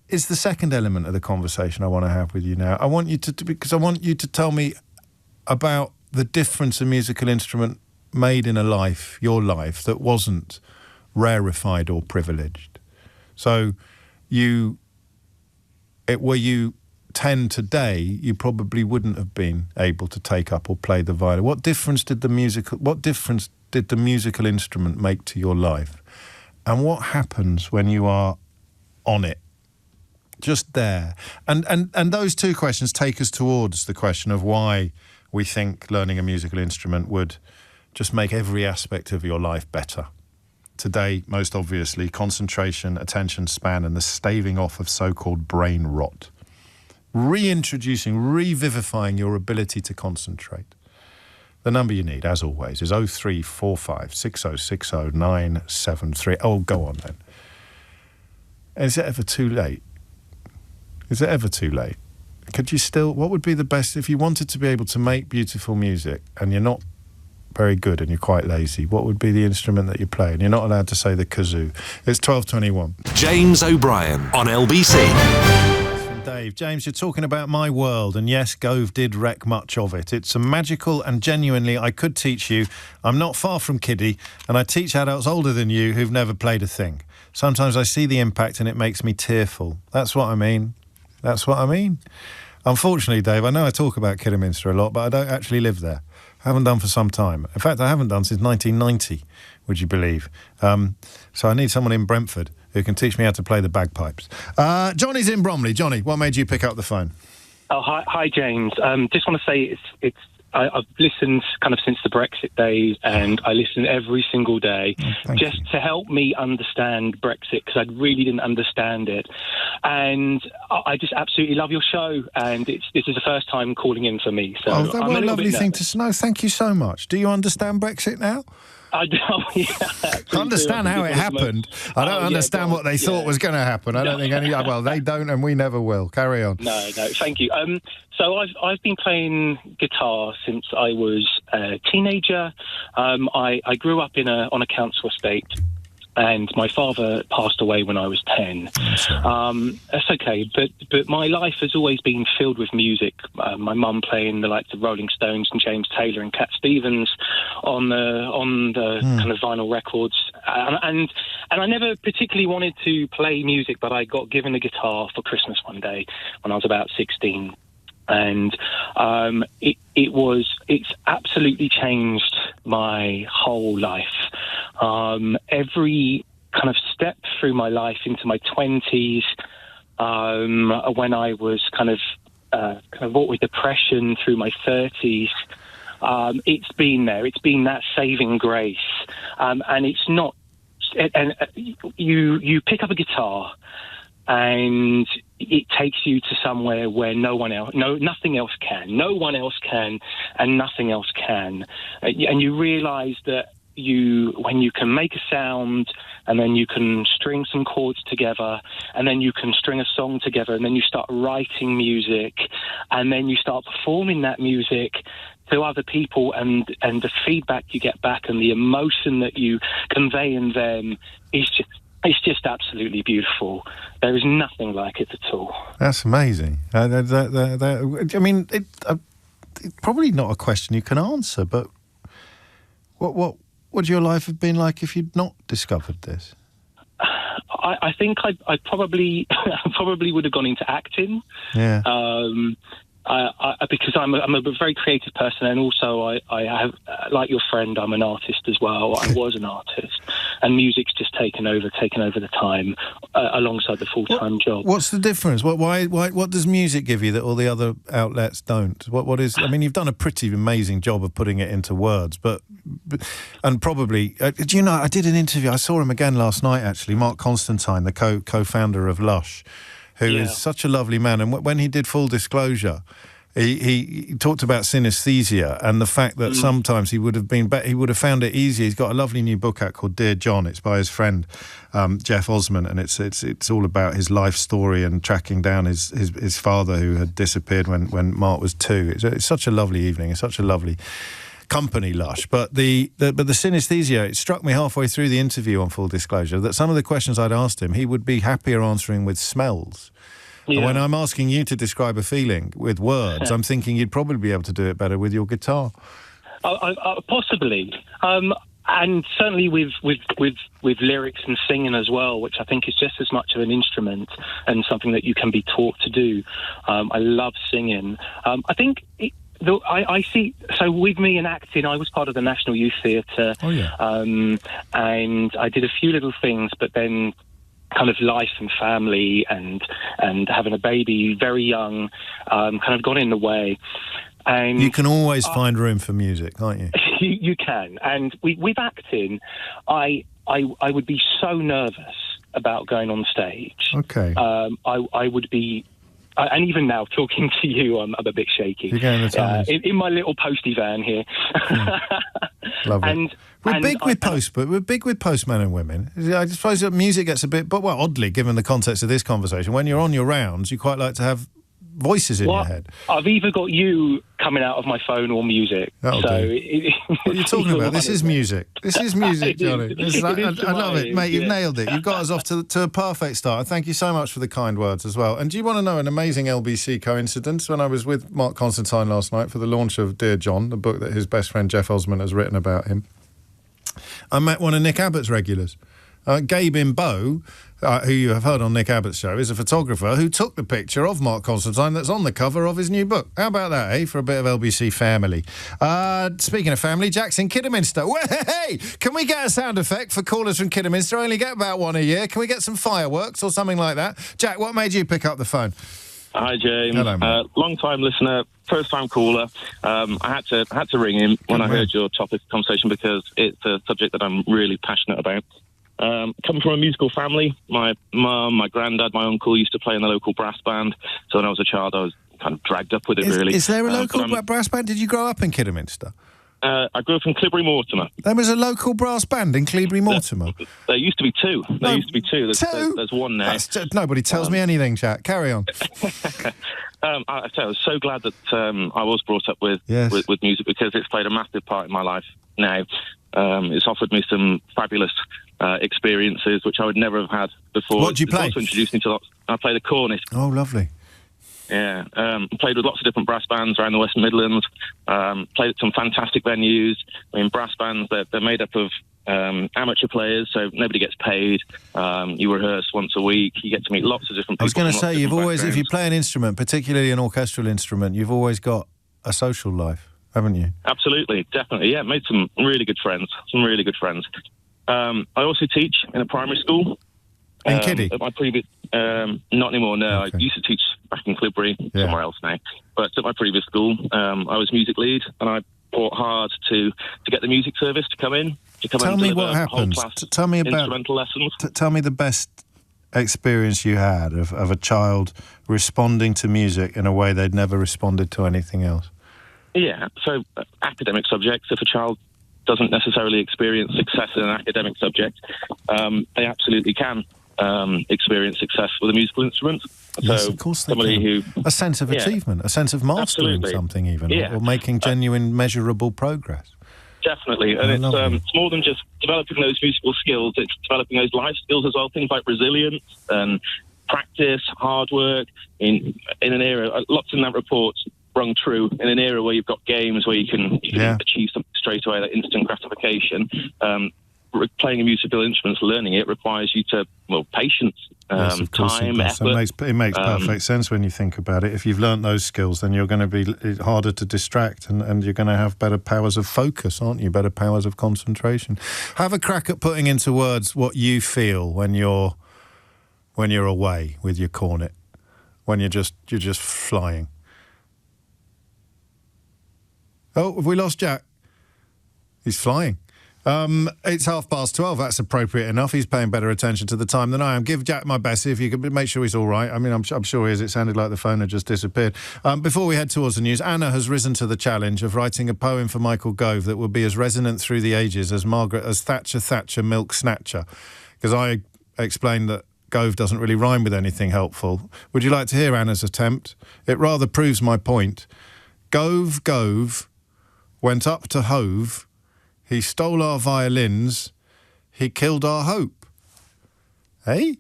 is the second element of the conversation I want to have with you now. I want you to tell me about the difference a musical instrument made in a life, your life, that wasn't rarefied or privileged. So were you 10 today, you probably wouldn't have been able to take up or play the violin. What difference did the musical instrument make to your life? And what happens when you are on it? Just there. And those two questions take us towards the question of why we think learning a musical instrument would just make every aspect of your life better. Today, most obviously, concentration, attention span, and the staving off of so-called brain rot. Reintroducing, revivifying your ability to concentrate. The number you need, as always, is 0345 6060 973. Oh, go on then. Is it ever too late? Is it ever too late? Could you still... What would be the best... If you wanted to be able to make beautiful music and you're not very good and you're quite lazy, what would be the instrument that you play? And you're not allowed to say the kazoo. It's 12:21. James O'Brien on LBC. Dave, James, you're talking about my world, and yes, Gove did wreck much of it. It's a magical, and genuinely, I could teach you. I'm not far from kiddie, and I teach adults older than you who've never played a thing. Sometimes I see the impact and it makes me tearful. That's what I mean. That's what I mean. Unfortunately, Dave, I know I talk about Kidderminster a lot, but I don't actually live there. I haven't done for some time. In fact, I haven't done since 1990, would you believe? So I need someone in Brentford who can teach me how to play the bagpipes. Johnny's in Bromley. Johnny, what made you pick up the phone? Oh, hi, James. Just want to say I've listened kind of since the Brexit days, and I listen every single day just to help me understand Brexit, because I really didn't understand it. And I just absolutely love your show, and this is the first time calling in for me. So that was a lovely thing to know. Thank you so much. Do you understand Brexit now? I understand how it happened. I don't understand what they thought was going to happen. I don't think any... Well, they don't, and we never will. Carry on. No, thank you. So I've been playing guitar since I was a teenager. I grew up on a council estate, and my father passed away when I was 10. That's okay, but my life has always been filled with music. My mum playing the likes of Rolling Stones and James Taylor and Cat Stevens on the kind of vinyl records, and I never particularly wanted to play music, but I got given a guitar for Christmas one day when I was about 16. And it's absolutely changed my whole life. Every kind of step through my life into my 20s, when I was kind of brought with depression through my 30s, it's been there. It's been that saving grace, and it's not. And you pick up a guitar, and it takes you to somewhere where nothing else can. No one else can, and nothing else can. And you realise that when you can make a sound, and then you can string some chords together, and then you can string a song together, and then you start writing music, and then you start performing that music to other people, and the feedback you get back and the emotion that you convey in them is just... It's just absolutely beautiful. There is nothing like it at all. That's amazing. I mean, it's probably not a question you can answer, but what would your life have been like if you'd not discovered this? I think I probably would have gone into acting. Yeah. Because I'm a very creative person, and also I have, like your friend, I'm an artist as well. I was an artist, and music's just taken over the time alongside the full-time job. What's the difference? What does music give you that all the other outlets don't? What is? I mean, you've done a pretty amazing job of putting it into words, but probably. Do you know? I did an interview. I saw him again last night. Actually, Mark Constantine, the co-founder of Lush, who is such a lovely man. And when he did Full Disclosure, he talked about synesthesia and the fact that sometimes he would have found it easier. He's got a lovely new book out called Dear John. It's by his friend Jeff Osman, and it's all about his life story and tracking down his father, who had disappeared when Mark was 2. It's such a lovely evening. It's such a lovely company, Lush. But the synesthesia, it struck me halfway through the interview on Full Disclosure that some of the questions I'd asked him, he would be happier answering with smells. Yeah. And when I'm asking you to describe a feeling with words, I'm thinking you'd probably be able to do it better with your guitar. Possibly. And certainly with lyrics and singing as well, which I think is just as much of an instrument and something that you can be taught to do. I love singing. I think I see. So with me in acting, I was part of the National Youth Theatre. Oh yeah. And I did a few little things, but then kind of life and family and having a baby very young kind of got in the way. And you can always find room for music, can't you? You can. And with acting, I would be so nervous about going on stage. Okay. I would be... and even now, talking to you, I'm a bit shaky. You're getting the tummies. In my little postie van here. Love it. We're big with postmen and women. I suppose that music gets a bit... But, well, oddly, given the context of this conversation, when you're on your rounds, you quite like to have voices in your head. I've either got you coming out of my phone or music. That'll do. What are you talking about? This is music. This is music, Johnny. I love it, mate. You've nailed it. You've got us off to a perfect start. Thank you so much for the kind words as well. And do you want to know an amazing LBC coincidence? When I was with Mark Constantine last night for the launch of Dear John, the book that his best friend Jeff Osman has written about him, I met one of Nick Abbott's regulars. Gabe Imbeau, who you have heard on Nick Abbott's show, is a photographer who took the picture of Mark Constantine that's on the cover of his new book. How about that, eh? For a bit of LBC family. Speaking of family, Jack's in Kidderminster. Hey! Can we get a sound effect for callers from Kidderminster? I only get about one a year. Can we get some fireworks or something like that? Jack, what made you pick up the phone? Hi, James. Hello, long-time listener, first-time caller. I had to ring him when I heard your topic of conversation because it's a subject that I'm really passionate about. Coming from a musical family, my mum, my granddad, my uncle used to play in the local brass band. So when I was a child, I was kind of dragged up with it, really. Is there a local brass band? Did you grow up in Kidderminster? I grew up in Cleobury-Mortimer. There was a local brass band in Cleobury-Mortimer? There used to be two. There's one now. Nobody tells me anything, Jack. Carry on. I was so glad that I was brought up with music because it's played a massive part in my life now. It's offered me some fabulous experiences which I would never have had before. What do you play? It's also introduced me to lots. I play the cornet. Oh, lovely. Yeah, played with lots of different brass bands around the West Midlands. Played at some fantastic venues. I mean, brass bands, they're made up of amateur players, so nobody gets paid. You rehearse once a week. You get to meet lots of different people. I was going to say, you've always, if you play an instrument, particularly an orchestral instrument, you've always got a social life, haven't you? Absolutely, definitely. Yeah, made some really good friends. I also teach in a primary school. In Kiddie? At my previous, not anymore, no. Okay. I used to teach back in Clibbury, somewhere else now. But at my previous school, I was music lead, and I fought hard to get the music service to come in. Tell me what happens. Tell me about instrumental lessons. Tell me the best experience you had of a child responding to music in a way they'd never responded to anything else. Yeah, so academic subjects, if a child doesn't necessarily experience success in an academic subject, they absolutely can experience success with a musical instrument. Yes, so of course somebody who... A sense of achievement, a sense of mastering something even, or making genuine, measurable progress. Definitely, and it's more than just developing those musical skills, it's developing those life skills as well, things like resilience and practice, hard work, in an era, lots in that report rung true, in an era where you've got games where you can achieve something straight away, that instant gratification. Playing a musical instrument, learning it requires you to, patience, yes, of course time, effort. It makes perfect sense when you think about it. If you've learnt those skills, then you're going to be harder to distract and you're going to have better powers of focus, aren't you? Better powers of concentration. Have a crack at putting into words what you feel when you're away with your cornet, when you're just flying. Oh, have we lost Jack? He's flying. It's 12:30. That's appropriate enough. He's paying better attention to the time than I am. Give Jack my best, see if you can make sure he's all right. I mean, I'm sure he is. It sounded like the phone had just disappeared. Before we head towards the news, Anna has risen to the challenge of writing a poem for Michael Gove that will be as resonant through the ages as Thatcher Milk Snatcher. Because I explained that Gove doesn't really rhyme with anything helpful. Would you like to hear Anna's attempt? It rather proves my point. Gove went up to Hove. He stole our violins. He killed our hope. Hey?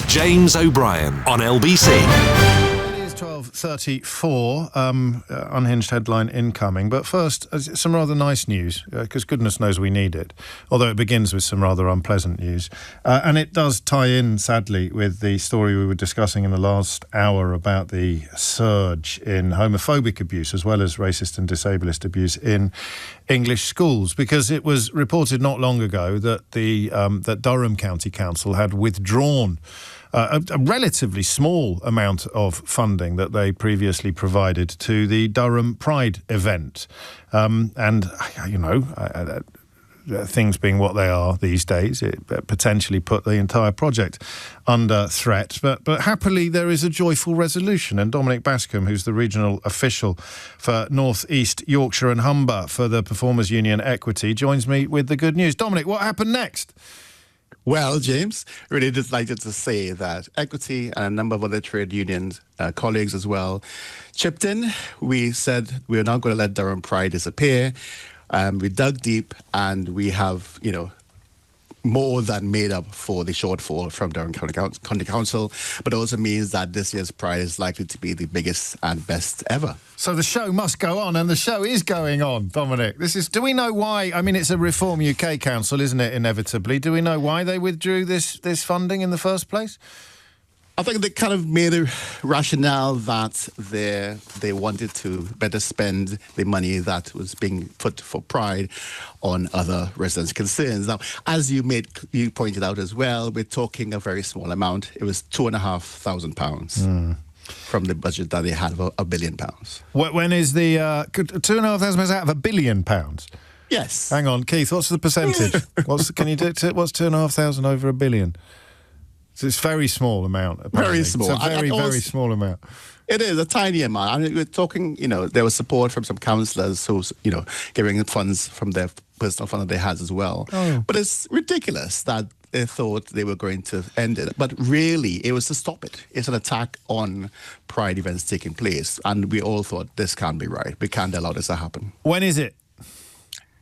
James O'Brien on LBC. It is 12:34, unhinged headline incoming. But first, some rather nice news, because goodness knows we need it, although it begins with some rather unpleasant news. And it does tie in, sadly, with the story we were discussing in the last hour about the surge in homophobic abuse as well as racist and disableist abuse in English schools, because it was reported not long ago that that Durham County Council had withdrawn a relatively small amount of funding that they previously provided to the Durham Pride event. And, you know, things being what they are these days, it potentially put the entire project under threat. But happily, there is a joyful resolution. And Dominic Bascombe, who's the regional official for North East Yorkshire and Humber for the Performers Union Equity, joins me with the good news. Dominic, what happened next? Well, James, really delighted to say that Equity and a number of other trade unions, colleagues as well, chipped in. We said we're not going to let Durham Pride disappear. We dug deep and we have, you know, more than made up for the shortfall from Durham County Council, but also means that this year's Pride is likely to be the biggest and best ever. So the show must go on, and the show is going on, Dominic. Do we know why? I mean, it's a Reform UK Council, isn't it, inevitably? Do we know why they withdrew this funding in the first place? I think they kind of made a rationale that they wanted to better spend the money that was being put for Pride on other residents' concerns. Now, as you pointed out as well, we're talking a very small amount. It was £2,500 from the budget that they had of £1 billion. When is the £2,500 out of £1 billion? Yes. Hang on, Keith. What's the percentage? Can you do it? What's £2,500 over £1 billion? So it's a very small amount, apparently. Very small. It's a very small amount. It is a tiny amount. I mean, we're talking, you know, there was support from some councillors who's, you know, giving funds from their personal fund that they had as well. Oh. But it's ridiculous that they thought they were going to end it. But really, it was to stop it. It's an attack on Pride events taking place. And we all thought, this can't be right. We can't allow this to happen. When is it?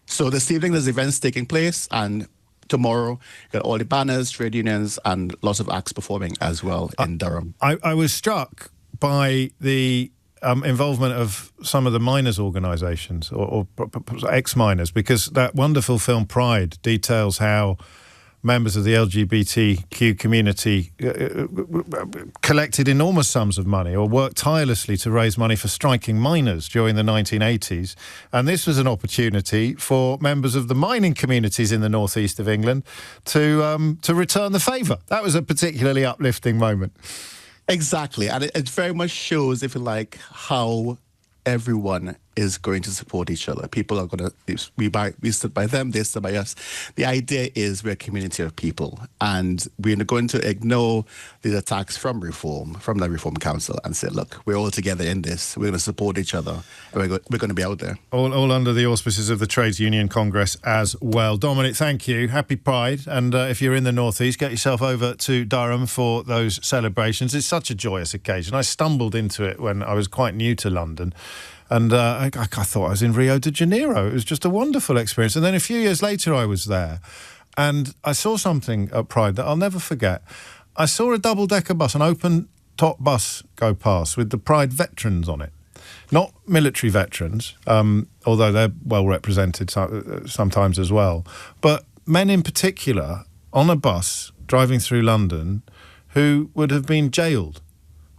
So this evening, there's events taking place, and tomorrow, you got all the banners, trade unions, and lots of acts performing as well in Durham. I was struck by the involvement of some of the miners' organisations or ex-miners, because that wonderful film Pride details how members of the LGBTQ community collected enormous sums of money or worked tirelessly to raise money for striking miners during the 1980s. And this was an opportunity for members of the mining communities in the northeast of England to return the favour. That was a particularly uplifting moment. Exactly. And it very much shows, if you like, how everyone is going to support each other. People are going to, we stood by them, they stood by us. The idea is we're a community of people, and we're going to ignore these attacks from the Reform Council and say, look, we're all together in this. We're going to support each other, and we're going to be out there. All under the auspices of the Trades Union Congress as well. Dominic, thank you. Happy Pride. And if you're in the North East, get yourself over to Durham for those celebrations. It's such a joyous occasion. I stumbled into it when I was quite new to London. And I thought I was in Rio de Janeiro. It was just a wonderful experience. And then a few years later, I was there, and I saw something at Pride that I'll never forget. I saw a double-decker bus, an open-top bus, go past with the Pride veterans on it. Not military veterans, although they're well represented sometimes as well, but men in particular on a bus driving through London who would have been jailed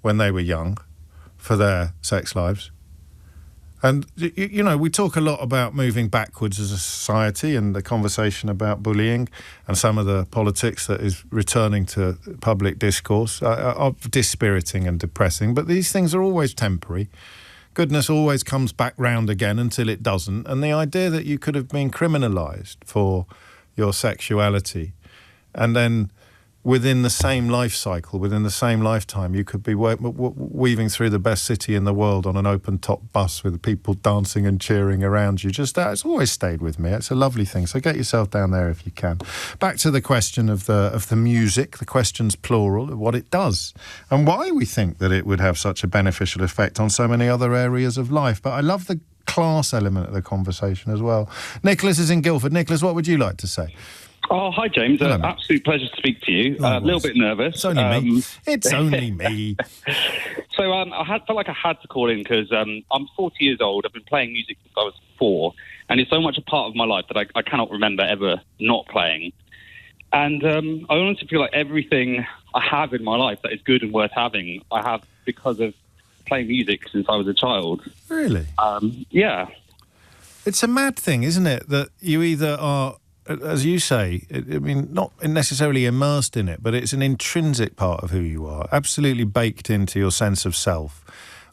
when they were young for their sex lives. And, you know, we talk a lot about moving backwards as a society and the conversation about bullying and some of the politics that is returning to public discourse are dispiriting and depressing. But these things are always temporary. Goodness always comes back round again until it doesn't. And the idea that you could have been criminalised for your sexuality and then within the same life cycle, within the same lifetime, you could be weaving through the best city in the world on an open-top bus with people dancing and cheering around you. Just that, it's always stayed with me. It's a lovely thing. So get yourself down there if you can. Back to the question of the music, the questions plural, of what it does and why we think that it would have such a beneficial effect on so many other areas of life. But I love the class element of the conversation as well. Nicholas is in Guildford. Nicholas, what would you like to say? Oh, hi, James. Hello, absolute pleasure to speak to you. A little bit nervous. It's only me. It's only me. So So felt like I had to call in because I'm 40 years old. I've been playing music since I was 4, and it's so much a part of my life that I cannot remember ever not playing. And I honestly feel like everything I have in my life that is good and worth having, I have because of playing music since I was a child. Really? Yeah. It's a mad thing, isn't it, that you either are, as you say, I mean, not necessarily immersed in it, but it's an intrinsic part of who you are, absolutely baked into your sense of self.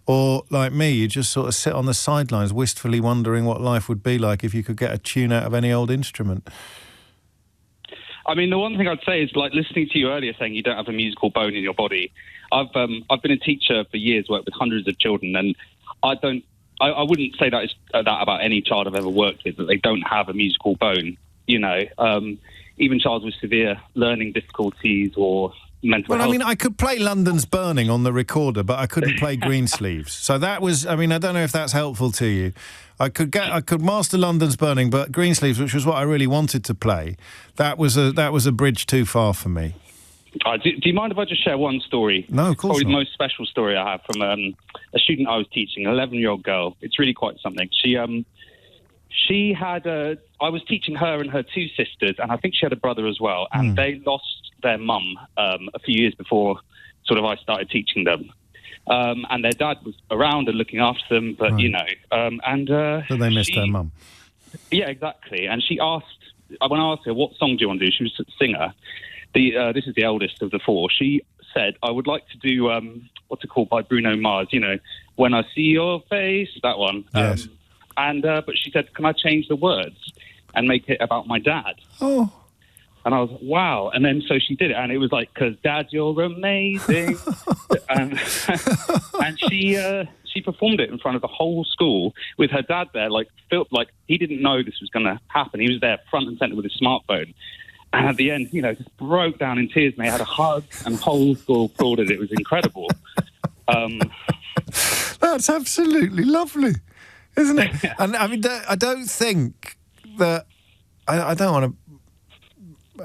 Or, like me, you just sort of sit on the sidelines wistfully wondering what life would be like if you could get a tune out of any old instrument. I mean, the one thing I'd say is, like, listening to you earlier saying you don't have a musical bone in your body. I've been a teacher for years, worked with hundreds of children, and I wouldn't say that about any child I've ever worked with, that they don't have a musical bone. You know, even children with severe learning difficulties or mental health. Well, I mean, I could play London's Burning on the recorder, but I couldn't play Greensleeves. So that was, I mean, I don't know if that's helpful to you. I could master London's Burning, but Greensleeves, which was what I really wanted to play, that was a bridge too far for me. Do you mind if I just share one story? No, of course Probably not. the most special story I have from a student I was teaching, an 11-year-old girl. It's really quite something. She had I was teaching her and her 2 sisters, and I think she had a brother as well, and they lost their mum a few years before sort of I started teaching them. And their dad was around and looking after them, but, right. you know... but they missed their mum. Yeah, exactly. And she asked, when I asked her, what song do you want to do? She was a singer. This is the eldest of the 4. She said, I would like to do, what's it called, by Bruno Mars, you know, When I See Your Face, that one. Yes. But she said, can I change the words and make it about my dad? Oh. And I was like, wow. And then so she did it, and it was like, because Dad, you're amazing. and she performed it in front of the whole school with her dad there, like he didn't know this was going to happen. He was there front and centre with his smartphone. And at the end, you know, just broke down in tears, and they had a hug, and the whole school applauded. It was incredible. That's absolutely lovely, isn't it? And I mean, I don't think that... I don't want to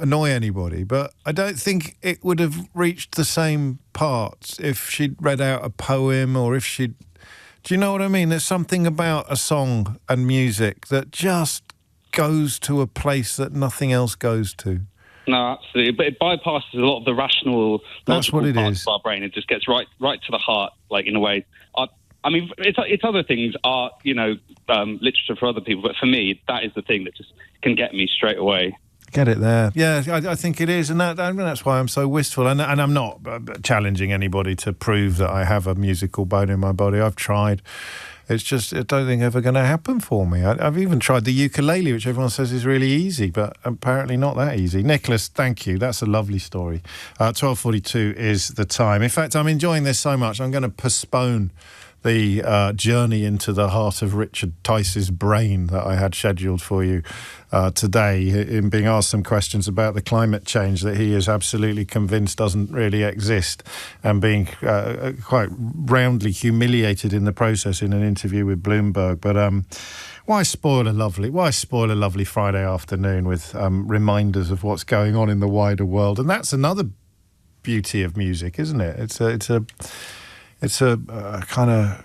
annoy anybody, but I don't think it would have reached the same parts if she'd read out a poem or if she'd... Do you know what I mean? There's something about a song and music that just goes to a place that nothing else goes to. No, absolutely. But it bypasses a lot of the rational, that's what it parts is. of our brain. It just gets right to the heart, like, in a way. I mean, it's other things, art, you know, literature for other people, but for me, that is the thing that just can get me straight away. Get it there. Yeah, I think it is, and that's why I'm so wistful. And I'm not challenging anybody to prove that I have a musical bone in my body. I've tried. It's just, I don't think ever going to happen for me. I've even tried the ukulele, which everyone says is really easy, but apparently not that easy. Nicholas, thank you. That's a lovely story. 12:42 is the time. In fact, I'm enjoying this so much, I'm going to postpone the journey into the heart of Richard Tice's brain that I had scheduled for you today, in being asked some questions about the climate change that he is absolutely convinced doesn't really exist, and being quite roundly humiliated in the process in an interview with Bloomberg. But why spoil a lovely Friday afternoon with reminders of what's going on in the wider world? And that's another beauty of music, isn't it? It's a kind of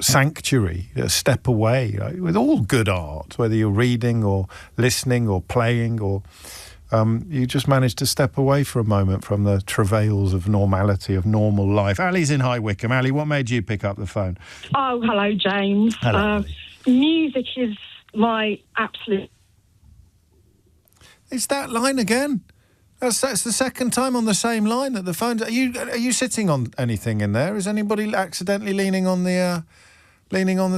sanctuary, a step away, right? With all good art, whether you're reading or listening or playing, or you just manage to step away for a moment from the travails of normality, of normal life. Ali's in High Wycombe. Ali, what made you pick up the phone? Oh, hello, James. Hello. Music is my absolute... It's that line again. That's the second time on the same line that the phone... Are you sitting on anything in there? Is anybody accidentally leaning on the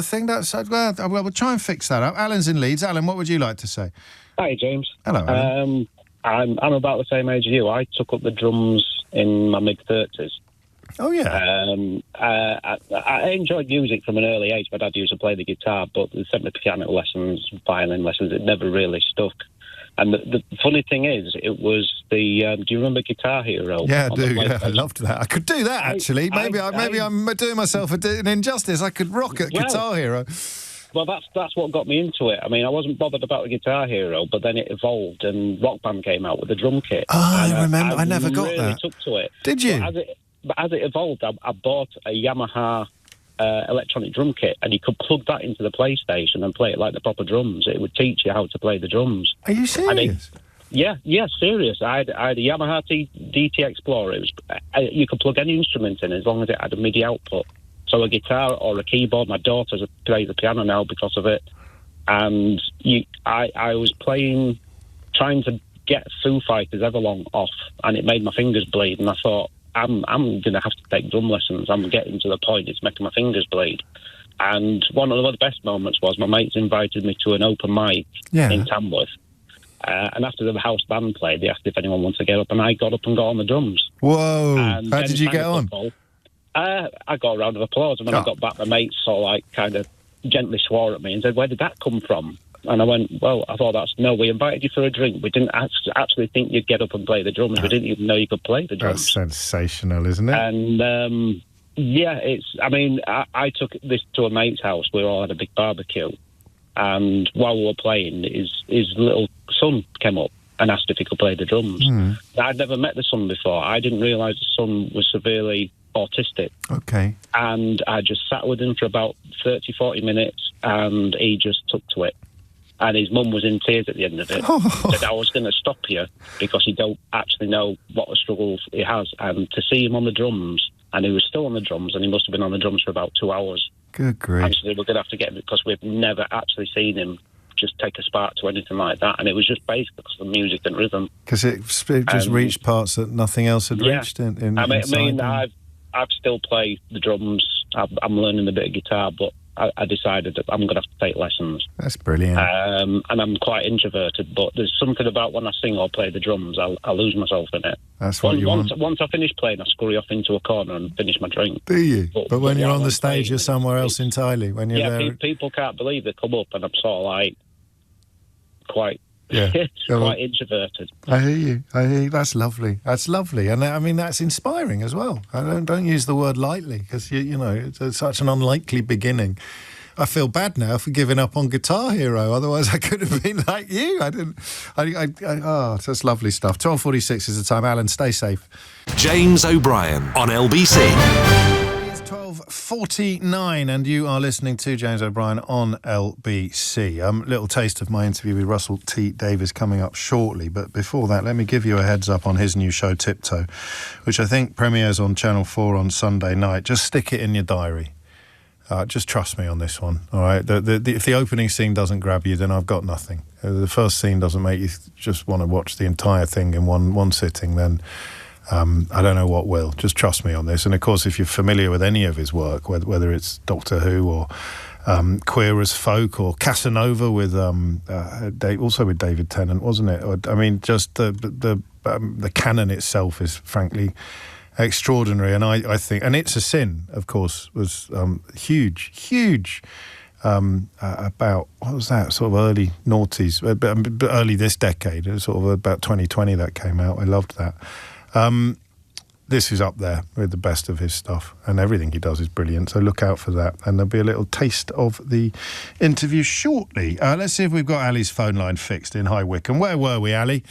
thing? That's well, we'll try and fix that up. Alan's in Leeds. Alan, what would you like to say? Hi, James. Hello, Alan. I'm about the same age as you. I took up the drums in my mid-30s. Oh, yeah. I enjoyed music from an early age. My dad used to play the guitar, but they sent me piano lessons, violin lessons. It never really stuck. And the funny thing is, it was the... do you remember Guitar Hero? Yeah, I do. Yeah, I loved that. I could do that, actually. Maybe I'm doing myself an injustice. I could rock at Guitar Hero. Well, that's what got me into it. I mean, I wasn't bothered about the Guitar Hero, but then it evolved and Rock Band came out with the drum kit. Oh, I remember. I never got really that. Took to it. Did you? but as it evolved, I bought a Yamaha electronic drum kit, and you could plug that into the PlayStation and play it like the proper drums. It would teach you how to play the drums. Are you serious? Yeah, serious. I had a Yamaha DT Explorer. It was, you could plug any instrument in as long as it had a MIDI output. So a guitar or a keyboard. My daughter plays the piano now because of it. And I was playing, trying to get Foo Fighters Everlong off, and it made my fingers bleed. And I thought, I'm going to have to take drum lessons. I'm getting to the point it's making my fingers bleed. And one of the best moments was my mates invited me to an open mic in Tamworth. And after the house band played, they asked if anyone wanted to get up, and I got up and got on the drums. Whoa! And how did you get on? I got a round of applause, and when I got back, my mates kind of gently swore at me and said, "Where did that come from?" And I went, "Well, I thought we invited you for a drink. We didn't actually think you'd get up and play the drums. We didn't even know you could play the drums." That's sensational, isn't it? And I took this to a mate's house. We all had a big barbecue. And while we were playing, his little son came up and asked if he could play the drums. I'd never met the son before. I didn't realise the son was severely autistic. Okay. And I just sat with him for about 30, 40 minutes, and he just took to it. And his mum was in tears at the end of it. He said, "I was going to stop you because you don't actually know what a struggle he has." And to see him on the drums, and he was still on the drums, and he must have been on the drums for about 2 hours. Good grief. Actually, we're going to have to get him because we've never actually seen him just take a spark to anything like that. And it was just based because of the music and rhythm. Because it just reached parts that nothing else had reached in I've still played the drums. I'm learning a bit of guitar, but I decided that I'm going to have to take lessons. That's brilliant. And I'm quite introverted, but there's something about when I sing or play the drums, I lose myself in it. That's what you want. Once I finish playing, I scurry off into a corner and finish my drink. Do you? But when you're on the stage, you're somewhere else entirely. When you're there, people can't believe they come up, and I'm sort of like quite introverted. I hear you. That's lovely. And I mean, that's inspiring as well. I don't use the word lightly because you know it's such an unlikely beginning. I feel bad now for giving up on Guitar Hero. Otherwise, I could have been like you. That's lovely stuff. 12:46 is the time. Alan, stay safe. James O'Brien on LBC. It's 12:49, and you are listening to James O'Brien on LBC. Little taste of my interview with Russell T. Davies coming up shortly. But before that, let me give you a heads up on his new show, Tiptoe, which I think premieres on Channel 4 on Sunday night. Just stick it in your diary. Just trust me on this one, all right? If the opening scene doesn't grab you, then I've got nothing. The first scene doesn't make you just want to watch the entire thing in one sitting, then I don't know what will. Just trust me on this. And, of course, if you're familiar with any of his work, whether it's Doctor Who or Queer as Folk or Casanova with also with David Tennant, wasn't it? I mean, just the canon itself is, frankly, extraordinary, and I think, and It's a Sin, of course, was huge about, what was that, sort of early noughties, but early this decade, it was sort of about 2020 that came out. I loved that. This is up there with the best of his stuff, and everything he does is brilliant, so look out for that, and there'll be a little taste of the interview shortly. Let's see if we've got Ali's phone line fixed in High Wycombe. Where were we, Ali?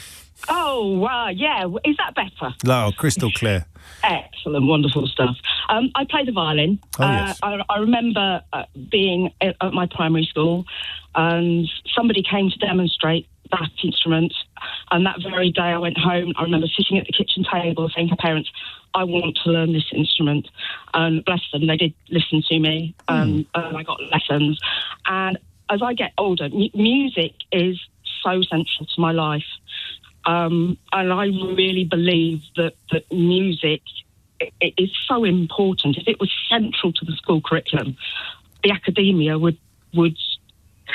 Oh, yeah. Is that better? No, crystal clear. Excellent, wonderful stuff. I play the violin. Oh, yes. I remember being at my primary school, and somebody came to demonstrate that instrument. And that very day I went home, I remember sitting at the kitchen table saying to parents, "I want to learn this instrument." And bless them, they did listen to me, and I got lessons. And as I get older, music is so central to my life. And I really believe that music is so important. If it was central to the school curriculum, the academia would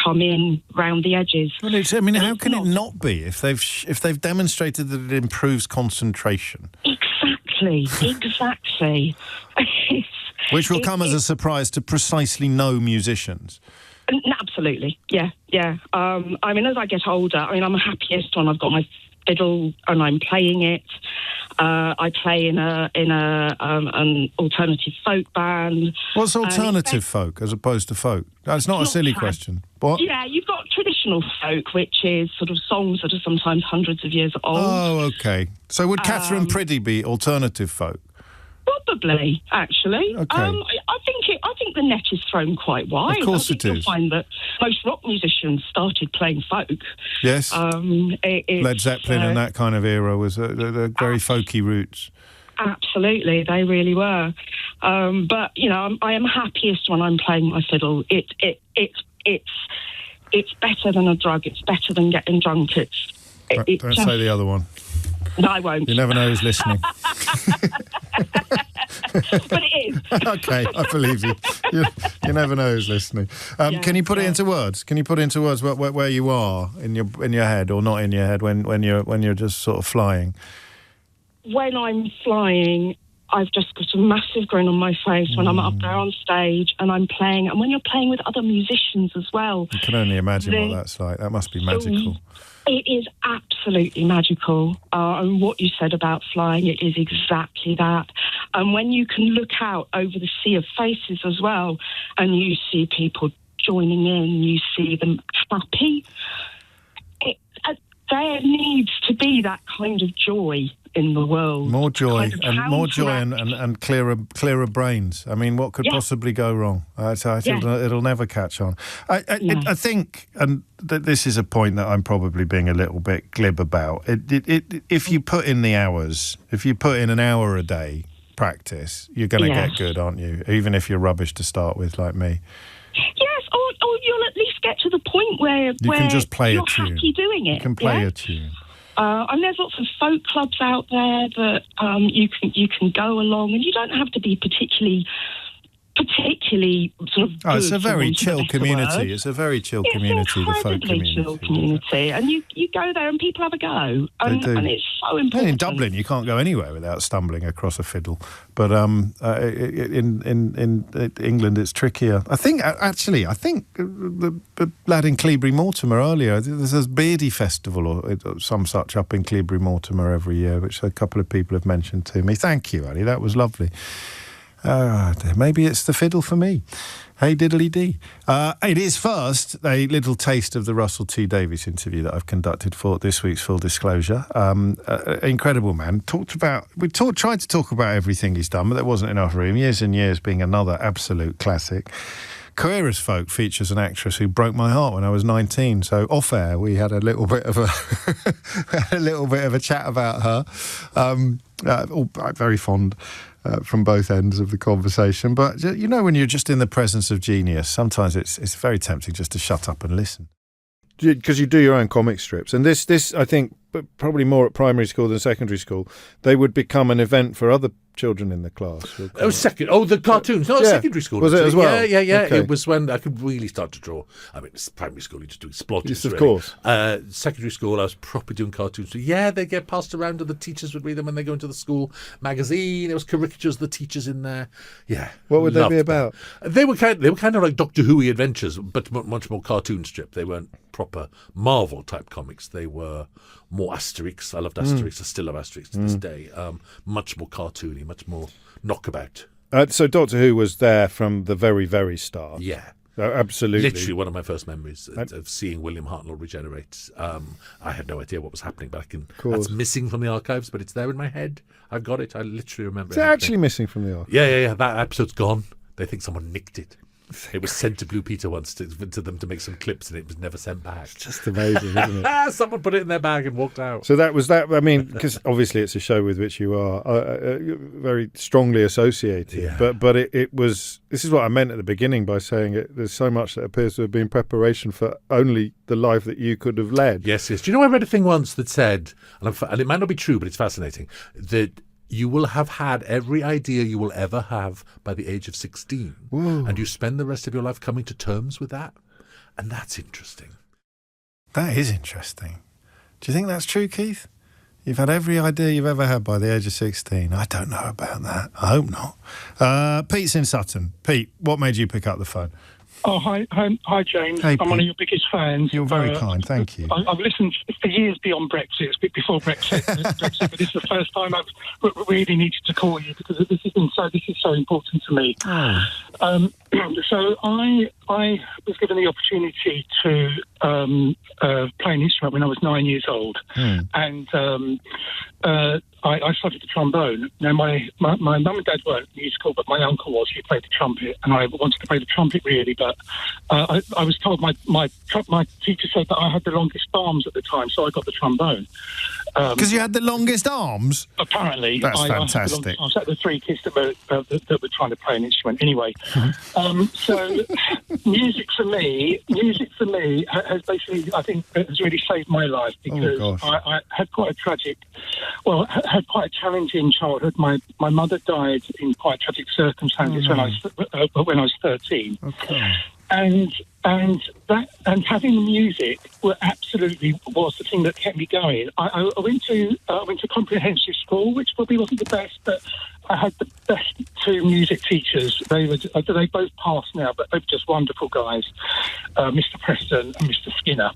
come in round the edges. Well, how can it not be if they've demonstrated that it improves concentration? Exactly. Which will come as a surprise to precisely no musicians. Absolutely, yeah. I mean, as I get older, I'm happiest when I've got my fiddle and I'm playing it. I play in an alternative folk band. What's alternative folk as opposed to folk? That's not a silly question. What? Yeah, you've got traditional folk, which is sort of songs that are sometimes hundreds of years old. Oh, okay. So would Catherine Priddy be alternative folk? Probably, actually. Okay. I think the net is thrown quite wide. Of course I think it you'll is. find that most rock musicians started playing folk. Yes. It's, Led Zeppelin and that kind of era was they're very folky roots. Absolutely, they really were. But I am happiest when I'm playing my fiddle. It's better than a drug. It's better than getting drunk. Don't say the other one. No, I won't. You never know who's listening. But it is. Okay, I believe you. You never know who's listening. Can you put it into words? Can you put into words where you are in your head, or not in your head, when you're just sort of flying? When I'm flying, I've just got a massive grin on my face when I'm up there on stage and I'm playing. And when you're playing with other musicians as well. You can only imagine what that's like. That must be magical. It is absolutely magical. And what you said about flying, it is exactly that. And when you can look out over the sea of faces as well, and you see people joining in, you see them happy, there needs to be that kind of joy in the world. More joy and clearer brains. I mean, what could possibly go wrong? So I think it'll never catch on. I think, and this is a point that I'm probably being a little bit glib about. If you put in the hours, if you put in an hour a day practice, you're going to get good, aren't you? Even if you're rubbish to start with, like me. Yes, or you'll at least get to the point where you can just play you're a tune. Happy doing it. You can play a tune. And there's lots of folk clubs out there that you can go along, and you don't have to be particularly sort of. It's a very chill community. It's a very chill community, the folk community. Chill community, and you go there and people have a go, and it's so important. And in Dublin, you can't go anywhere without stumbling across a fiddle. But in England, it's trickier. I think the lad in Cleobury Mortimer earlier, there's a Beardy Festival or some such up in Cleobury Mortimer every year, which a couple of people have mentioned to me. Thank you, Ali. That was lovely. Maybe it's the fiddle for me. Hey, diddly dee. It is first a little taste of the Russell T. Davies interview that I've conducted for this week's Full Disclosure. Incredible man. Tried to talk about everything he's done, but there wasn't enough room. Years and Years being another absolute classic. Career as Folk features an actress who broke my heart when I was 19. So off air, we had a little bit of a chat about her. Very fond. From both ends of the conversation. But, when you're just in the presence of genius, sometimes it's very tempting just to shut up and listen. Because you do your own comic strips. And this, I think, probably more at primary school than secondary school, they would become an event for other children in the class. The cartoons. No, secondary school. Was it as well? Yeah. Okay. It was when I could really start to draw. I mean, it's primary school, you just do splodges. Yes, of course. Secondary school, I was properly doing cartoons. So they get passed around and the teachers would read them when they go into the school magazine. There was caricatures of the teachers in there. Yeah. What would they be about? They were kind of like Doctor Who-y adventures, but much more cartoon strip. They weren't proper Marvel type comics. They were more Asterix. I loved Asterix. I still love Asterix to this day. Much more cartoony, much more knockabout. So Doctor Who was there from the very, very start. Yeah. Absolutely. Literally one of my first memories of seeing William Hartnell regenerate. I had no idea what was happening, but that's missing from the archives, but it's there in my head. I've got it. I literally remember it. It's actually missing from the archives? Yeah. That episode's gone. They think someone nicked it. It was sent to Blue Peter once to them to make some clips, and it was never sent back. Just amazing, isn't it? Someone put it in their bag and walked out. So that was that. I mean, because obviously it's a show with which you are very strongly associated. Yeah. But it was. This is what I meant at the beginning by saying there's so much that appears to have been preparation for only the life that you could have led. Yes. Do you know I read a thing once that said, and it might not be true, but it's fascinating, that you will have had every idea you will ever have by the age of 16. Whoa. And you spend the rest of your life coming to terms with that. And that's interesting. That is interesting. Do you think that's true, Keith? You've had every idea you've ever had by the age of 16. I don't know about that. I hope not. Pete's in Sutton. Pete, what made you pick up the phone? Oh, hi, James. Hey, I'm one of your biggest fans. You're very kind, thank you. I've listened for years beyond Brexit, before Brexit, but this is the first time I've really needed to call you because this is so important to me. Oh. So I was given the opportunity to play an instrument when I was 9 years old, and I studied the trombone. Now, my mum and dad weren't musical, but my uncle was. He played the trumpet, and I wanted to play the trumpet really, but I was told my teacher said that I had the longest arms at the time, so I got the trombone. Because you had the longest arms? Apparently. That's fantastic. I had the longest arms. That were 3 kids that were trying to play an instrument. Anyway, so music for me has basically, I think, has really saved my life, because I had quite a challenging childhood. My mother died in quite tragic circumstances when I was 13. Okay. And having music absolutely was the thing that kept me going. I went to comprehensive school, which probably wasn't the best, but I had the best 2 music teachers. They both passed now, but they were just wonderful guys, Mr. Preston and Mr. Skinner.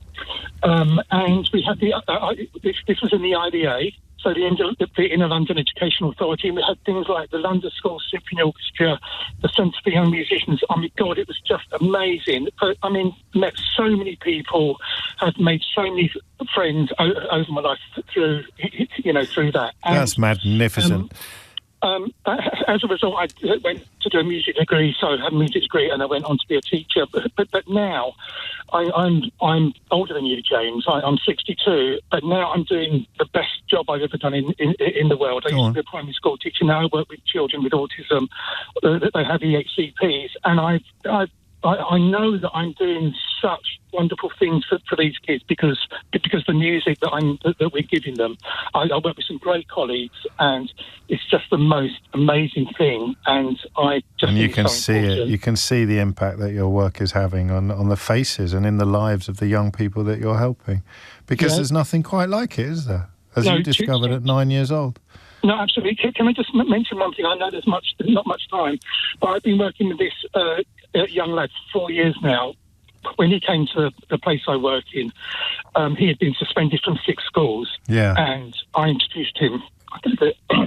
And we had this was in the IDA. So the Inner London Educational Authority, and we had things like the London School Symphony Orchestra, the Centre for Young Musicians. I mean, God, it was just amazing. I mean, met so many people, have made so many friends over my life through that. And, that's magnificent. As a result, I went to do a music degree, so I had a music degree, and I went on to be a teacher. But now, I'm older than you, James. I'm 62, but now I'm doing the best job I've ever done in the world. I used to be a primary school teacher. Now I work with children with autism. They have EHCPs, and I know that I'm doing such wonderful things for these kids because the music that we're giving them. I work with some great colleagues, and it's just the most amazing thing. And you can see it. You can see the impact that your work is having on the faces and in the lives of the young people that you're helping. Because there's nothing quite like it, is there? As you discovered at 9 years old. No, absolutely. Can I just mention one thing? I know there's not much time, but I've been working with this young lad for 4 years now. When he came to the place I work in, he had been suspended from 6 schools. Yeah. And I introduced him.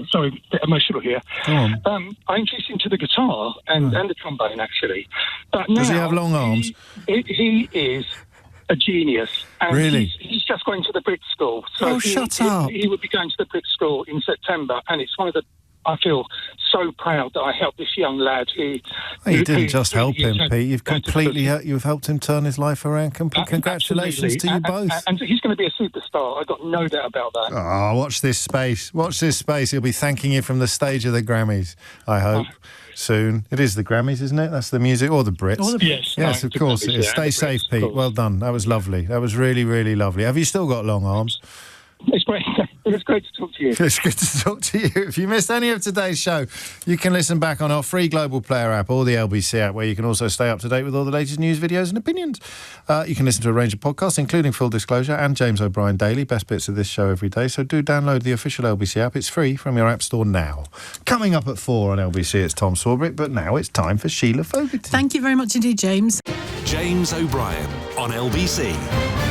Sorry, a bit emotional here. Go on. I introduced him to the guitar and the trombone, actually. But now, does he have long arms? He is a genius. And really? He's just going to the Brit School. So shut up. He would be going to the Brit School in September, and it's one of the... I feel so proud that I helped this young lad who... You didn't just help him, Pete. You've helped him turn his life around. Congratulations to you both. And he's going to be a superstar. I've got no doubt about that. Oh, watch this space. Watch this space. He'll be thanking you from the stage of the Grammys, I hope. Soon. It is the Grammys, isn't it? That's the music, or the Brits. Yes, of course it is. Stay safe, Pete. Well done. That was lovely. That was really, really lovely. Have you still got long arms? It's great. It was great to talk to you. It's good to talk to you. If you missed any of today's show, you can listen back on our free Global Player app or the LBC app, where you can also stay up to date with all the latest news, videos and opinions. You can listen to a range of podcasts, including Full Disclosure and James O'Brien Daily, best bits of this show every day. So do download the official LBC app. It's free from your app store now. Coming up at 4 on LBC, it's Tom Swarbrick, but now it's time for Sheila Fogarty. Thank you very much indeed, James. James O'Brien on LBC.